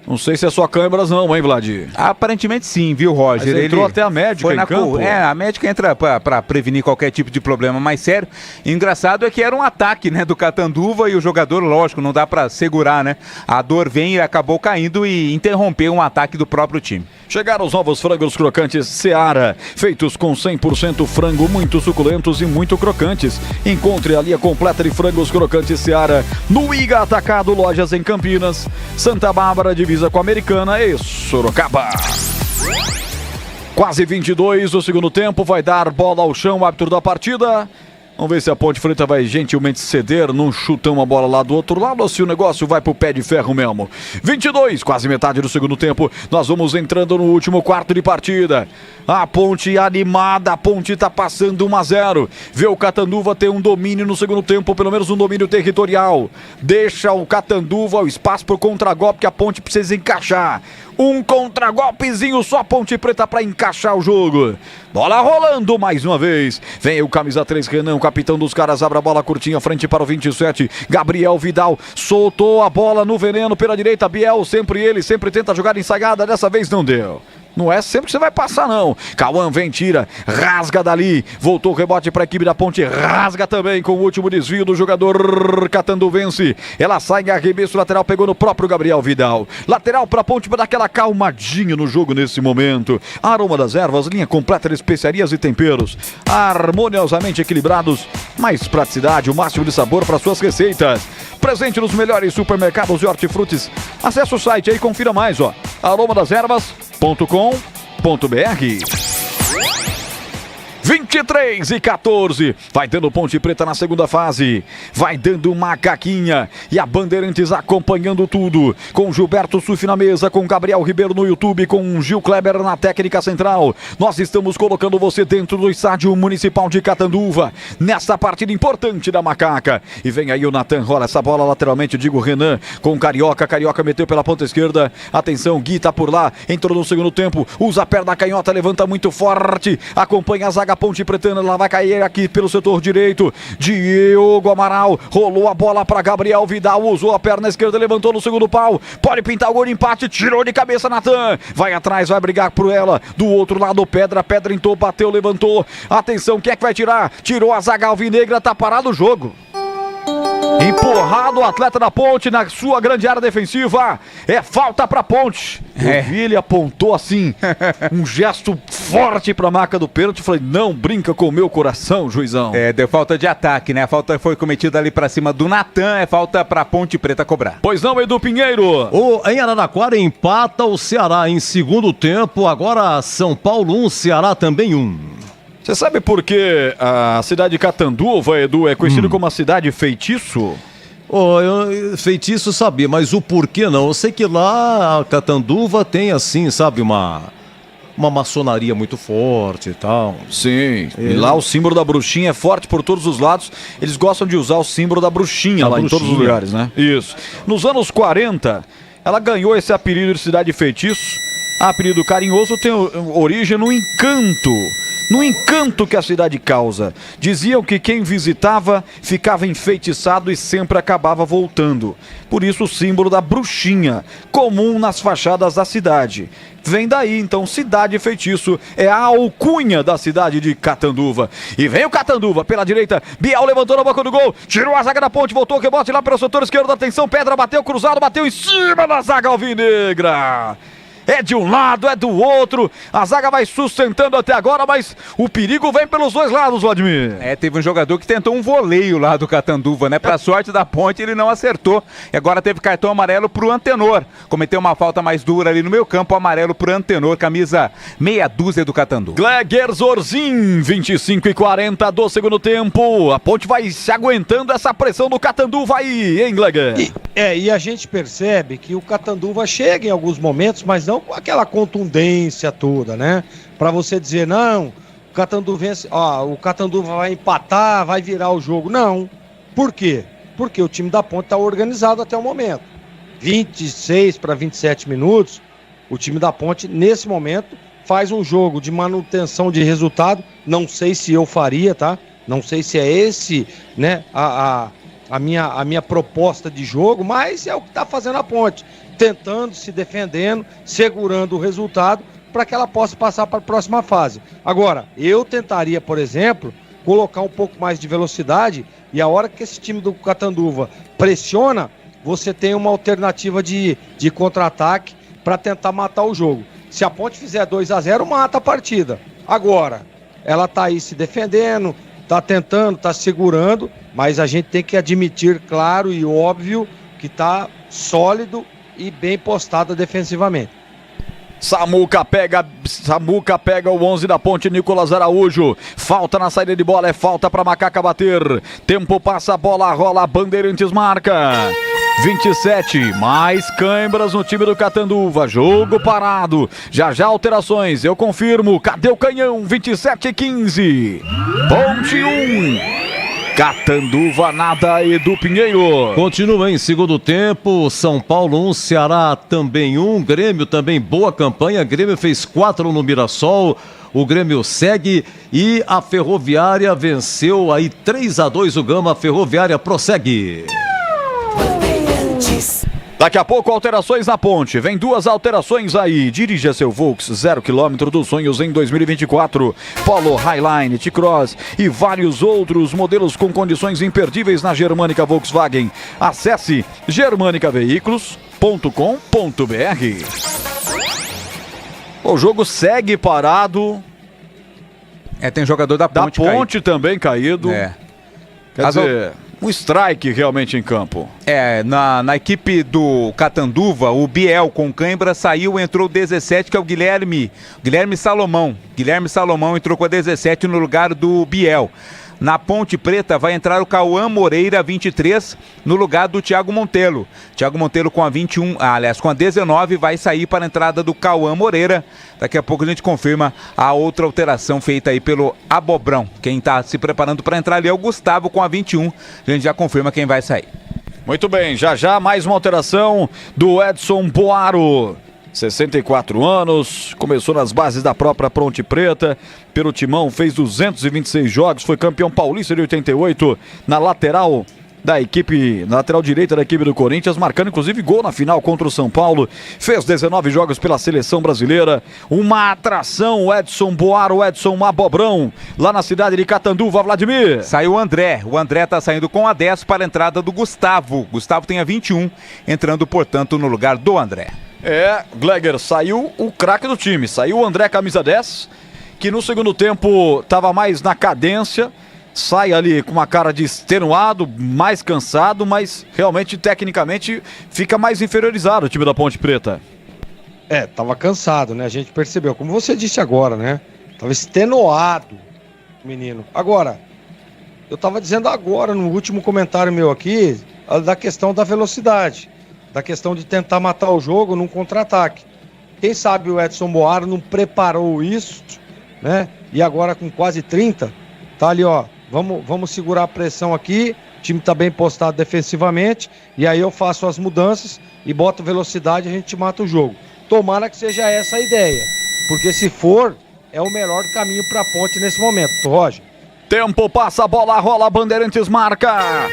Não sei se é só câimbras não, hein, Vlad? Aparentemente sim, viu, Roger? Mas entrou até a médica em campo. A médica entra para prevenir qualquer tipo de problema mais sério. Engraçado é que era um ataque, né, do Catanduva e o jogador, lógico, não dá para segurar, né? A dor vem e acabou caindo e interrompeu um ataque do próprio time. Chegaram os novos frangos crocantes Seara, feitos com 100% frango, muito suculentos e muito crocantes. Encontre a linha completa de frangos crocantes Seara no Iga Atacado, lojas em Campinas, Santa Bárbara, divisa com a Americana e Sorocaba. Quase 22 do segundo tempo, vai dar bola ao chão, o árbitro da partida. Vamos ver se a Ponte Preta vai gentilmente ceder, não chutar uma bola lá do outro lado, ou se o negócio vai pro pé de ferro mesmo. 22, quase metade do segundo tempo, nós vamos entrando no último quarto de partida. A Ponte animada, a Ponte tá passando 1-0. Vê o Catanduva ter um domínio no segundo tempo, pelo menos um domínio territorial. Deixa o Catanduva o espaço pro contragolpe que a Ponte precisa encaixar. Um contragolpezinho só, Ponte Preta para encaixar o jogo. Bola rolando mais uma vez. Vem o camisa 3, Renan, o capitão dos caras, abre a bola curtinha, frente para o 27. Gabriel Vidal soltou a bola no veneno pela direita. Biel, sempre ele, sempre tenta jogar ensaiada. Dessa vez não deu. Não é sempre que você vai passar, não. Cauã vem, tira, rasga dali. Voltou o rebote para a equipe da Ponte. Rasga também com o último desvio do jogador catanduvense. Ela sai em arremesso lateral, pegou no próprio Gabriel Vidal. Lateral para a Ponte para dar aquela calmadinha no jogo nesse momento. Aroma das Ervas, linha completa de especiarias e temperos. Harmoniosamente equilibrados. Mais praticidade, o máximo de sabor para suas receitas. Presente nos melhores supermercados de hortifrutis. Acesse o site aí e confira mais, ó. aromadeservas.com.br. 23-14. Vai dando Ponte Preta na segunda fase. Vai dando Macaquinha. E a Bandeirantes acompanhando tudo. Com Gilberto Suf na mesa, com Gabriel Ribeiro no YouTube, com Gil Kleber na técnica central. Nós estamos colocando você dentro do estádio municipal de Catanduva, nessa partida importante da Macaca. E vem aí o Natan, rola essa bola lateralmente, digo Renan, com Carioca. Carioca meteu pela ponta esquerda. Atenção, Gui tá por lá. Entrou no segundo tempo. Usa a perna canhota, levanta muito forte. Acompanha a zaga Ponte Pretana, ela vai cair aqui pelo setor direito. Diogo Amaral rolou a bola para Gabriel Vidal, usou a perna esquerda, levantou no segundo pau, pode pintar o gol de empate, tirou de cabeça Natan, vai atrás, vai brigar por ela, do outro lado Pedra entrou, bateu, levantou, atenção, quem é que vai tirar? Tirou a zaga alvinegra, tá parado o jogo. Empurrado o atleta da Ponte na sua grande área defensiva. É falta pra Ponte. O Vili apontou assim um gesto forte pra marca do pênalti. Falei, não brinca com o meu coração, juizão. Deu falta de ataque, né? A falta foi cometida ali pra cima do Natan. É falta pra Ponte Preta cobrar. Pois não, Edu Pinheiro. Em Araraquara empata o Ceará em segundo tempo. Agora São Paulo 1, Ceará também 1. Você sabe por que a cidade de Catanduva, Edu, é conhecida como a cidade feitiço? Feitiço sabia, mas o porquê não? Eu sei que lá a Catanduva tem assim, sabe, uma maçonaria muito forte e tal. Sim, e lá o símbolo da bruxinha é forte por todos os lados. Eles gostam de usar o símbolo da bruxinha lá em todos os lugares, né? Isso. Nos anos 40, ela ganhou esse apelido de cidade feitiço. Apelido carinhoso tem origem no encanto. No encanto que a cidade causa. Diziam que quem visitava ficava enfeitiçado e sempre acabava voltando. Por isso o símbolo da bruxinha, comum nas fachadas da cidade. Vem daí, então, cidade feitiço. É a alcunha da cidade de Catanduva. E vem o Catanduva pela direita. Biel levantou na boca do gol. Tirou a zaga da Ponte, voltou o rebote lá pelo setor esquerdo. Atenção, Pedra bateu cruzado, bateu em cima da zaga alvinegra. É de um lado, é do outro. A zaga vai sustentando até agora, mas o perigo vem pelos dois lados, Vladimir. Teve um jogador que tentou um voleio lá do Catanduva, né? Pra sorte da Ponte, ele não acertou. E agora teve cartão amarelo pro Antenor. Cometeu uma falta mais dura ali no meio campo, amarelo pro Antenor, camisa meia dúzia do Catanduva. Gleger Zorzin, 25:40 do segundo tempo. A Ponte vai se aguentando essa pressão do Catanduva aí, hein, Gleger? E a gente percebe que o Catanduva chega em alguns momentos, mas não com aquela contundência toda, né? Pra você dizer, não, o Catanduva vai empatar, vai virar o jogo. Não. Por quê? Porque o time da Ponte tá organizado até o momento. 26 para 27 minutos, o time da Ponte, nesse momento, faz um jogo de manutenção de resultado. Não sei se eu faria, tá? Não sei se é esse, né, a minha proposta de jogo, mas é o que tá fazendo a Ponte. Tentando, se defendendo, segurando o resultado para que ela possa passar para a próxima fase. Agora, eu tentaria, por exemplo, colocar um pouco mais de velocidade e a hora que esse time do Catanduva pressiona, você tem uma alternativa de contra-ataque para tentar matar o jogo. Se a Ponte fizer 2-0, mata a partida. Agora, ela tá aí se defendendo, tá tentando, tá segurando, mas a gente tem que admitir, claro e óbvio, que tá sólido e bem postada defensivamente. Samuca pega o 11 da Ponte, Nicolas Araújo. Falta na saída de bola, é falta para Macaca bater. Tempo passa, a bola rola, Bandeirantes marca. 27, mais cãibras no time do Catanduva, jogo parado, já alterações, eu confirmo, cadê o canhão? 27-15, Ponte 1. Catanduva nada, Edu Pinheiro. Continua em segundo tempo, São Paulo 1, Ceará também 1, Grêmio também boa campanha, Grêmio fez 4 no Mirassol, o Grêmio segue e a Ferroviária venceu aí 3-2 o Gama, a Ferroviária prossegue. Daqui a pouco, alterações na Ponte. Vem 2 alterações aí. Dirija seu Volks 0 km dos sonhos em 2024. Polo, Highline, T-Cross e vários outros modelos com condições imperdíveis na Germânica Volkswagen. Acesse germanicaveículos.com.br. O jogo segue parado. Tem jogador da Ponte também caído. Quer dizer, um strike realmente em campo. Na equipe do Catanduva, o Biel com cãibra saiu, entrou 17, que é o Guilherme Salomão. Guilherme Salomão entrou com a 17 no lugar do Biel. Na Ponte Preta vai entrar o Cauã Moreira, 23, no lugar do Thiago Montelo. Thiago Montelo com a 21, com a 19, vai sair para a entrada do Cauã Moreira. Daqui a pouco a gente confirma a outra alteração feita aí pelo Abobrão. Quem está se preparando para entrar ali é o Gustavo com a 21. A gente já confirma quem vai sair. Muito bem, já mais uma alteração do Edson Boaro. 64 anos, começou nas bases da própria Ponte Preta, pelo Timão, fez 226 jogos, foi campeão paulista de 88, na lateral direita da equipe do Corinthians, marcando inclusive gol na final contra o São Paulo, fez 19 jogos pela seleção brasileira, uma atração, o Edson Boaro, o Edson Abobrão, lá na cidade de Catanduva, Vladimir. Saiu o André tá saindo com a 10 para a entrada do Gustavo tem a 21, entrando portanto no lugar do André. Gleger, saiu o craque do time, saiu o André, camisa 10, que no segundo tempo estava mais na cadência, sai ali com uma cara de extenuado, mais cansado, mas realmente, tecnicamente, fica mais inferiorizado o time da Ponte Preta. Tava cansado, né? A gente percebeu, como você disse agora, né? Tava extenuado o menino. Agora, eu tava dizendo agora, no último comentário meu aqui, da questão da velocidade. Da questão de tentar matar o jogo num contra-ataque. Quem sabe o Edson Boaro não preparou isso, né? E agora com quase 30, tá ali, ó. Vamos segurar a pressão aqui. O time tá bem postado defensivamente. E aí eu faço as mudanças e boto velocidade e a gente mata o jogo. Tomara que seja essa a ideia. Porque se for, é o melhor caminho pra Ponte nesse momento, Roger. Tempo passa, a bola rola, Bandeirantes marca.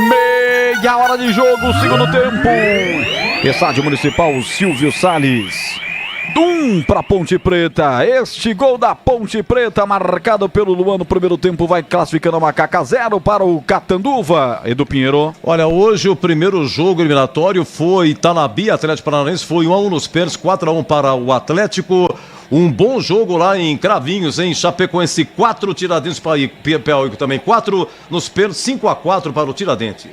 Meia hora de jogo, segundo tempo. Estádio Municipal Silvio Salles. Para Ponte Preta. Este gol da Ponte Preta, marcado pelo Luan no primeiro tempo, vai classificando a Macaca 0 para o Catanduva. Edu Pinheiro. Olha, hoje o primeiro jogo eliminatório foi Itanabi, Atlético Paranaense, foi 1-1 nos pênaltis, 4-1 para o Atlético. Um bom jogo lá em Cravinhos, em Chapecoense, 4 Tiradentes para o também, 4 nos pênaltis, 5-4 para o Tiradentes.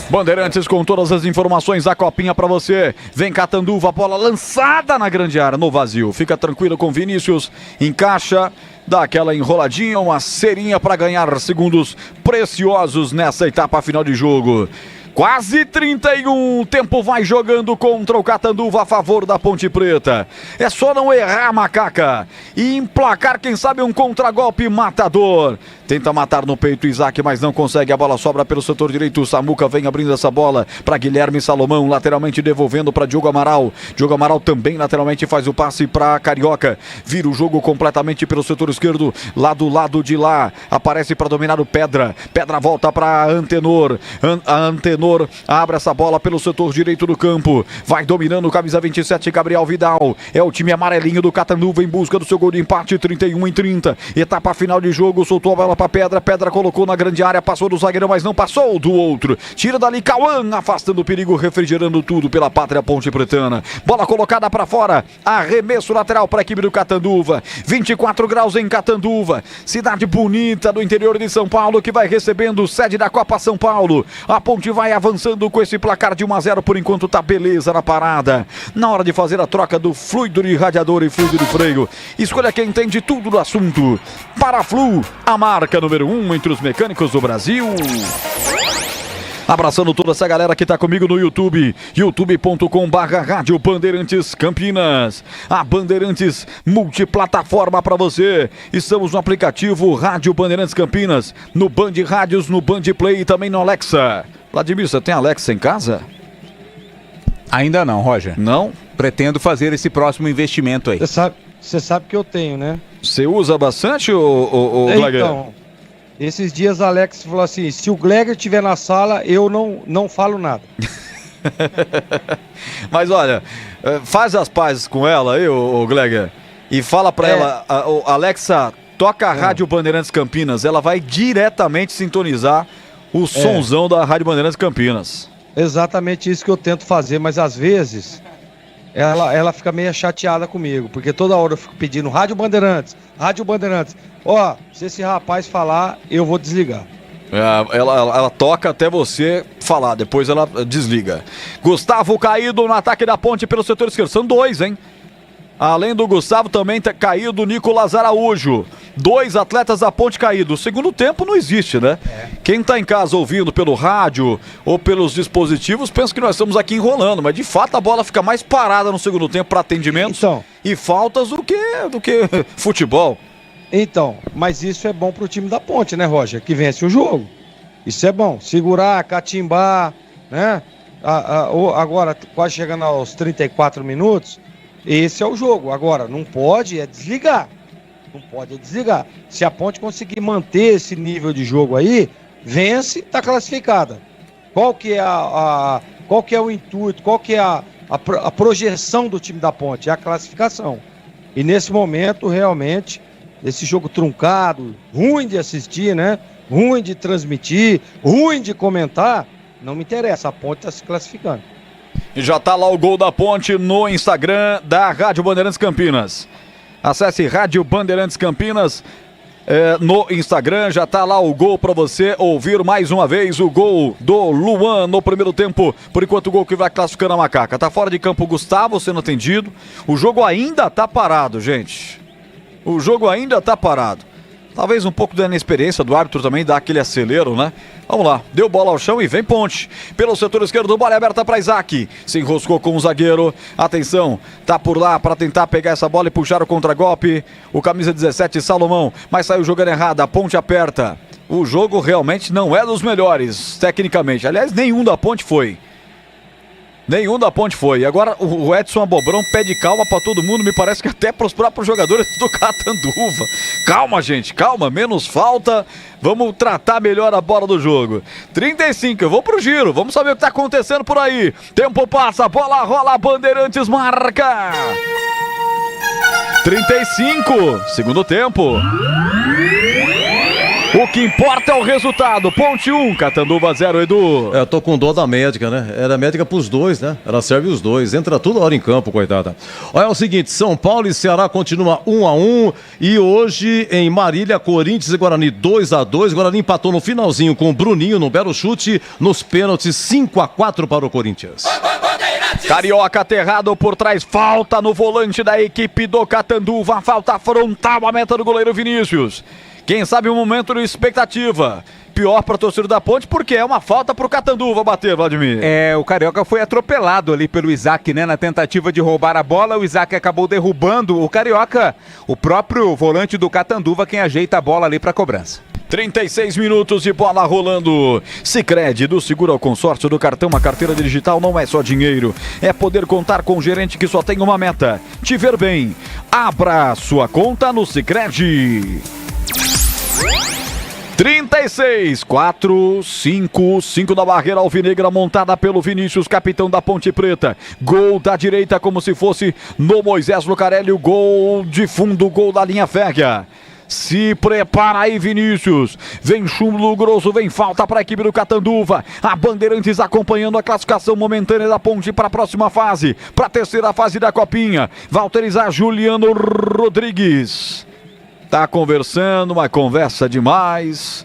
Bandeirantes com todas as informações da Copinha pra você. Vem Catanduva, bola lançada na grande área, no vazio. Fica tranquilo com Vinícius, encaixa, dá aquela enroladinha, uma cerinha para ganhar segundos preciosos nessa etapa final de jogo. Quase 31, tempo vai jogando contra o Catanduva a favor da Ponte Preta. É só não errar, Macaca, e emplacar, quem sabe, um contragolpe matador. Tenta matar no peito Isaac, mas não consegue. A bola sobra pelo setor direito. O Samuca vem abrindo essa bola para Guilherme Salomão, lateralmente devolvendo para Diogo Amaral. Diogo Amaral também lateralmente faz o passe para Carioca. Vira o jogo completamente pelo setor esquerdo, lá do lado de lá. Aparece para dominar o Pedra. Pedra volta para Antenor. Antenor abre essa bola pelo setor direito do campo. Vai dominando o camisa 27, Gabriel Vidal. É o time amarelinho do Catanduva em busca do seu gol de empate, 31-30. Etapa final de jogo, soltou a bola para Pedra. Pedra colocou na grande área, passou do zagueirão, mas não passou do outro. Tira dali Cauã, afastando o perigo, refrigerando tudo pela pátria ponte pretana. Bola colocada para fora. Arremesso lateral para a equipe do Catanduva. 24 graus em Catanduva. Cidade bonita do interior de São Paulo, que vai recebendo sede da Copa São Paulo. A Ponte vai avançando com esse placar de 1-0. Por enquanto tá beleza na parada. Na hora de fazer a troca do fluido de radiador e fluido de freio, escolha quem entende tudo do assunto. Paraflu, a marca número 1 entre os mecânicos do Brasil. Abraçando toda essa galera que tá comigo no YouTube, youtube.com/Rádio Bandeirantes Campinas. A Bandeirantes multiplataforma para você. Estamos no aplicativo Rádio Bandeirantes Campinas, no Band Rádios, no Band Play e também no Alexa. Vladimir, você tem Alexa em casa? Ainda não, Roger. Não? Pretendo fazer esse próximo investimento aí. Você sabe que eu tenho, né? Você usa bastante, o Gleger? Então, esses dias Alex falou assim, se o Gleger estiver na sala, eu não falo nada. Mas olha, faz as pazes com ela aí, o Gleger, e fala pra ela, Alexa, toca a Rádio Bandeirantes Campinas, ela vai diretamente sintonizar o sonzão da Rádio Bandeirantes Campinas. Exatamente isso que eu tento fazer, mas às vezes ela fica meio chateada comigo, porque toda hora eu fico pedindo Rádio Bandeirantes. Ó, se esse rapaz falar, eu vou desligar. Ela toca até você falar, depois ela desliga. Gustavo caído no ataque da Ponte pelo setor esquerdo. São 2, hein? Além do Gustavo, também tá caído o Nicolas Araújo. 2 atletas da Ponte caídos. O segundo tempo não existe, né? Quem tá em casa ouvindo pelo rádio ou pelos dispositivos, pensa que nós estamos aqui enrolando. Mas de fato a bola fica mais parada no segundo tempo para atendimentos e faltas do que futebol. Então, mas isso é bom pro time da Ponte, né, Roger? Que vence o jogo. Isso é bom. Segurar, catimbar, né? Agora, quase chegando aos 34 minutos, esse é o jogo. Agora, não pode desligar. Não pode desligar. Se a Ponte conseguir manter esse nível de jogo aí, vence, tá classificada. Qual que é o intuito, qual que é a projeção do time da Ponte? É a classificação. E nesse momento, realmente, esse jogo truncado, ruim de assistir, né? Ruim de transmitir, ruim de comentar, não me interessa, a Ponte está se classificando. E já tá lá o gol da Ponte no Instagram da Rádio Bandeirantes Campinas. Acesse Rádio Bandeirantes Campinas no Instagram, já tá lá o gol para você ouvir mais uma vez o gol do Luan no primeiro tempo. Por enquanto o gol que vai classificando a Macaca. Tá fora de campo o Gustavo sendo atendido. O jogo ainda tá parado, gente. O jogo ainda tá parado. Talvez um pouco da inexperiência do árbitro também dá aquele acelero, né? Vamos lá, deu bola ao chão e vem Ponte. Pelo setor esquerdo, bola aberta para Isaac. Se enroscou com o zagueiro. Atenção, tá por lá para tentar pegar essa bola e puxar o contragolpe. O camisa 17, Salomão, mas saiu jogando errado. A Ponte aperta. O jogo realmente não é dos melhores, tecnicamente. Aliás, nenhum da Ponte foi. Nenhum da Ponte foi. E agora o Edson Abobrão pede calma pra todo mundo. Me parece que até pros próprios jogadores do Catanduva. Calma, gente, calma. Menos falta. Vamos tratar melhor a bola do jogo. 35, eu vou pro giro. Vamos saber o que tá acontecendo por aí. Tempo passa, bola rola, Bandeirantes marca. 35, segundo tempo. O que importa é o resultado. Ponte 1, Catanduva 0, Edu. Eu tô com dó da médica, né? Era médica pros dois, né? Ela serve os dois. Entra toda hora em campo, coitada. Olha, é o seguinte, São Paulo e Ceará continua 1-1. E hoje, em Marília, Corinthians e Guarani 2-2. Guarani empatou no finalzinho com o Bruninho no belo chute. Nos pênaltis, 5-4 para o Corinthians. Carioca aterrado por trás, falta no volante da equipe do Catanduva. Falta frontal, a meta do goleiro Vinícius. Quem sabe um momento de expectativa. Pior para o torcedor da Ponte, porque é uma falta para o Catanduva bater, Vladimir. O Carioca foi atropelado ali pelo Isaac, né? Na tentativa de roubar a bola, o Isaac acabou derrubando o Carioca. O próprio volante do Catanduva quem ajeita a bola ali para a cobrança. 36 minutos de bola rolando. Sicredi, do seguro ao consórcio do cartão, a carteira digital não é só dinheiro. É poder contar com um gerente que só tem uma meta: te ver bem. Abra sua conta no Sicredi. 36, 4, 5 da barreira alvinegra montada pelo Vinícius, capitão da Ponte Preta. Gol da direita como se fosse no Moisés Lucarelli, o gol de fundo, gol da linha férrea. Se prepara aí, Vinícius. Vem chumbo grosso, vem falta para a equipe do Catanduva. A Bandeirantes acompanhando a classificação momentânea da Ponte para a próxima fase, para a terceira fase da Copinha. Vai autorizar Juliano Rodrigues. Tá conversando, mas conversa demais.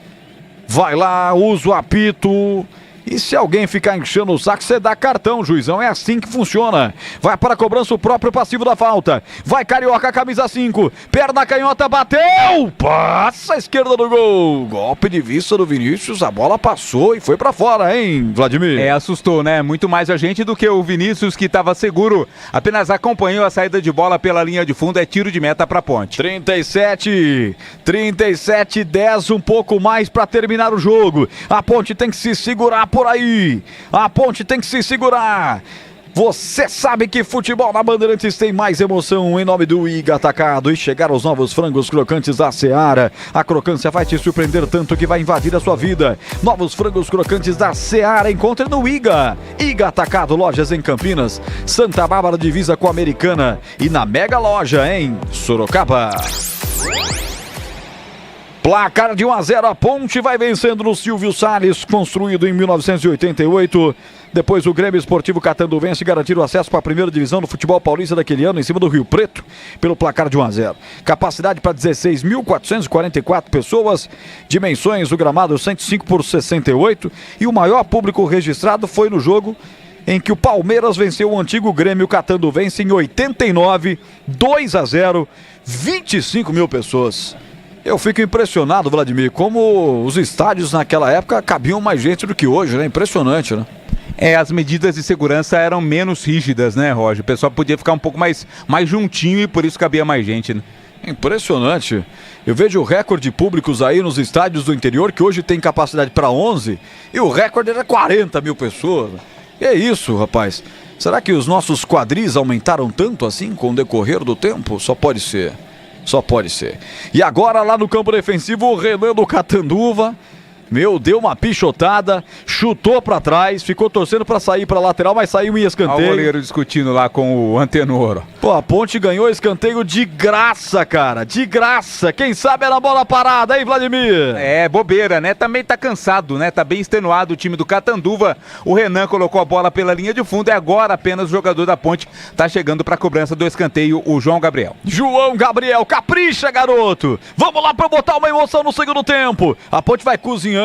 Vai lá, usa o apito. E se alguém ficar enchendo o saco, você dá cartão, juizão. É assim que funciona. Vai para a cobrança o próprio passivo da falta. Vai Carioca, camisa 5. Perna canhota, bateu. Passa a esquerda do gol. Golpe de vista do Vinícius. A bola passou e foi para fora, hein, Vladimir? Assustou, né? Muito mais a gente do que o Vinícius, que estava seguro. Apenas acompanhou a saída de bola pela linha de fundo. É tiro de meta para Ponte. 37, 10, um pouco mais para terminar o jogo. A Ponte tem que se segurar por aí. A Ponte tem que se segurar. Você sabe que futebol na Bandeirantes tem mais emoção. Em nome do Iga Atacado. E chegaram os novos frangos crocantes da Seara. A crocância vai te surpreender tanto que vai invadir a sua vida. Novos frangos crocantes da Seara. Encontre no Iga. Iga Atacado, lojas em Campinas, Santa Bárbara, divisa com a Americana, e na Mega Loja em Sorocaba. Placar de 1-0, a Ponte vai vencendo no Silvio Salles, construído em 1988. Depois o Grêmio Esportivo Catanduvense garantir o acesso para a primeira divisão do futebol paulista daquele ano, em cima do Rio Preto, pelo placar de 1-0. Capacidade para 16.444 pessoas, dimensões do gramado 105 por 68, e o maior público registrado foi no jogo em que o Palmeiras venceu o antigo Grêmio Catanduvense em 89, 2-0, 25 mil pessoas. Eu fico impressionado, Vladimir, como os estádios naquela época cabiam mais gente do que hoje, né? Impressionante, né? As medidas de segurança eram menos rígidas, né, Roger? O pessoal podia ficar um pouco mais juntinho e por isso cabia mais gente, né? Impressionante. Eu vejo recorde de públicos aí nos estádios do interior, que hoje tem capacidade para 11, e o recorde era 40 mil pessoas. E é isso, rapaz. Será que os nossos quadris aumentaram tanto assim com o decorrer do tempo? Só pode ser. Só pode ser. E agora lá no campo defensivo, o Renan do Catanduva, deu uma pichotada, chutou pra trás, ficou torcendo pra sair pra lateral, mas saiu em escanteio. Olha o goleiro discutindo lá com o Antenor. Pô, a Ponte ganhou escanteio de graça, cara, de graça. Quem sabe era bola parada, hein, Vladimir? Bobeira, né? Também tá cansado, né? Tá bem extenuado o time do Catanduva. O Renan colocou a bola pela linha de fundo e agora apenas o jogador da Ponte tá chegando pra cobrança do escanteio, o João Gabriel. João Gabriel, capricha, garoto. Vamos lá pra botar uma emoção no segundo tempo. A Ponte vai cozinhando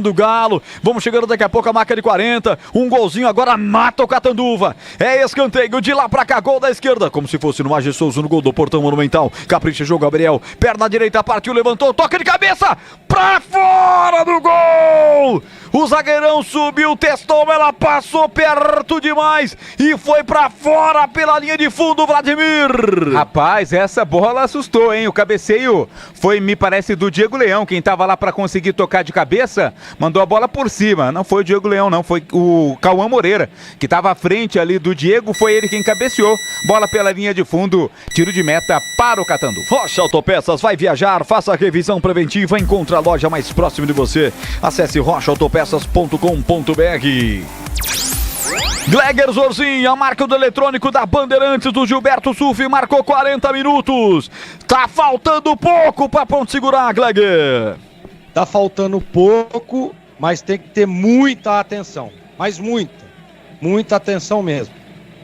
o Galo. Vamos chegando daqui a pouco a marca de 40. Um golzinho agora mata o Catanduva. É escanteio de lá pra cá, gol da esquerda. Como se fosse no majestoso no gol do Portão Monumental. Capricha, João Gabriel. Perna direita, partiu, levantou, toca de cabeça. Pra fora do gol. O zagueirão subiu, testou, ela passou perto demais e foi pra fora pela linha de fundo, Vladimir. Rapaz, essa bola assustou, hein? O cabeceio foi, me parece, do Diego Leão. Quem tava lá pra conseguir tocar de cabeça, mandou a bola por cima. Não foi o Diego Leão, não. Foi o Cauã Moreira, que tava à frente ali do Diego. Foi ele quem cabeceou. Bola pela linha de fundo. Tiro de meta para o Catanduva. Rocha Autopeças, vai viajar, faça a revisão preventiva, encontre a loja mais próxima de você. Acesse rochaautopeças.com.br. Gleger Zorzinho, a marca do eletrônico da Bandeirantes do Gilberto Suf, marcou 40 minutos. Tá faltando pouco pra Ponte segurar, Gleger. Tá faltando pouco, mas tem que ter muita atenção. Mas muita atenção mesmo.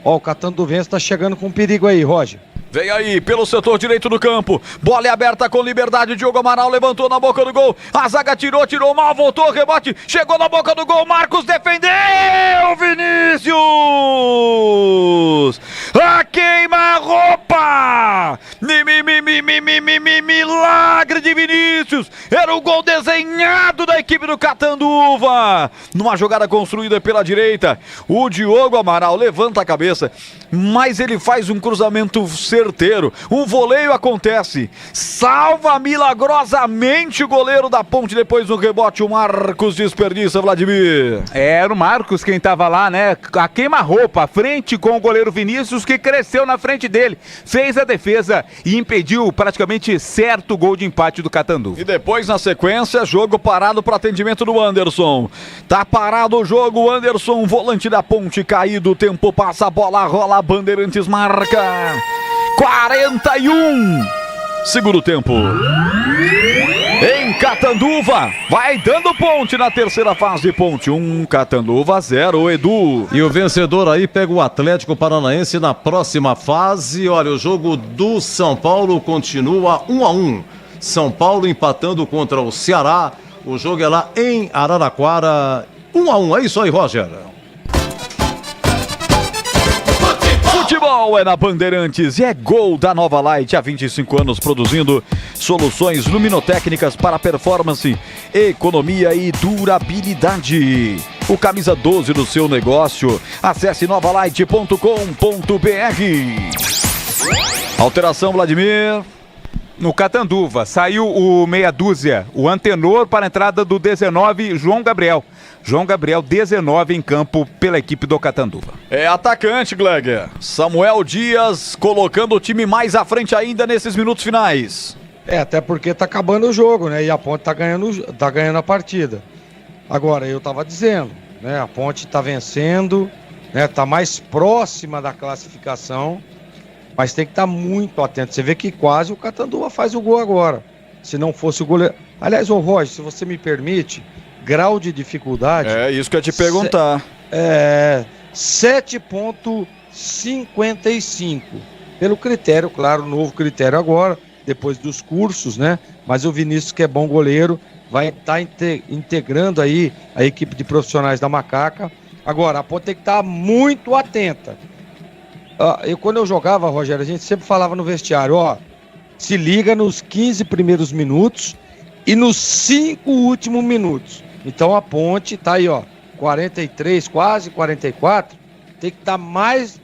Ó, o Catanduvense tá chegando com perigo aí, Roger. Vem aí, pelo setor direito do campo. Bola é aberta com liberdade. Diogo Amaral levantou na boca do gol. A zaga tirou mal, voltou, rebote. Chegou na boca do gol. Marcos defendeu. Vinícius! A queima-roupa! Milagre de Vinícius! Era o gol desenhado da equipe do Catanduva. Numa jogada construída pela direita. O Diogo Amaral levanta a cabeça, mas ele faz um cruzamento certeiro. Um voleio acontece. Salva milagrosamente o goleiro da Ponte. Depois do rebote, o Marcos desperdiça, Vladimir. Era o Marcos quem tava lá, né? A queima-roupa, à frente com o goleiro Vinícius, que cresceu na frente dele. Fez a defesa e impediu praticamente certo o gol de empate do Catanduva. E depois, na sequência, jogo parado para atendimento do Anderson. Tá parado o jogo, Anderson, volante da Ponte caído. O tempo passa, a bola rola, a Bandeirantes marca. 41, segundo tempo. Em Catanduva, vai dando Ponte na terceira fase. Ponte 1, Catanduva 0, Edu. E o vencedor aí pega o Atlético Paranaense na próxima fase. Olha, o jogo do São Paulo continua 1-1. São Paulo empatando contra o Ceará. O jogo é lá em Araraquara. 1-1, é isso aí, Roger. Futebol é na Bandeirantes e é gol da Nova Light, há 25 anos produzindo soluções luminotécnicas para performance, economia e durabilidade. O camisa 12 do seu negócio. Acesse novalight.com.br. Alteração, Vladimir. No Catanduva, saiu o meia dúzia, o Antenor, para a entrada do 19, João Gabriel. João Gabriel, 19 em campo pela equipe do Catanduva. É atacante, Gleger. Samuel Dias colocando o time mais à frente ainda nesses minutos finais. Até porque tá acabando o jogo, né? E a Ponte tá ganhando a partida. Agora, eu tava dizendo, né? A Ponte tá vencendo, né? Tá mais próxima da classificação, mas tem que estar muito atento. Você vê que quase o Catanduva faz o gol agora. se não fosse o goleiro. Aliás, ô Roger, se você me permite, grau de dificuldade... É isso que eu ia te perguntar. 7,55. Pelo critério, claro, novo critério agora, depois dos cursos, né? Mas o Vinícius, que é bom goleiro, vai estar integrando aí a equipe de profissionais da Macaca. Agora, a Ponte tem que estar muito atenta. Quando eu jogava, Rogério, a gente sempre falava no vestiário, se liga nos 15 primeiros minutos e nos 5 últimos minutos. Então a Ponte tá aí, 43, quase 44, tem que estar mais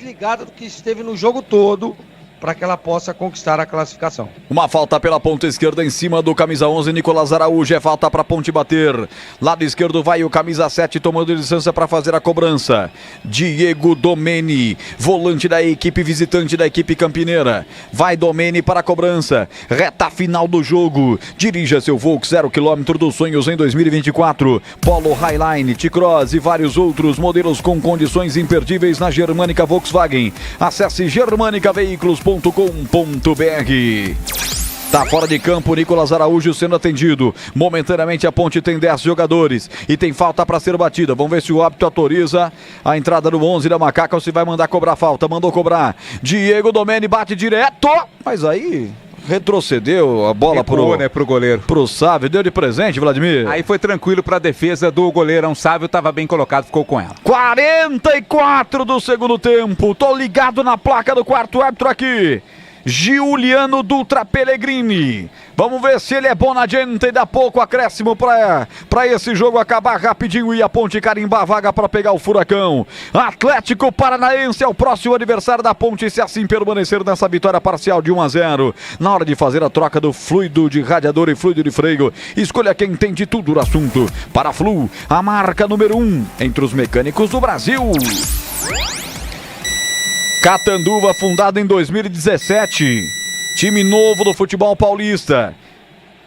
ligada do que esteve no jogo todo, para que ela possa conquistar a classificação. Uma falta pela ponta esquerda em cima do camisa 11, Nicolas Araújo. É falta para a Ponte bater. Lado esquerdo vai o camisa 7 tomando distância para fazer a cobrança. Diego Domeni, volante da equipe visitante da equipe campineira. Vai Domeni para a cobrança. Reta final do jogo. Dirija seu Volks 0 km dos sonhos em 2024. Polo Highline, T-Cross e vários outros modelos com condições imperdíveis na Germânica Volkswagen. Acesse germanicaveículos.com.br. Tá fora de campo Nicolas Araújo sendo atendido. Momentaneamente a Ponte tem 10 jogadores e tem falta para ser batida. Vamos ver se o árbitro autoriza a entrada do 11 da Macaca ou se vai mandar cobrar falta. Mandou cobrar. Diego Domeni bate direto, mas aí retrocedeu a bola pro goleiro. Pro Sávio, deu de presente, Vladimir. Aí foi tranquilo pra defesa do goleirão Sávio, tava bem colocado, ficou com ela. 44 do segundo tempo, tô ligado na placa do quarto árbitro aqui. Giuliano Dutra Pellegrini. Vamos ver se ele é bom na gente. Dá pouco acréscimo para esse jogo acabar rapidinho e a Ponte carimbar a vaga para pegar o Furacão. Atlético Paranaense é o próximo adversário da Ponte, se assim permanecer nessa vitória parcial de 1-0. Na hora de fazer a troca do fluido de radiador e fluido de freio, escolha quem entende tudo do assunto. Paraflu, a marca número 1 entre os mecânicos do Brasil. Catanduva, fundado em 2017, time novo do futebol paulista.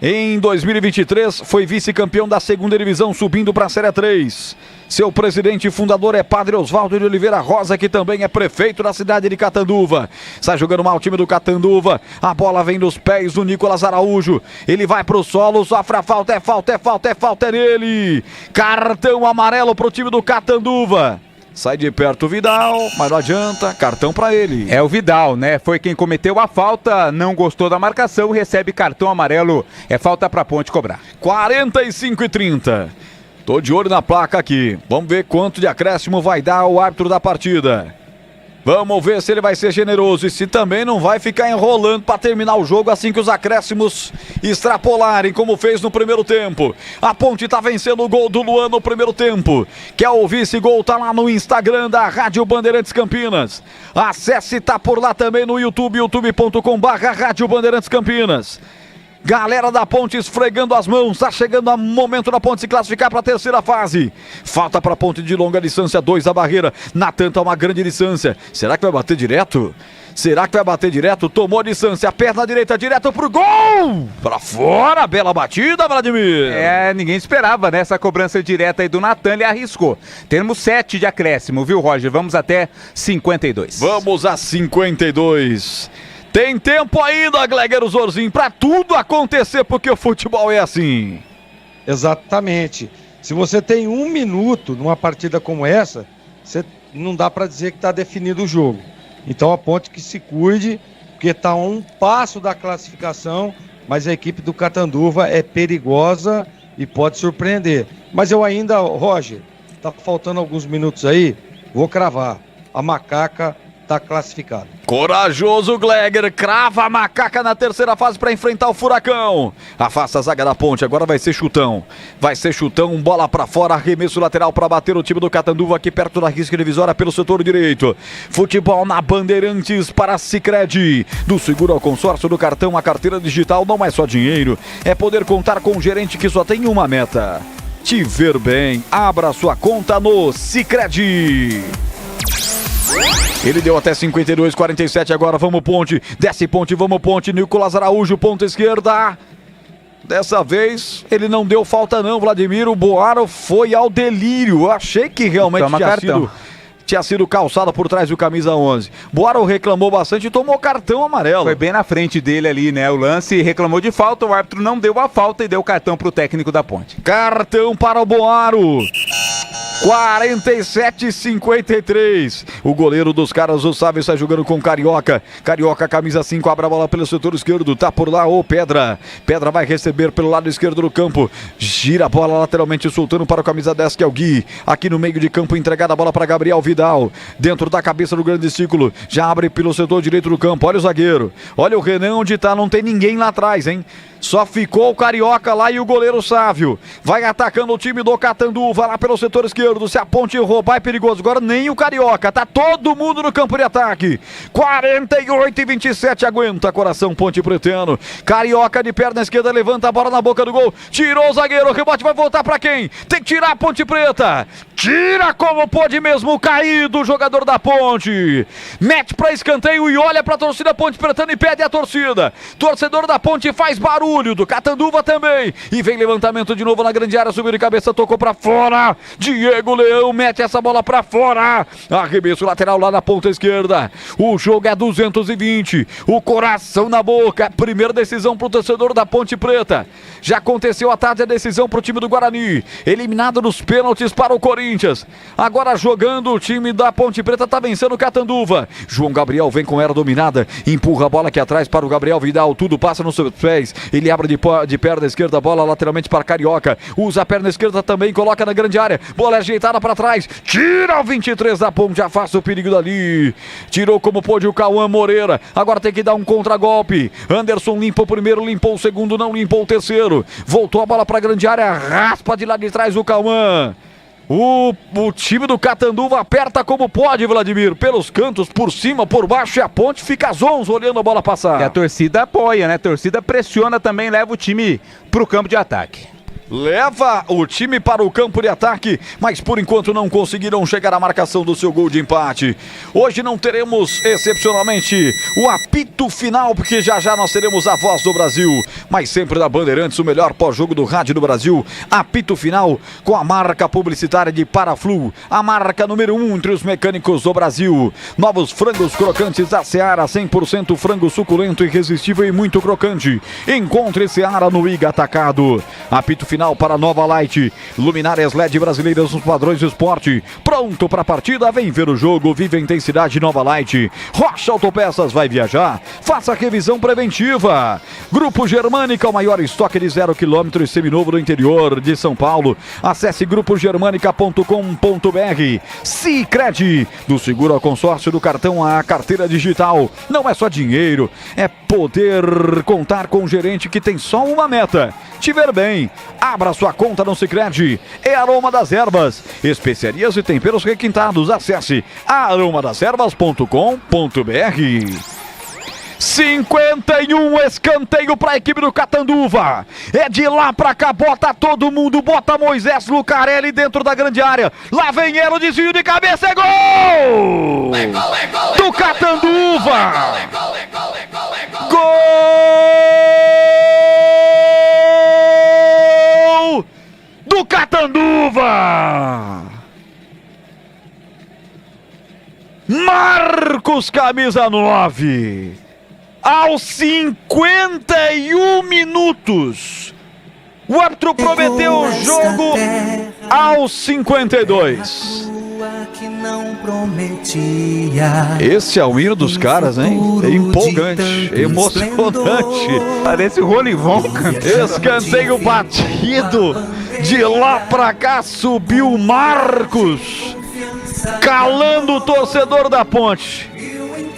Em 2023 foi vice-campeão da segunda divisão, subindo para a Série 3. Seu presidente e fundador é Padre Oswaldo de Oliveira Rosa, que também é prefeito da cidade de Catanduva. Sai jogando mal o time do Catanduva. A bola vem dos pés do Nicolas Araújo. Ele vai pro solo, sofre a falta, é nele. Cartão amarelo pro time do Catanduva. Sai de perto o Vidal, mas não adianta, cartão pra ele. É o Vidal, né? Foi quem cometeu a falta, não gostou da marcação, recebe cartão amarelo. É falta pra Ponte cobrar. 45-30. Tô de olho na placa aqui. Vamos ver quanto de acréscimo vai dar o árbitro da partida. Vamos ver se ele vai ser generoso e se também não vai ficar enrolando para terminar o jogo assim que os acréscimos extrapolarem, como fez no primeiro tempo. A Ponte tá vencendo o gol do Luan no primeiro tempo. Quer ouvir esse gol? Tá lá no Instagram da Rádio Bandeirantes Campinas. Acesse, tá por lá também no YouTube, youtube.com/Rádio Bandeirantes Campinas. Galera da Ponte esfregando as mãos, tá chegando o momento da Ponte se classificar para a terceira fase. Falta para a Ponte de longa distância, 2 da barreira. Natan tá uma grande distância. Será que vai bater direto? Tomou distância, a perna direita direto pro gol! Pra fora, bela batida, Vladimir! Ninguém esperava, né? Essa cobrança direta aí do Natan, ele arriscou. Temos 7 de acréscimo, viu, Roger? Vamos até 52. Vamos a 52. Tem tempo ainda, Gleger Zorzinho, pra tudo acontecer, porque o futebol é assim. Exatamente. Se você tem 1 minuto numa partida como essa, você não dá pra dizer que tá definido o jogo. Então a Ponte que se cuide, porque tá a 1 passo da classificação, mas a equipe do Catanduva é perigosa e pode surpreender. Mas eu ainda, Roger, tá faltando alguns minutos aí, vou cravar. A Macaca tá classificado. Corajoso Gleger, crava a Macaca na terceira fase para enfrentar o Furacão. Afasta a zaga da Ponte, agora vai ser chutão. Bola para fora, arremesso lateral para bater o time do Catanduva aqui perto da risca divisória pelo setor direito. Futebol na Bandeirantes para Sicredi. Do seguro ao consórcio do cartão, a carteira digital não é só dinheiro, é poder contar com um gerente que só tem uma meta: te ver bem. Abra sua conta no Sicredi. Ele deu até 52-47, agora vamos Ponte, desce Ponte, vamos Ponte, Nicolas Araújo, ponta esquerda. Dessa vez ele não deu falta não, Vladimir, o Boaro foi ao delírio. Eu achei que realmente tinha sido calçada por trás do camisa 11. Boaro reclamou bastante e tomou cartão amarelo. Foi bem na frente dele ali, né? O lance, reclamou de falta, o árbitro não deu a falta e deu cartão pro técnico da Ponte. Cartão para o Boaro. 47-53. O goleiro dos caras, o Sávio, está jogando com Carioca. Carioca, camisa 5, abre a bola pelo setor esquerdo. Tá por lá o Pedra. Pedra vai receber pelo lado esquerdo do campo. Gira a bola lateralmente, soltando para o camisa 10, que é o Gui. Aqui no meio de campo, entregada a bola para Gabriel Vidal. Dentro da cabeça do grande círculo. Já abre pelo setor direito do campo. Olha o zagueiro. Olha o Renan onde tá. Não tem ninguém lá atrás, hein? Só ficou o Carioca lá e o goleiro Sávio. Vai atacando o time do Catanduva lá pelo setor esquerdo. Se a Ponte roubar é perigoso. Agora nem o Carioca. Tá todo mundo no campo de ataque. 48-27. Aguenta, coração Ponte Pretano. Carioca de perna esquerda. Levanta a bola na boca do gol. Tirou o zagueiro. O rebote vai voltar pra quem? Tem que tirar a Ponte Preta. Tira como pode mesmo. Caído o jogador da Ponte. Mete pra escanteio e olha pra torcida Ponte Pretano e pede a torcida. Torcedor da Ponte faz barulho. Do Catanduva também, e vem levantamento de novo na grande área, subiu de cabeça, tocou pra fora, Diego Leão mete essa bola pra fora, arremesso lateral lá na ponta esquerda, o jogo é 220, o coração na boca, primeira decisão pro torcedor da Ponte Preta, já aconteceu à tarde a decisão pro time do Guarani, eliminado nos pênaltis para o Corinthians, agora jogando o time da Ponte Preta, tá vencendo o Catanduva, João Gabriel vem com era dominada, empurra a bola aqui atrás para o Gabriel Vidal, tudo passa nos seus pés, ele abre de perna esquerda, bola lateralmente para Carioca, usa a perna esquerda também, coloca na grande área, bola ajeitada para trás, tira o 23 da Ponte, afasta o perigo dali, tirou como pôde o Cauã Moreira, agora tem que dar um contragolpe, Anderson limpa o primeiro, limpou o segundo, não limpou o terceiro, voltou a bola para a grande área, raspa de lá de trás o Cauã. O time do Catanduva aperta como pode, Vladimir, pelos cantos, por cima, por baixo, e a Ponte fica zonzo olhando a bola passar. E a torcida apoia, né? A torcida pressiona também, leva o time pro campo de ataque. Leva o time para o campo de ataque, mas por enquanto não conseguiram chegar à marcação do seu gol de empate. Hoje não teremos, excepcionalmente, o apito final, porque já já nós teremos a Voz do Brasil, mas sempre da Bandeirantes, o melhor pós-jogo do rádio do Brasil. Apito final com a marca publicitária de Paraflu, a marca número 1 entre os mecânicos do Brasil. Novos frangos crocantes da Seara, 100% frango suculento, irresistível e muito crocante. Encontre Seara no Iga Atacado. Apito final para Nova Light, luminárias LED brasileiras nos padrões de esporte, pronto para a partida, vem ver o jogo, vive a intensidade Nova Light. Rocha Autopeças vai viajar, faça a revisão preventiva. Grupo Germânica, o maior estoque de 0 km seminovo do interior de São Paulo, acesse grupogermanica.com.br. Sicredi, do seguro ao consórcio, do cartão à carteira digital, não é só dinheiro, é poder contar com um gerente que tem só uma meta, te ver bem. Abra sua conta no Sicredi. É Aroma das Ervas, especiarias e temperos requintados. Acesse aromadeservas.com.br. 51, escanteio para a equipe do Catanduva. É de lá para cá, bota todo mundo, bota Moisés Lucarelli dentro da grande área. Lá vem ele, o desvio de cabeça, é gol! Do Catanduva! Gol! Do Catanduva! Marcos, camisa 9, aos 51 minutos. O árbitro prometeu o jogo aos 52. Esse é o hino dos caras, hein? É empolgante, emocionante. Parece o Rolivon, cara. Escanteio batido. De lá pra cá subiu o Marcos, calando o torcedor da Ponte.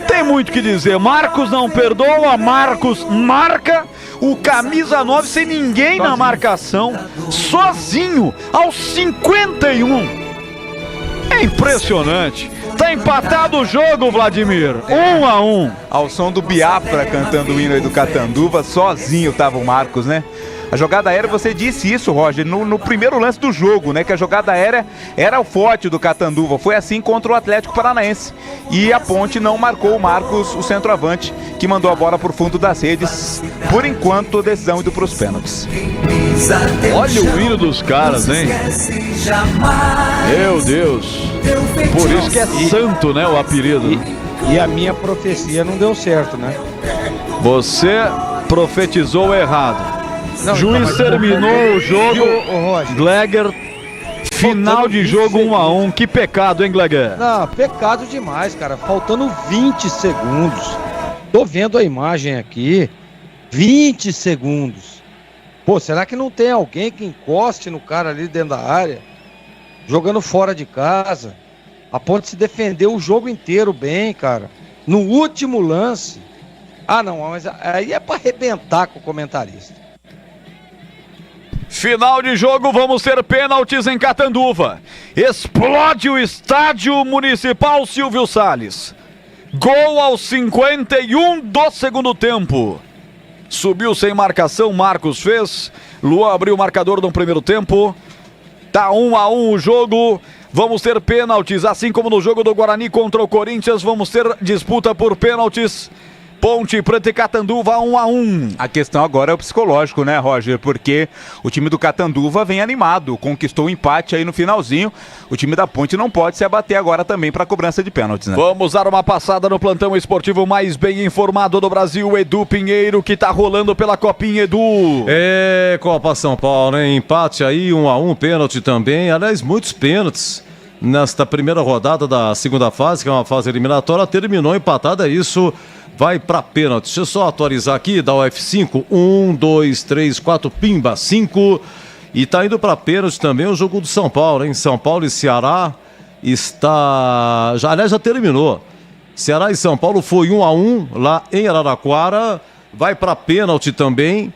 Tem muito o que dizer. Marcos não perdoa, Marcos marca. O camisa 9 sem ninguém na marcação, sozinho, aos 51. É impressionante. Tá empatado o jogo, Vladimir. 1-1. Ao som do Biafra cantando o hino aí do Catanduva, sozinho tava o Marcos, né? A jogada aérea, você disse isso, Roger, no primeiro lance do jogo, né? Que a jogada aérea era o forte do Catanduva. Foi assim contra o Atlético Paranaense. E a Ponte não marcou o Marcos, o centroavante, que mandou a bola pro fundo das redes. Por enquanto, decisão indo pros pênaltis. Olha o hino dos caras, hein? Meu Deus. Por isso que é santo, né, o apelido. E a minha profecia não deu certo, né? Você profetizou errado. Não, Juiz então, terminou o jogo. Gleger, final de jogo 1-1. Que pecado, hein, Gleger? Não, pecado demais, cara. Faltando 20 segundos. Tô vendo a imagem aqui. 20 segundos. Pô, será que não tem alguém que encoste no cara ali dentro da área? Jogando fora de casa. A Ponte se defendeu o jogo inteiro bem, cara. No último lance. Ah, não, mas aí é pra arrebentar com o comentarista. Final de jogo, vamos ter pênaltis em Catanduva. Explode o estádio municipal Silvio Salles. Gol aos 51 do segundo tempo. Subiu sem marcação, Marcos fez. Luan abriu o marcador no primeiro tempo. Tá 1-1 o jogo. Vamos ter pênaltis, assim como no jogo do Guarani contra o Corinthians. Vamos ter disputa por pênaltis. Ponte Preta e Catanduva 1-1. A questão agora é o psicológico, né, Roger? Porque o time do Catanduva vem animado, conquistou o empate aí no finalzinho. O time da Ponte não pode se abater agora também para a cobrança de pênaltis, né? Vamos dar uma passada no plantão esportivo mais bem informado do Brasil, Edu Pinheiro, que tá rolando pela Copinha, Edu. É, Copa São Paulo, né? Empate aí, 1-1, pênalti também. Aliás, muitos pênaltis nesta primeira rodada da segunda fase, que é uma fase eliminatória, terminou empatada, isso vai para pênalti. Deixa eu só atualizar aqui, dá o F5, 1, 2, 3, 4, pimba, 5. E tá indo para pênalti também o jogo do São Paulo, hein? São Paulo e Ceará está... aliás, já terminou. Ceará e São Paulo foi 1-1 lá em Araraquara. Vai para pênalti também.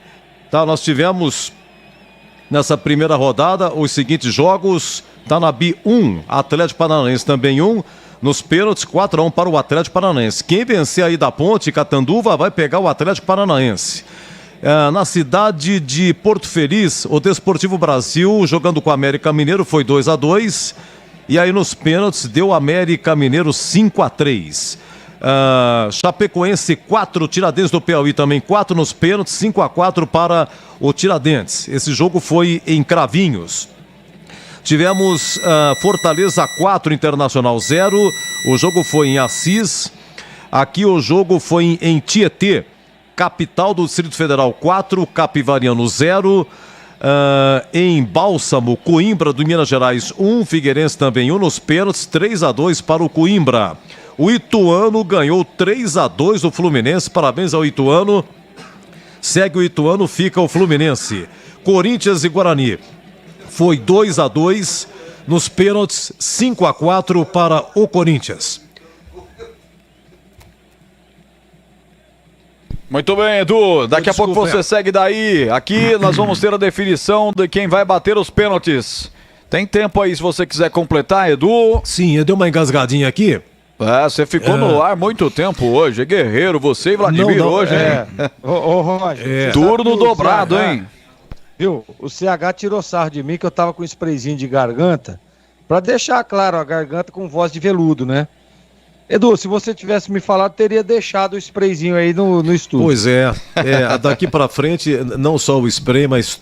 Tá, nós tivemos nessa primeira rodada os seguintes jogos. Tá na B 1, Atlético Paranaense também 1. Nos pênaltis, 4-1 para o Atlético Paranaense. Quem vencer aí da Ponte, Catanduva, vai pegar o Atlético Paranaense. Na cidade de Porto Feliz, o Desportivo Brasil, jogando com o América Mineiro, foi 2-2. E aí nos pênaltis, deu América Mineiro 5-3. Chapecoense 4, Tiradentes do Piauí também 4 nos pênaltis, 5-4 para o Tiradentes. Esse jogo foi em Cravinhos. Tivemos Fortaleza 4, Internacional 0. O jogo foi em Assis. Aqui o jogo foi em Tietê. Capital do Distrito Federal 4, Capivariano 0. Em Bálsamo, Coimbra do Minas Gerais 1, Figueirense também 1 nos pênaltis, 3-2 para o Coimbra. O Ituano ganhou 3-2 do Fluminense. Parabéns ao Ituano. Segue o Ituano, fica o Fluminense. Corinthians e Guarani. Foi 2-2 nos pênaltis, 5-4 para o Corinthians. Muito bem, Edu. Daqui a pouco você segue daí. Aqui nós vamos ter a definição de quem vai bater os pênaltis. Tem tempo aí se você quiser completar, Edu. Sim, eu dei uma engasgadinha aqui. Você ficou no ar muito tempo hoje. É guerreiro, você e Vladimir hoje, hein? Ô, Roger. Turno dobrado, hein? Viu? O CH tirou sarro de mim que eu tava com um sprayzinho de garganta, pra deixar claro, a garganta com voz de veludo, né? Edu, se você tivesse me falado, teria deixado o sprayzinho aí no estúdio. Pois é, daqui pra frente, não só o spray, mas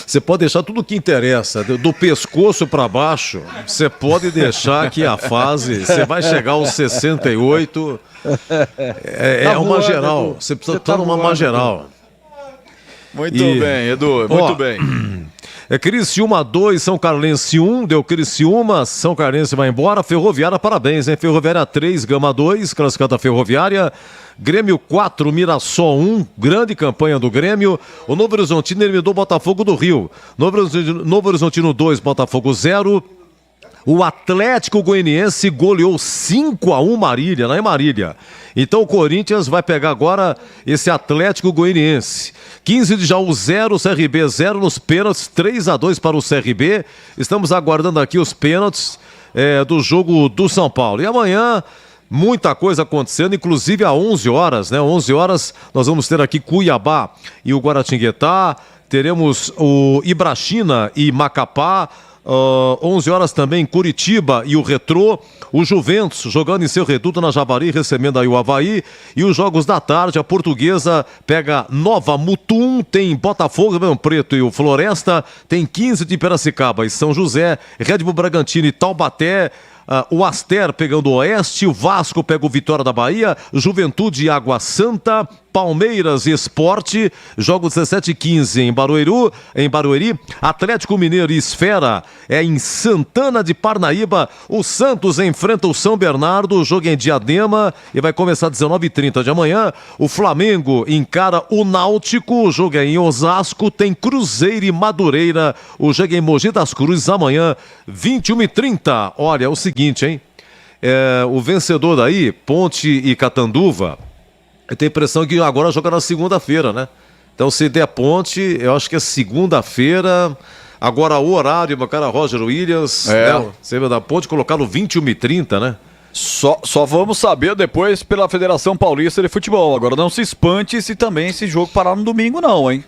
você pode deixar tudo o que interessa, do pescoço pra baixo, você pode deixar que a fase, você vai chegar aos 68, uma geral, você precisa estar numa geral. Muito bem, Edu, muito bem. Criciúma 2, São Carlense 1, deu Criciúma, São Carlense vai embora. Ferroviária, parabéns, hein? Ferroviária 3, Gama 2, classificada Ferroviária. Grêmio 4, Mirassol 1, grande campanha do Grêmio. O Novo Horizontino eliminou o Botafogo do Rio. Novo Horizontino 2, Botafogo 0. O Atlético Goianiense goleou 5-1 Marília, lá em Marília. Então o Corinthians vai pegar agora esse Atlético Goianiense. 15 de Jaú 0, CRB 0 nos pênaltis, 3-2 para o CRB. Estamos aguardando aqui os pênaltis do jogo do São Paulo. E amanhã, muita coisa acontecendo, inclusive às 11 horas, né? 11 horas nós vamos ter aqui Cuiabá e o Guaratinguetá. Teremos o Ibrachina e Macapá. 11 horas também, Curitiba e o Retrô. O Juventus jogando em seu reduto na Javari, recebendo aí o Avaí. E os jogos da tarde, a Portuguesa pega Nova Mutum, tem Botafogo, Ribeirão Preto e o Floresta. Tem 15 de Piracicaba e São José, Red Bull Bragantino e Taubaté. O Aster pegando o Oeste, o Vasco pega o Vitória da Bahia, Juventude e Água Santa, Palmeiras e Esporte, jogos 17h15 em Barueri, Atlético Mineiro e Esfera é em Santana de Parnaíba, o Santos enfrenta o São Bernardo, o jogo é em Diadema e vai começar às 19h30 de amanhã, o Flamengo encara o Náutico, o jogo é em Osasco, tem Cruzeiro e Madureira, o jogo é em Mogi das Cruzes amanhã, 21h30. Olha, é o seguinte, hein? O vencedor daí, Ponte e Catanduva, eu tenho a impressão que agora joga na segunda-feira, né? Então, se der Ponte, eu acho que é segunda-feira. Agora, o horário, meu cara Roger Williams, né? Você vai dar Ponte, colocar no 21h30, né? Só vamos saber depois pela Federação Paulista de Futebol. Agora, não se espante se também esse jogo parar no domingo, não, hein?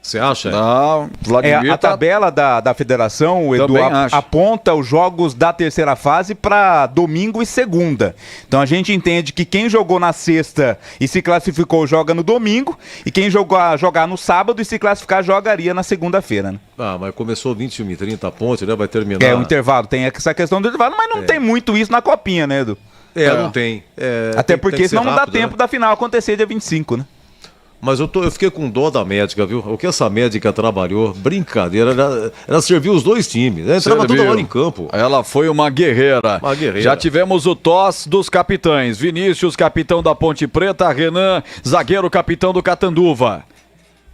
Você acha? Não, Vladimir a tabela da federação, o Edu, aponta os jogos da terceira fase para domingo e segunda. Então a gente entende que quem jogou na sexta e se classificou joga no domingo, e quem jogar no sábado e se classificar jogaria na segunda-feira, né? Mas começou 21h30 a Ponte, né? Vai terminar. O intervalo, tem essa questão do intervalo, mas não tem muito isso na copinha, né, Edu? Não tem. Até porque senão não dá tempo, né? da final acontecer dia 25, né? Mas eu fiquei com dó da médica, viu? O que essa médica trabalhou, brincadeira, ela serviu os dois times, né? Entrava toda hora em campo. Ela foi uma guerreira. Já tivemos o tosse dos capitães. Vinícius, capitão da Ponte Preta, Renan, zagueiro, capitão do Catanduva.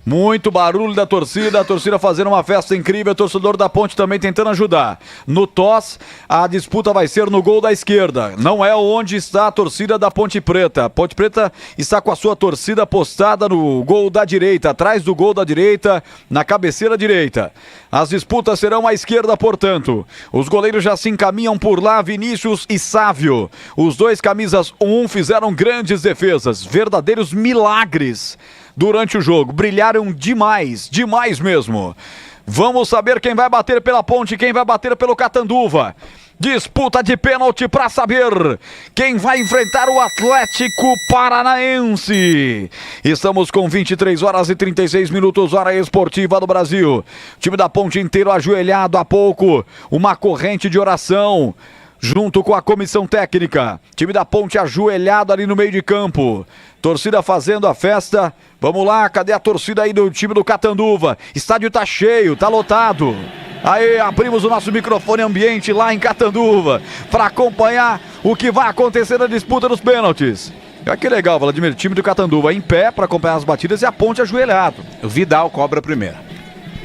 Muito barulho da torcida, a torcida fazendo uma festa incrível, o torcedor da Ponte também tentando ajudar. No TOS, a disputa vai ser no gol da esquerda, não é onde está a torcida da Ponte Preta. A Ponte Preta está com a sua torcida postada no gol da direita, atrás do gol da direita, na cabeceira direita. As disputas serão à esquerda, portanto. Os goleiros já se encaminham por lá, Vinícius e Sávio. Os dois camisas 1 fizeram grandes defesas, verdadeiros milagres durante o jogo, brilharam demais mesmo. Vamos saber quem vai bater pela Ponte, quem vai bater pelo Catanduva. Disputa de pênalti para saber quem vai enfrentar o Atlético Paranaense. Estamos com 23 horas e 36 minutos, hora esportiva do Brasil. O time da Ponte inteiro ajoelhado há pouco, uma corrente de oração junto com a comissão técnica. Time da Ponte ajoelhado ali no meio de campo. Torcida fazendo a festa. Vamos lá, cadê a torcida aí do time do Catanduva? Estádio tá cheio, tá lotado. Aí, abrimos o nosso microfone ambiente lá em Catanduva para acompanhar o que vai acontecer na disputa dos pênaltis. Olha que legal, Vladimir, time do Catanduva em pé para acompanhar as batidas e a Ponte ajoelhado. O Vidal cobra primeiro.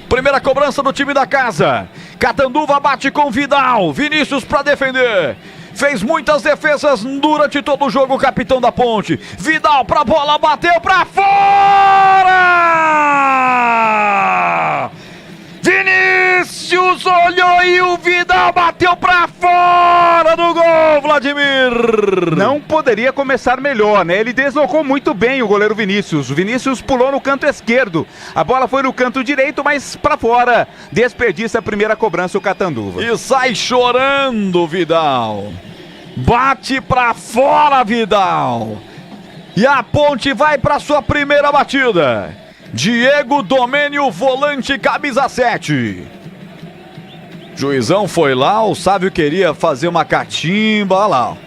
Primeira cobrança do time da casa. Catanduva bate com Vidal. Vinícius para defender. Fez muitas defesas durante todo o jogo, o capitão da Ponte. Vidal pra bola, bateu pra fora! Vinícius olhou e o Vidal bateu pra fora do gol, Vladimir! Não poderia começar melhor, né? Ele deslocou muito bem o goleiro Vinícius. O Vinícius pulou no canto esquerdo. A bola foi no canto direito, mas pra fora. Desperdiça a primeira cobrança o Catanduva. E sai chorando, Vidal. Bate pra fora, Vidal. E a Ponte vai pra sua primeira batida. Diego Domênio, volante, camisa 7. Juizão foi lá, o Sávio queria fazer uma catimba, olha lá.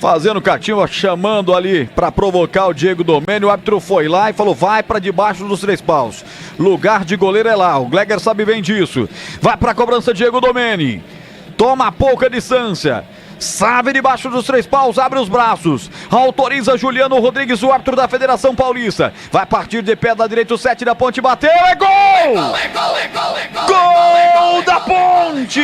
Fazendo catimba, chamando ali pra provocar o Diego Domênio. O árbitro foi lá e falou, vai pra debaixo dos 3 paus. Lugar de goleiro é lá, o Gleger sabe bem disso. Vai pra cobrança Diego Domênio. Toma pouca distância. Sabe debaixo dos 3 paus, abre os braços. Autoriza Juliano Rodrigues, o árbitro da Federação Paulista. Vai partir de pé da direita, o 7 da Ponte bateu, é gol! Gol da Ponte!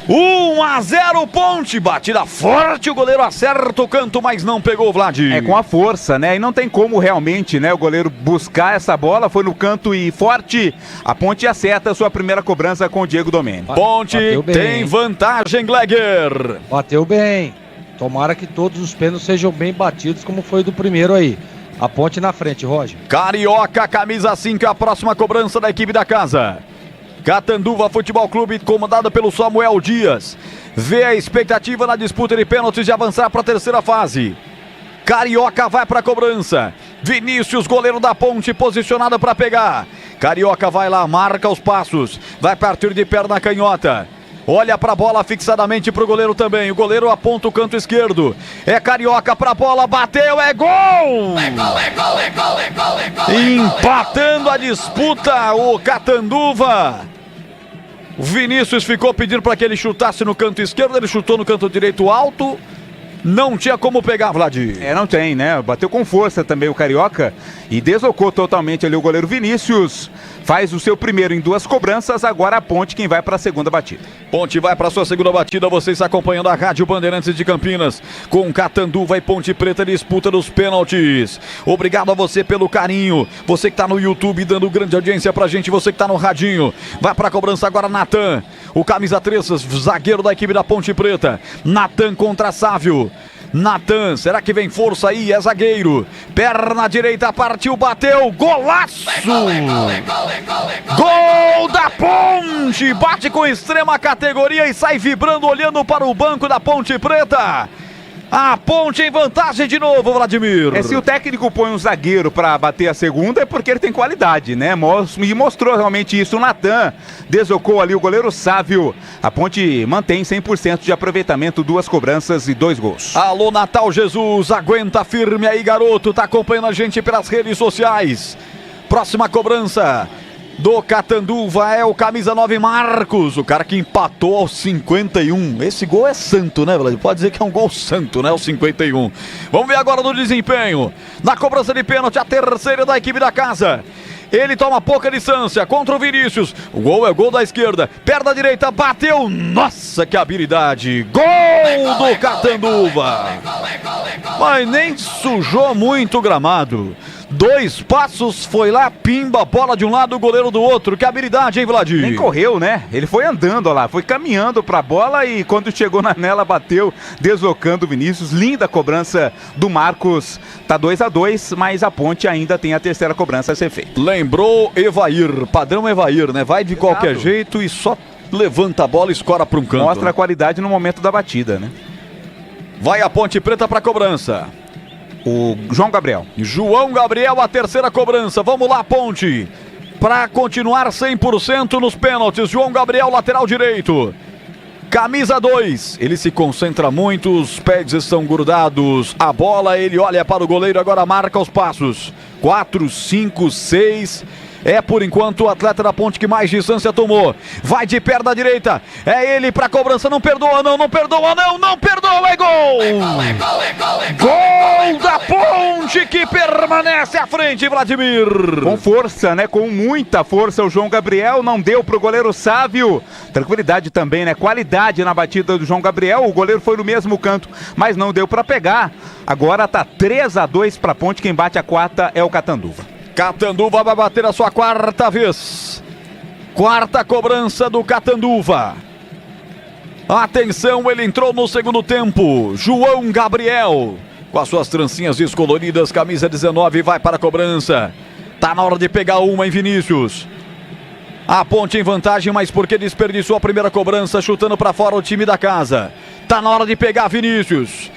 1-0 Ponte, batida forte, o goleiro acerta o canto, mas não pegou o Vlad. É com a força, né? E não tem como realmente, né, o goleiro buscar essa bola, foi no canto e forte. A Ponte acerta a sua primeira cobrança com o Diego Domênio. Ponte tem vantagem, Gleger. Bateu bem. Tomara que todos os pênaltis sejam bem batidos, como foi do primeiro aí. A Ponte na frente, Roger. Carioca, camisa 5, a próxima cobrança da equipe da casa. Catanduva Futebol Clube, comandado pelo Samuel Dias. Vê a expectativa na disputa de pênaltis de avançar para a terceira fase. Carioca vai para a cobrança. Vinícius, goleiro da Ponte, posicionado para pegar. Carioca vai lá, marca os passos. Vai partir de perna canhota. Olha para a bola fixadamente para o goleiro também. O goleiro aponta o canto esquerdo. É Carioca para a bola, bateu, é gol! É gol, é gol, é gol, é gol, é gol. Empatando a disputa, o Catanduva. O Vinícius ficou pedindo para que ele chutasse no canto esquerdo. Ele chutou no canto direito alto. Não tinha como pegar, Vladir. Não tem, né? Bateu com força também o Carioca e deslocou totalmente ali o goleiro Vinícius. Faz o seu primeiro em 2 cobranças, agora a Ponte quem vai para a segunda batida. Ponte vai para a sua segunda batida, você está acompanhando a Rádio Bandeirantes de Campinas, com Catanduva e Ponte Preta, disputa dos pênaltis. Obrigado a você pelo carinho, você que está no YouTube dando grande audiência pra gente, você que está no radinho. Vai para a cobrança agora Natan, o camisa 3, zagueiro da equipe da Ponte Preta. Natan contra Sávio. Natan, será que vem força aí? É zagueiro. Perna direita, partiu, bateu. Golaço! Gol da Ponte! Bate com extrema categoria e sai vibrando, olhando para o banco da Ponte Preta. A Ponte em vantagem de novo, Vladimir. Se o técnico põe um zagueiro para bater a segunda é porque ele tem qualidade, né? E mostrou realmente isso o Natan. Deslocou ali o goleiro Sávio. A Ponte mantém 100% de aproveitamento, 2 cobranças e 2 gols. Alô, Natal Jesus, aguenta firme aí, garoto. Tá acompanhando a gente pelas redes sociais. Próxima cobrança do Catanduva é o camisa 9 Marcos, o cara que empatou aos 51. Esse gol é santo, né, Vlad? Pode dizer que é um gol santo, né, aos 51. Vamos ver agora do desempenho. Na cobrança de pênalti, a terceira da equipe da casa. Ele toma pouca distância contra o Vinícius. O gol é gol da esquerda. Perna direita, bateu. Nossa, que habilidade. Gol do Catanduva. Mas nem sujou muito o gramado. 2 passos, foi lá, pimba, bola de um lado, o goleiro do outro. Que habilidade, hein, Vladir? Nem correu, né? Ele foi andando, ó lá, foi caminhando pra bola e quando chegou na nela, bateu, deslocando o Vinícius. Linda cobrança do Marcos. Tá 2-2, mas a Ponte ainda tem a terceira cobrança a ser feita. Lembrou Evair, padrão Evair, né? Vai de qualquer jeito e só levanta a bola e escora pra um canto. Mostra a qualidade no momento da batida, né? Vai a Ponte Preta pra cobrança. O João Gabriel. João Gabriel, a terceira cobrança. Vamos lá, Ponte. Para continuar 100% nos pênaltis. João Gabriel, lateral direito. Camisa 2. Ele se concentra muito, os pés estão grudados. A bola, ele olha para o goleiro, agora marca os passos. 4, 5, 6... É por enquanto o atleta da Ponte que mais distância tomou. Vai de perna direita. É ele pra cobrança. Não perdoa, não perdoa, não perdoa. É gol! Gol da Ponte que permanece à frente, Vladimir. Com força, né? Com muita força o João Gabriel. Não deu pro goleiro Sávio. Tranquilidade também, né? Qualidade na batida do João Gabriel. O goleiro foi no mesmo canto, mas não deu pra pegar. Agora tá 3-2 pra Ponte. Quem bate a quarta é o Catanduva. Catanduva vai bater a sua quarta vez. Quarta cobrança do Catanduva. Atenção, ele entrou no segundo tempo. João Gabriel, com as suas trancinhas descoloridas, camisa 19, vai para a cobrança. Tá na hora de pegar uma em Vinícius. A Ponte em vantagem, mas porque desperdiçou a primeira cobrança, chutando para fora o time da casa. Tá na hora de pegar Vinícius.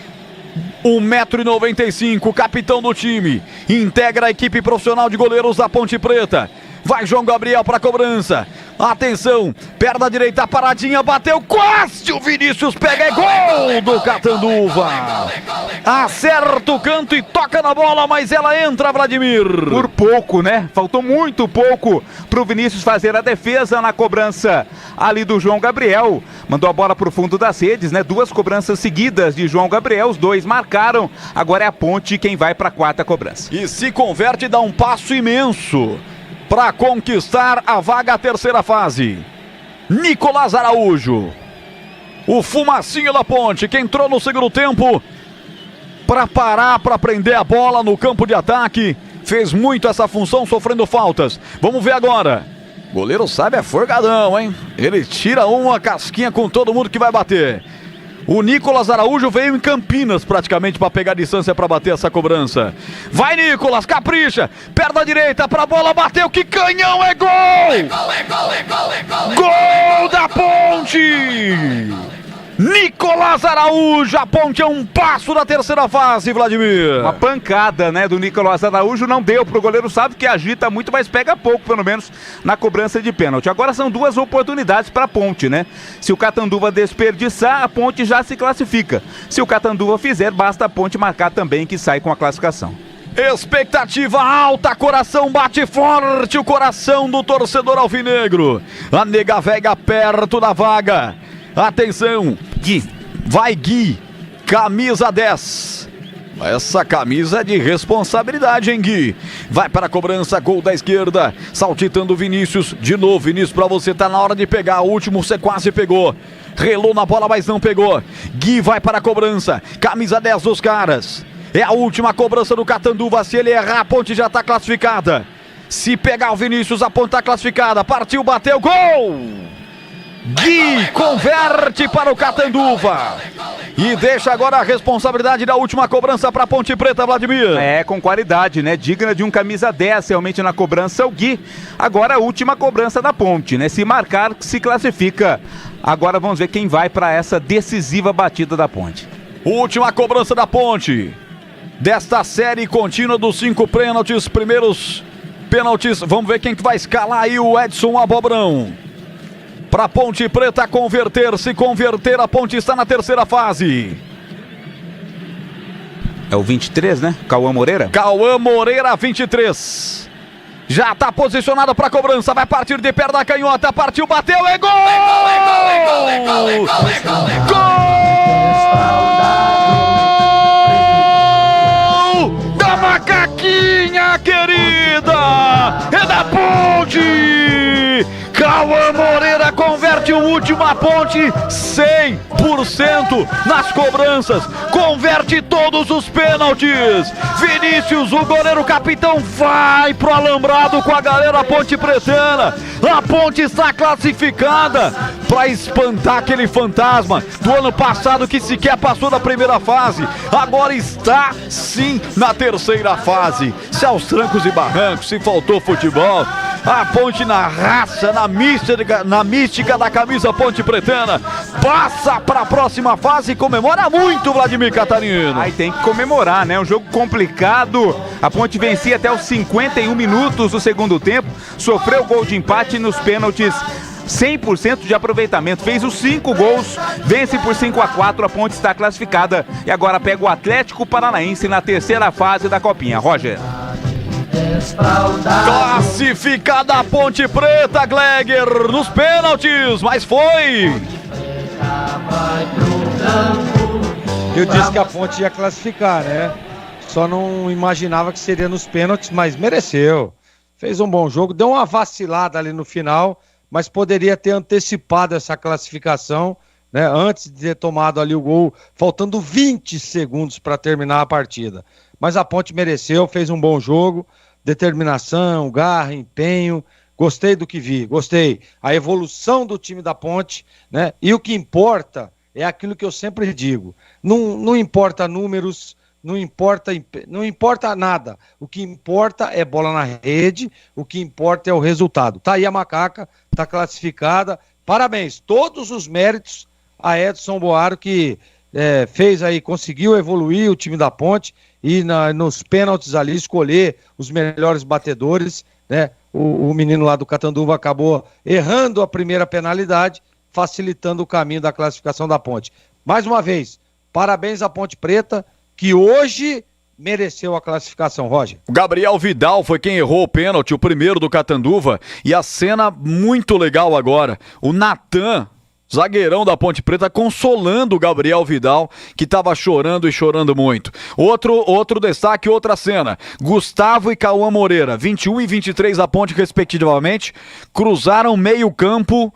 1,95 m, capitão do time, integra a equipe profissional de goleiros da Ponte Preta. Vai João Gabriel para a cobrança. Atenção, perna direita paradinha, bateu quase, o Vinícius pega, é gol do Catanduva. Acerta o canto e toca na bola, mas ela entra, Vladimir. Por pouco, né? Faltou muito pouco pro Vinícius fazer a defesa na cobrança ali do João Gabriel. Mandou a bola pro fundo das redes, né? 2 cobranças seguidas de João Gabriel, os 2 marcaram. Agora é a Ponte quem vai para a quarta cobrança. E se converte e dá um passo imenso para conquistar a vaga à terceira fase. Nicolás Araújo, o fumacinho da Ponte, que entrou no segundo tempo para parar, para prender a bola no campo de ataque. Fez muito essa função, sofrendo faltas. Vamos ver agora. Goleiro sabe, é forgadão, hein? Ele tira uma casquinha com todo mundo que vai bater. O Nicolas Araújo veio em Campinas praticamente para pegar a distância para bater essa cobrança. Vai, Nicolas, capricha. Perna direita pra bola, bateu, que canhão, é gol! Gol da Ponte! Nicolas Araújo, a Ponte é um passo da terceira fase, Vladimir. Uma pancada, né, do Nicolas Araújo, não deu pro goleiro, sabe que agita muito, mas pega pouco, pelo menos, na cobrança de pênalti. Agora são 2 oportunidades pra Ponte, né? Se o Catanduva desperdiçar, a Ponte já se classifica. Se o Catanduva fizer, basta a Ponte marcar também, que sai com a classificação. Expectativa alta, coração bate forte, o coração do torcedor alvinegro. A Nega Véia perto da vaga. Atenção, Gui, vai Gui, camisa 10. Essa camisa é de responsabilidade, hein, Gui? Vai para a cobrança, gol da esquerda, saltitando Vinícius. De novo, Vinícius, pra você, tá na hora de pegar. O último você quase pegou. Relou na bola, mas não pegou. Gui vai para a cobrança, camisa 10 dos caras. É a última cobrança do Catanduva. Se ele errar, a Ponte já tá classificada. Se pegar o Vinícius, a Ponte tá classificada. Partiu, bateu, gol! Gui converte para o Catanduva e deixa agora a responsabilidade da última cobrança para Ponte Preta, Vladimir. É, com qualidade, né? Digna de um camisa 10 realmente na cobrança, o Gui. Agora a última cobrança da Ponte, né? Se marcar, se classifica. Agora vamos ver quem vai para essa decisiva batida da Ponte. Última cobrança da Ponte desta série contínua dos 5 pênaltis, primeiros pênaltis. Vamos ver quem que vai escalar aí, o Edson Abobrão. Para Ponte Preta converter, se converter, a Ponte está na terceira fase. É o 23, né? Cauã Moreira? Cauã Moreira, 23. Já está posicionado para cobrança, vai partir de perna canhota, partiu, bateu, é gol! Gol da Macaquinha querida! É da Ponte! Cauã Moreira converte o último, a Ponte 100% nas cobranças, converte todos os pênaltis. Vinícius, o goleiro capitão, vai pro alambrado com a galera ponte pretana. A Ponte está classificada para espantar aquele fantasma do ano passado que sequer passou da primeira fase. Agora está sim na terceira fase. Se aos trancos e barrancos, se faltou futebol, a Ponte na raça, na mística da camisa ponte pretana, passa para a próxima fase e comemora muito, Vladimir Catarino. Aí tem que comemorar, né? Um jogo complicado. A Ponte vencia até os 51 minutos do segundo tempo, sofreu gol de empate nos pênaltis. 100% de aproveitamento, fez os 5 gols, vence por 5-4, a Ponte está classificada e agora pega o Atlético Paranaense na terceira fase da Copinha. Roger. Classificada a Ponte Preta, Gleger, nos pênaltis, mas foi. Eu disse que a Ponte ia classificar, né? Só não imaginava que seria nos pênaltis, mas mereceu. Fez um bom jogo, deu uma vacilada ali no final, mas poderia ter antecipado essa classificação, né? Antes de ter tomado ali o gol, faltando 20 segundos para terminar a partida. Mas a Ponte mereceu, fez um bom jogo, determinação, garra, empenho, gostei do que vi, gostei. A evolução do time da Ponte, né? E o que importa é aquilo que eu sempre digo, não importa números, não importa nada, o que importa é bola na rede, o que importa é o resultado. Tá aí a Macaca, tá classificada, parabéns, todos os méritos a Edson Boaro que fez aí, conseguiu evoluir o time da Ponte e nos pênaltis ali escolher os melhores batedores, né? O menino lá do Catanduva acabou errando a primeira penalidade, facilitando o caminho da classificação da Ponte. Mais uma vez, parabéns à Ponte Preta, que hoje mereceu a classificação, Roger. O Gabriel Vidal foi quem errou o pênalti, o primeiro do Catanduva, e a cena muito legal agora, o Natan, zagueirão da Ponte Preta, consolando o Gabriel Vidal, que estava chorando e chorando muito. Outro destaque, outra cena. Gustavo e Cauã Moreira, 21 e 23 da Ponte, respectivamente, cruzaram meio campo.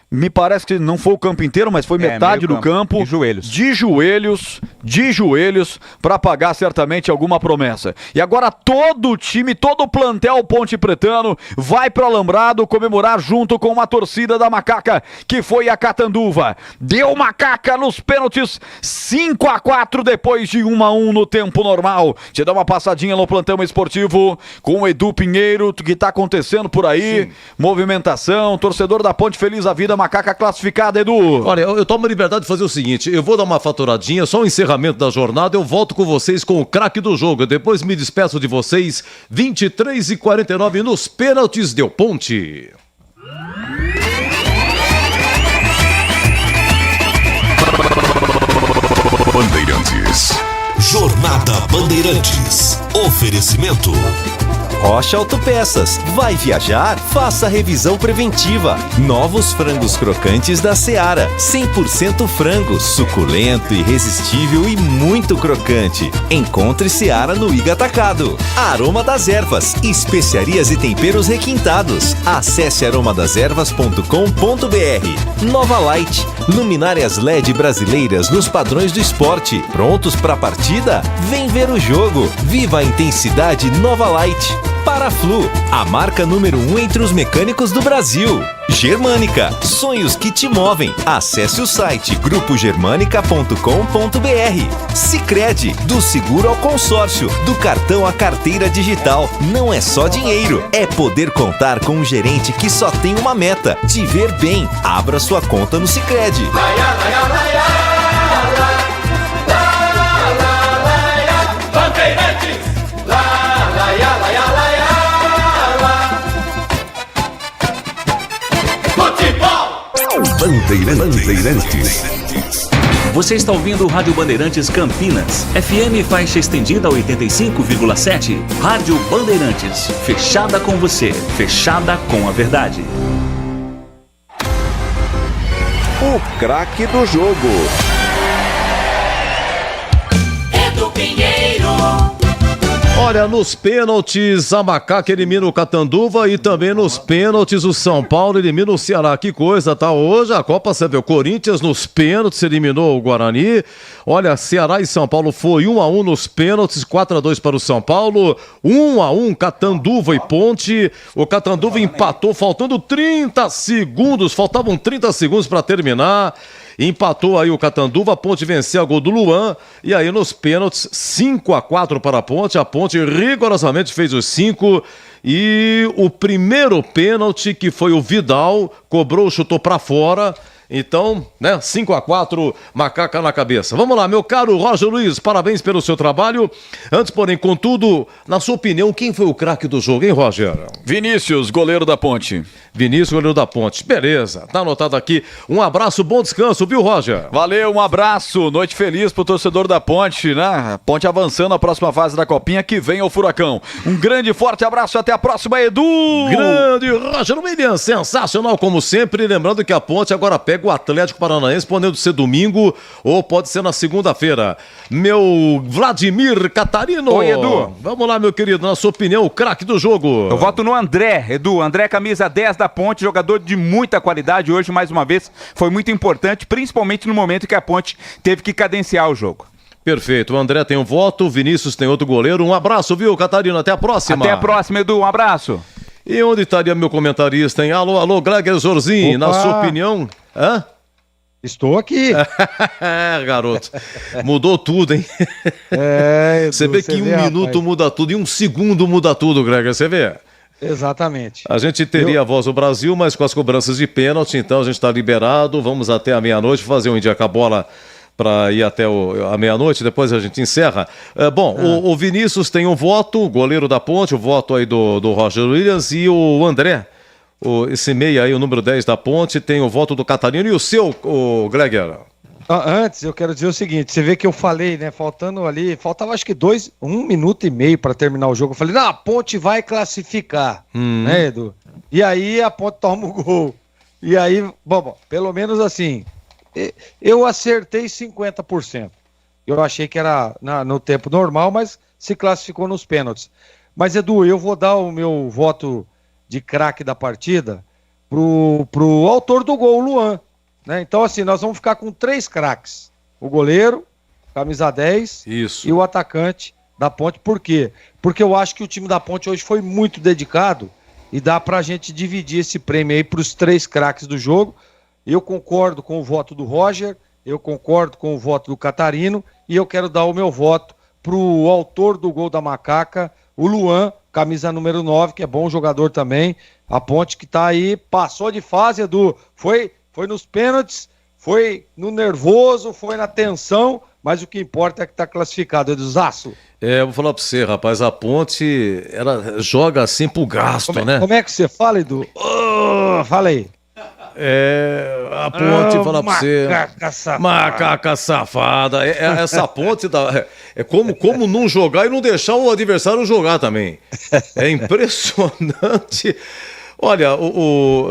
Me parece que não foi o campo inteiro, mas foi metade do campo. De joelhos. De joelhos. de joelhos para pagar certamente alguma promessa. E agora todo o time, todo o plantel Ponte Pretano vai pro Alambrado comemorar junto com uma torcida da Macaca, que foi a Catanduva. Deu Macaca nos pênaltis, 5-4 depois de 1-1 no tempo normal. Te dá uma passadinha no plantão esportivo com o Edu Pinheiro, o que tá acontecendo por aí. Sim. Movimentação, torcedor da Ponte feliz a vida, Macaca classificada, Edu. Olha, eu tomo a liberdade de fazer o seguinte, eu vou dar uma faturadinha, só o encerramento da jornada, eu volto com vocês com o craque do jogo, depois me despeço de vocês, 23h49 nos pênaltis deu Ponte. Bandeirantes. Jornada Bandeirantes. Oferecimento. Rocha Autopeças. Vai viajar? Faça a revisão preventiva. Novos frangos crocantes da Seara. 100% frango, suculento, irresistível e muito crocante. Encontre Seara no Iga Atacado. Aroma das Ervas. Especiarias e temperos requintados. Acesse aromadeservas.com.br. Nova Light. Luminárias LED brasileiras nos padrões do esporte. Prontos para a partida? Vem ver o jogo. Viva a intensidade Nova Light. Paraflu, a marca número 1 entre os mecânicos do Brasil. Germânica, sonhos que te movem. Acesse o site grupogermanica.com.br. Sicredi, do seguro ao consórcio, do cartão à carteira digital. Não é só dinheiro, é poder contar com um gerente que só tem uma meta, de ver bem. Abra sua conta no Sicredi. Bandeirantes. Você está ouvindo o Rádio Bandeirantes Campinas, FM faixa estendida 85,7. Rádio Bandeirantes, fechada com você, fechada com a verdade. O craque do jogo. Edu Pinheiro. Olha, nos pênaltis, a Macaca elimina o Catanduva e também nos pênaltis o São Paulo elimina o Ceará. Que coisa, tá? Hoje a Copa, você vê, o Corinthians nos pênaltis eliminou o Guarani. Olha, Ceará e São Paulo foi 1-1 nos pênaltis, 4-2 para o São Paulo. 1-1, Catanduva e Ponte. O Catanduva empatou, faltando 30 segundos, faltavam 30 segundos para terminar. Empatou aí o Catanduva, a Ponte venceu a gol do Luan, e aí nos pênaltis 5-4 para a Ponte rigorosamente fez os 5, e o primeiro pênalti, que foi o Vidal, cobrou, chutou para fora. Então, né, 5-4, Macaca na cabeça. Vamos lá, meu caro Roger Luiz, parabéns pelo seu trabalho. Antes, porém, contudo, na sua opinião, quem foi o craque do jogo, hein, Roger? Vinícius, goleiro da Ponte. Vinícius, goleiro da Ponte. Beleza, tá anotado aqui. Um abraço, bom descanso, viu, Roger? Valeu, um abraço, noite feliz pro torcedor da Ponte, né? Ponte avançando a próxima fase da Copinha, que vem ao Furacão. Um grande, forte abraço, até a próxima, Edu! Grande Roger Williams, sensacional como sempre. Lembrando que a Ponte agora pega o Atlético Paranaense, podendo ser domingo ou pode ser na segunda-feira. Meu Vladimir Catarino. Oi, Edu. Vamos lá, meu querido, na sua opinião, o craque do jogo. Eu voto no André, Edu. André, camisa 10 da Ponte, jogador de muita qualidade. Hoje, mais uma vez, foi muito importante, principalmente no momento que a Ponte teve que cadenciar o jogo. Perfeito, o André tem um voto, o Vinícius tem outro goleiro. Um abraço, viu, Catarino? Até a próxima. Até a próxima, Edu. Um abraço. E onde estaria meu comentarista, hein? Alô, Gregor Zorzin, na sua opinião? Hã? Estou aqui. Garoto, mudou tudo, hein? Edu, você vê que em um minuto muda tudo, em um segundo muda tudo, Gregor, você vê? Exatamente. A gente teria a voz do Brasil, mas com as cobranças de pênalti, então a gente está liberado, vamos até a meia-noite fazer um India com a bola para ir até a meia-noite, depois a gente encerra. O Vinícius tem um voto, goleiro da Ponte, o voto aí do Roger Williams, e o André, esse meia aí, o número 10 da Ponte, tem o voto do Catarino. E o seu, Gregor? Antes, eu quero dizer o seguinte, você vê que eu falei, né, faltava acho que 1 minuto e meio para terminar o jogo. Eu falei, não, a Ponte vai classificar, né, Edu? E aí a Ponte toma o gol. E aí, bom, pelo menos assim, eu acertei 50%. Eu achei que era no tempo normal, mas se classificou nos pênaltis. Mas, Edu, eu vou dar o meu voto de craque da partida pro autor do gol, o Luan. Né? Então, assim, nós vamos ficar com 3 craques. O goleiro, camisa 10 Isso. e o atacante da Ponte. Por quê? Porque eu acho que o time da Ponte hoje foi muito dedicado e dá pra gente dividir esse prêmio aí pros 3 craques do jogo. Eu concordo com o voto do Roger, eu concordo com o voto do Catarino e eu quero dar o meu voto pro autor do gol da Macaca, o Luan, camisa número 9, que é bom jogador também. A Ponte que tá aí, passou de fase, Edu, foi nos pênaltis, foi no nervoso, foi na tensão, mas o que importa é que tá classificado, Eduzaço. Eu vou falar pra você, rapaz, a Ponte, ela joga assim pro gasto, né? Como é que você fala, Edu? Fala aí. A Ponte, fala pra você. Macaca safada. Macaca safada. Essa Ponte é como não jogar e não deixar o adversário jogar também. É impressionante. Olha,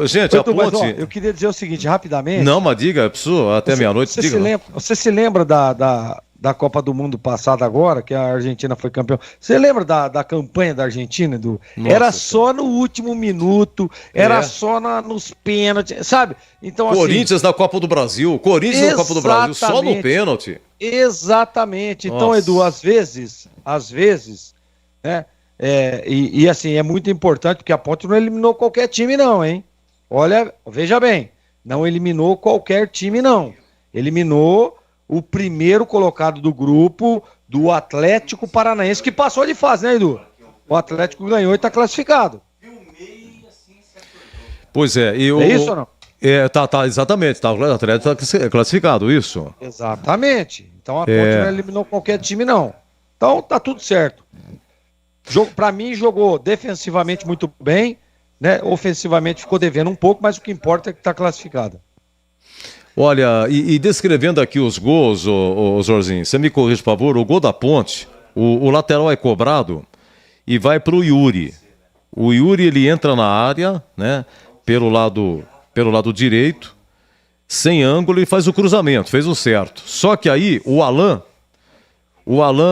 gente, a Ponte... Mas, ó, eu queria dizer o seguinte, rapidamente. Não, mas diga, preciso até meia-noite. Você se lembra da Copa do Mundo passada agora, que a Argentina foi campeão? Você lembra da campanha da Argentina, Edu? Era só no último minuto, era só nos pênaltis, sabe? Então, Corinthians na Copa do Brasil, Corinthians na Copa do Brasil, só no pênalti. Exatamente. Então, Nossa. Edu, às vezes, né? E assim, é muito importante, porque a Ponte não eliminou qualquer time não, hein? Olha, veja bem, não eliminou qualquer time não. Eliminou o primeiro colocado do grupo do Atlético Paranaense, que passou de fase, né, Edu? O Atlético ganhou e tá classificado. Pois é. E É isso ou não? Exatamente, o Atlético tá classificado, isso. Exatamente. Então a Ponte não eliminou qualquer time não. Então tá tudo certo. Para mim, jogou defensivamente muito bem, né? Ofensivamente ficou devendo um pouco, mas o que importa é que está classificada. Olha, e descrevendo aqui os gols, ô Jorginho, você me corrige, por favor, o gol da Ponte, o lateral é cobrado e vai para o Yuri. O Yuri, ele entra na área, né? Pelo lado direito, sem ângulo, e faz o cruzamento, fez o certo. Só que aí, o Alan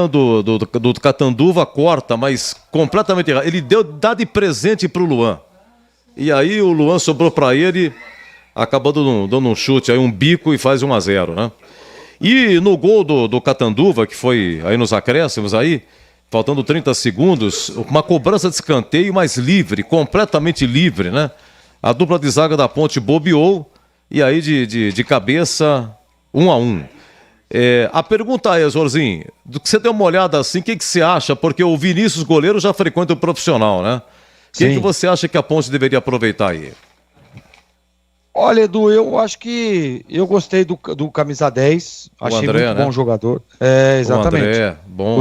do Catanduva corta, mas completamente errado. Ele dá de presente pro Luan. E aí o Luan sobrou para ele, acabou dando um chute, aí um bico e faz 1-0, né? E no gol do Catanduva, que foi aí nos acréscimos aí, faltando 30 segundos, uma cobrança de escanteio, mas livre, completamente livre, né? A dupla de zaga da Ponte bobeou, e aí de cabeça, 1-1. A pergunta é, Jorginho, do que você deu uma olhada assim, o que você acha? Porque o Vinícius goleiro já frequenta o profissional, né? O que você acha que a Ponte deveria aproveitar aí? Olha, Edu, eu acho que eu gostei do camisa 10, achei André, muito né? bom jogador. Exatamente. O André, bom.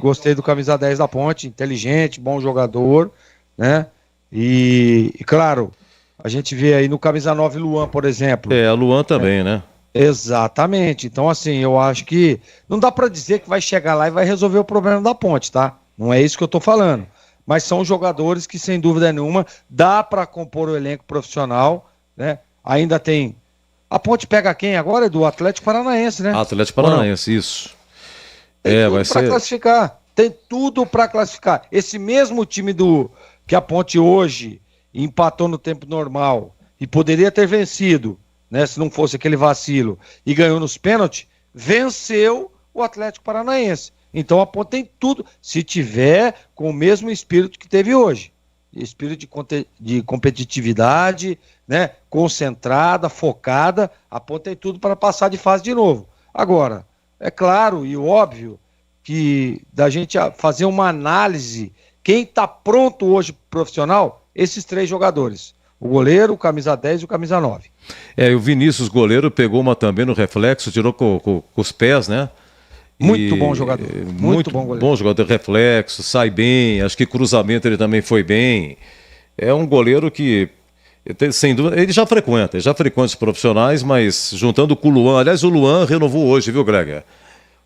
Gostei do camisa 10 da Ponte, inteligente, bom jogador, né? E claro, a gente vê aí no camisa 9 Luan, por exemplo. A Luan também, né? Exatamente. Então, assim, eu acho que não dá pra dizer que vai chegar lá e vai resolver o problema da Ponte, tá? Não é isso que eu tô falando. Mas são jogadores que, sem dúvida nenhuma, dá pra compor o elenco profissional, né? Ainda tem... A Ponte pega quem agora? É do Atlético Paranaense, né? Atlético Paranaense, isso. Vai ser... classificar. Tem tudo pra classificar. Esse mesmo time que a Ponte hoje empatou no tempo normal e poderia ter vencido, né, se não fosse aquele vacilo, e ganhou nos pênaltis, venceu o Atlético Paranaense. Então a Ponte tem tudo, se tiver com o mesmo espírito que teve hoje. Espírito de competitividade, né, concentrada, focada, a Ponte tem tudo para passar de fase de novo. Agora, é claro e óbvio que da gente fazer uma análise, quem está pronto hoje profissional, esses 3 jogadores. O goleiro, o camisa 10 e o camisa 9. E o Vinícius, goleiro, pegou uma também no reflexo, tirou com os pés, né? Muito bom jogador. Muito bom goleiro. Bom jogador, reflexo, sai bem, acho que cruzamento ele também foi bem. É um goleiro que, sem dúvida, ele já frequenta os profissionais, mas juntando com o Luan, aliás, o Luan renovou hoje, viu, Greg?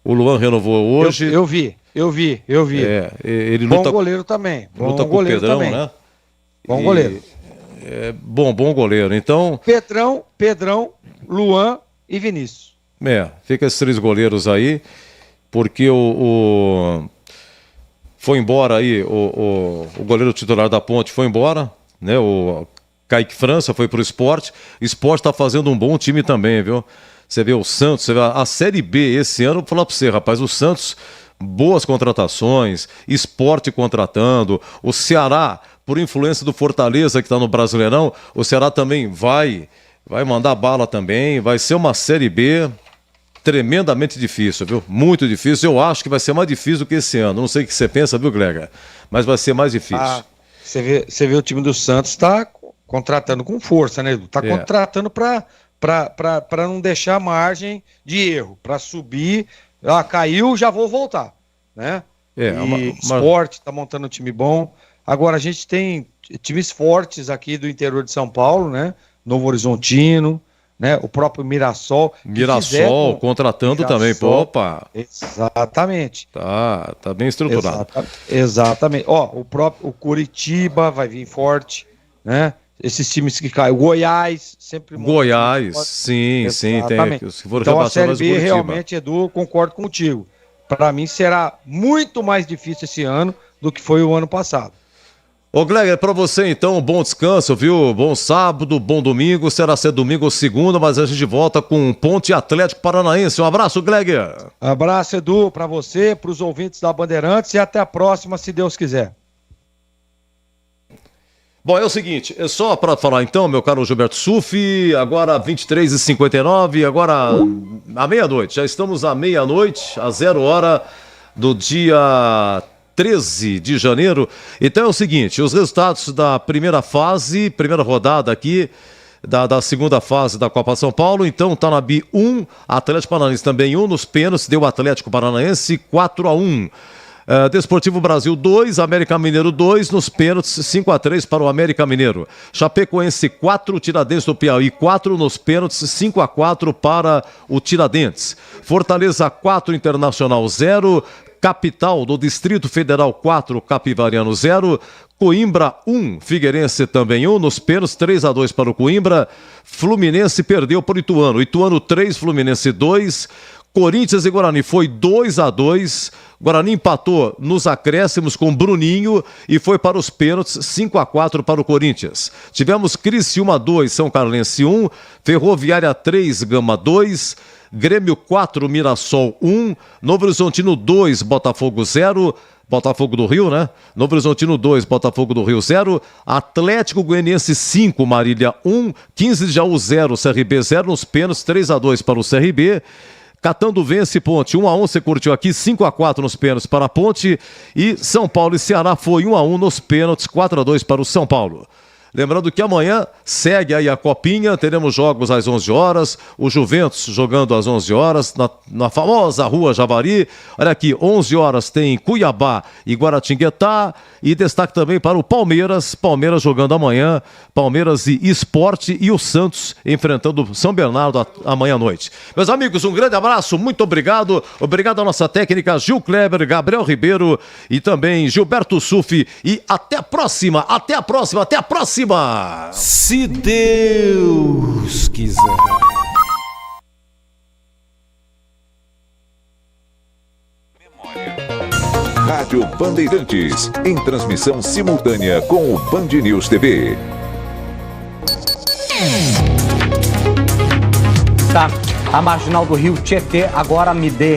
O Luan renovou hoje. Eu vi. Ele bom goleiro também. Luta com o Pedrão, também. né? Bom goleiro. Bom goleiro. Então. Pedrão, Luan e Vinícius. Fica esses 3 goleiros aí, porque foi embora aí, o goleiro titular da Ponte foi embora, né? O Kaique França foi pro Sport. O Sport tá fazendo um bom time também, viu? Você vê o Santos, você vê a Série B esse ano, vou falar pra você, rapaz, o Santos, boas contratações, Sport contratando, o Ceará, por influência do Fortaleza que está no Brasileirão, o Ceará também vai mandar bala também, vai ser uma Série B tremendamente difícil, viu? Muito difícil, eu acho que vai ser mais difícil do que esse ano, não sei o que você pensa, viu, Glega? Mas vai ser mais difícil. Você vê o time do Santos tá contratando com força, né, Edu? Tá contratando para não deixar margem de erro, para subir, caiu, já vou voltar, né? Sport tá montando um time bom. Agora a gente tem times fortes aqui do interior de São Paulo, né? Novo Horizontino, né? O próprio Mirassol. Mirassol contratando também, opa. Exatamente. Tá bem estruturado. Exatamente. O Curitiba vai vir forte, né? Esses times que caem. O Goiás, sempre... Goiás, sim, tem. Então a Série B realmente, Edu, concordo contigo. Para mim será muito mais difícil esse ano do que foi o ano passado. Ô Gleger, pra você então, bom descanso, viu? Bom sábado, bom domingo, será ser domingo ou segunda, mas a gente volta com Ponte Atlético Paranaense. Um abraço, Gleger. Abraço, Edu, pra você, pros ouvintes da Bandeirantes e até a próxima, se Deus quiser. Bom, é o seguinte, é só para falar então, meu caro Gilberto Sufi, agora 23h59, agora à meia-noite, já estamos à meia-noite, a 0 hora do dia 13 de janeiro. Então é o seguinte, os resultados da primeira rodada aqui, da segunda fase da Copa São Paulo. Então tá na B 1, Atlético Paranaense também 1, nos pênaltis deu Atlético Paranaense 4-1. Desportivo Brasil 2, América Mineiro 2, nos pênaltis 5-3 para o América Mineiro. Chapecoense 4, Tiradentes do Piauí 4, nos pênaltis 5-4 para o Tiradentes. Fortaleza 4, Internacional 0, Capital do Distrito Federal 4, Capivariano 0, Coimbra 1, Figueirense também 1, nos pênaltis 3-2 para o Coimbra. Fluminense perdeu por Ituano, Ituano 3, Fluminense 2, Corinthians e Guarani foi 2-2, Guarani empatou nos acréscimos com Bruninho e foi para os pênaltis 5-4 para o Corinthians. Tivemos Criciúma 2, São Carlense 1, Ferroviária 3, Gama 2, Grêmio 4, Mirassol 1, Novo Horizontino 2, Botafogo 0, Botafogo do Rio, né? Novo Horizontino 2, Botafogo do Rio 0, Atlético Goianiense 5, Marília 1, 15 de Jaú 0, CRB 0, nos pênaltis 3-2 para o CRB. Catando vence Ponte, 1-1, você curtiu aqui, 5-4 nos pênaltis para a Ponte, e São Paulo e Ceará foi 1-1 nos pênaltis, 4-2 para o São Paulo. Lembrando que amanhã segue aí a Copinha, teremos jogos às 11 horas, o Juventus jogando às 11 horas, na famosa Rua Javari. Olha aqui, 11 horas tem Cuiabá e Guaratinguetá, e destaque também para o Palmeiras jogando amanhã, Palmeiras e Sport, e o Santos enfrentando São Bernardo amanhã à noite. Meus amigos, um grande abraço, muito obrigado à nossa técnica Gil Kleber, Gabriel Ribeiro e também Gilberto Sufi, e até a próxima. Se Deus quiser. Rádio Bandeirantes, em transmissão simultânea com o Band News TV. Tá, a marginal do Rio Tietê agora me dê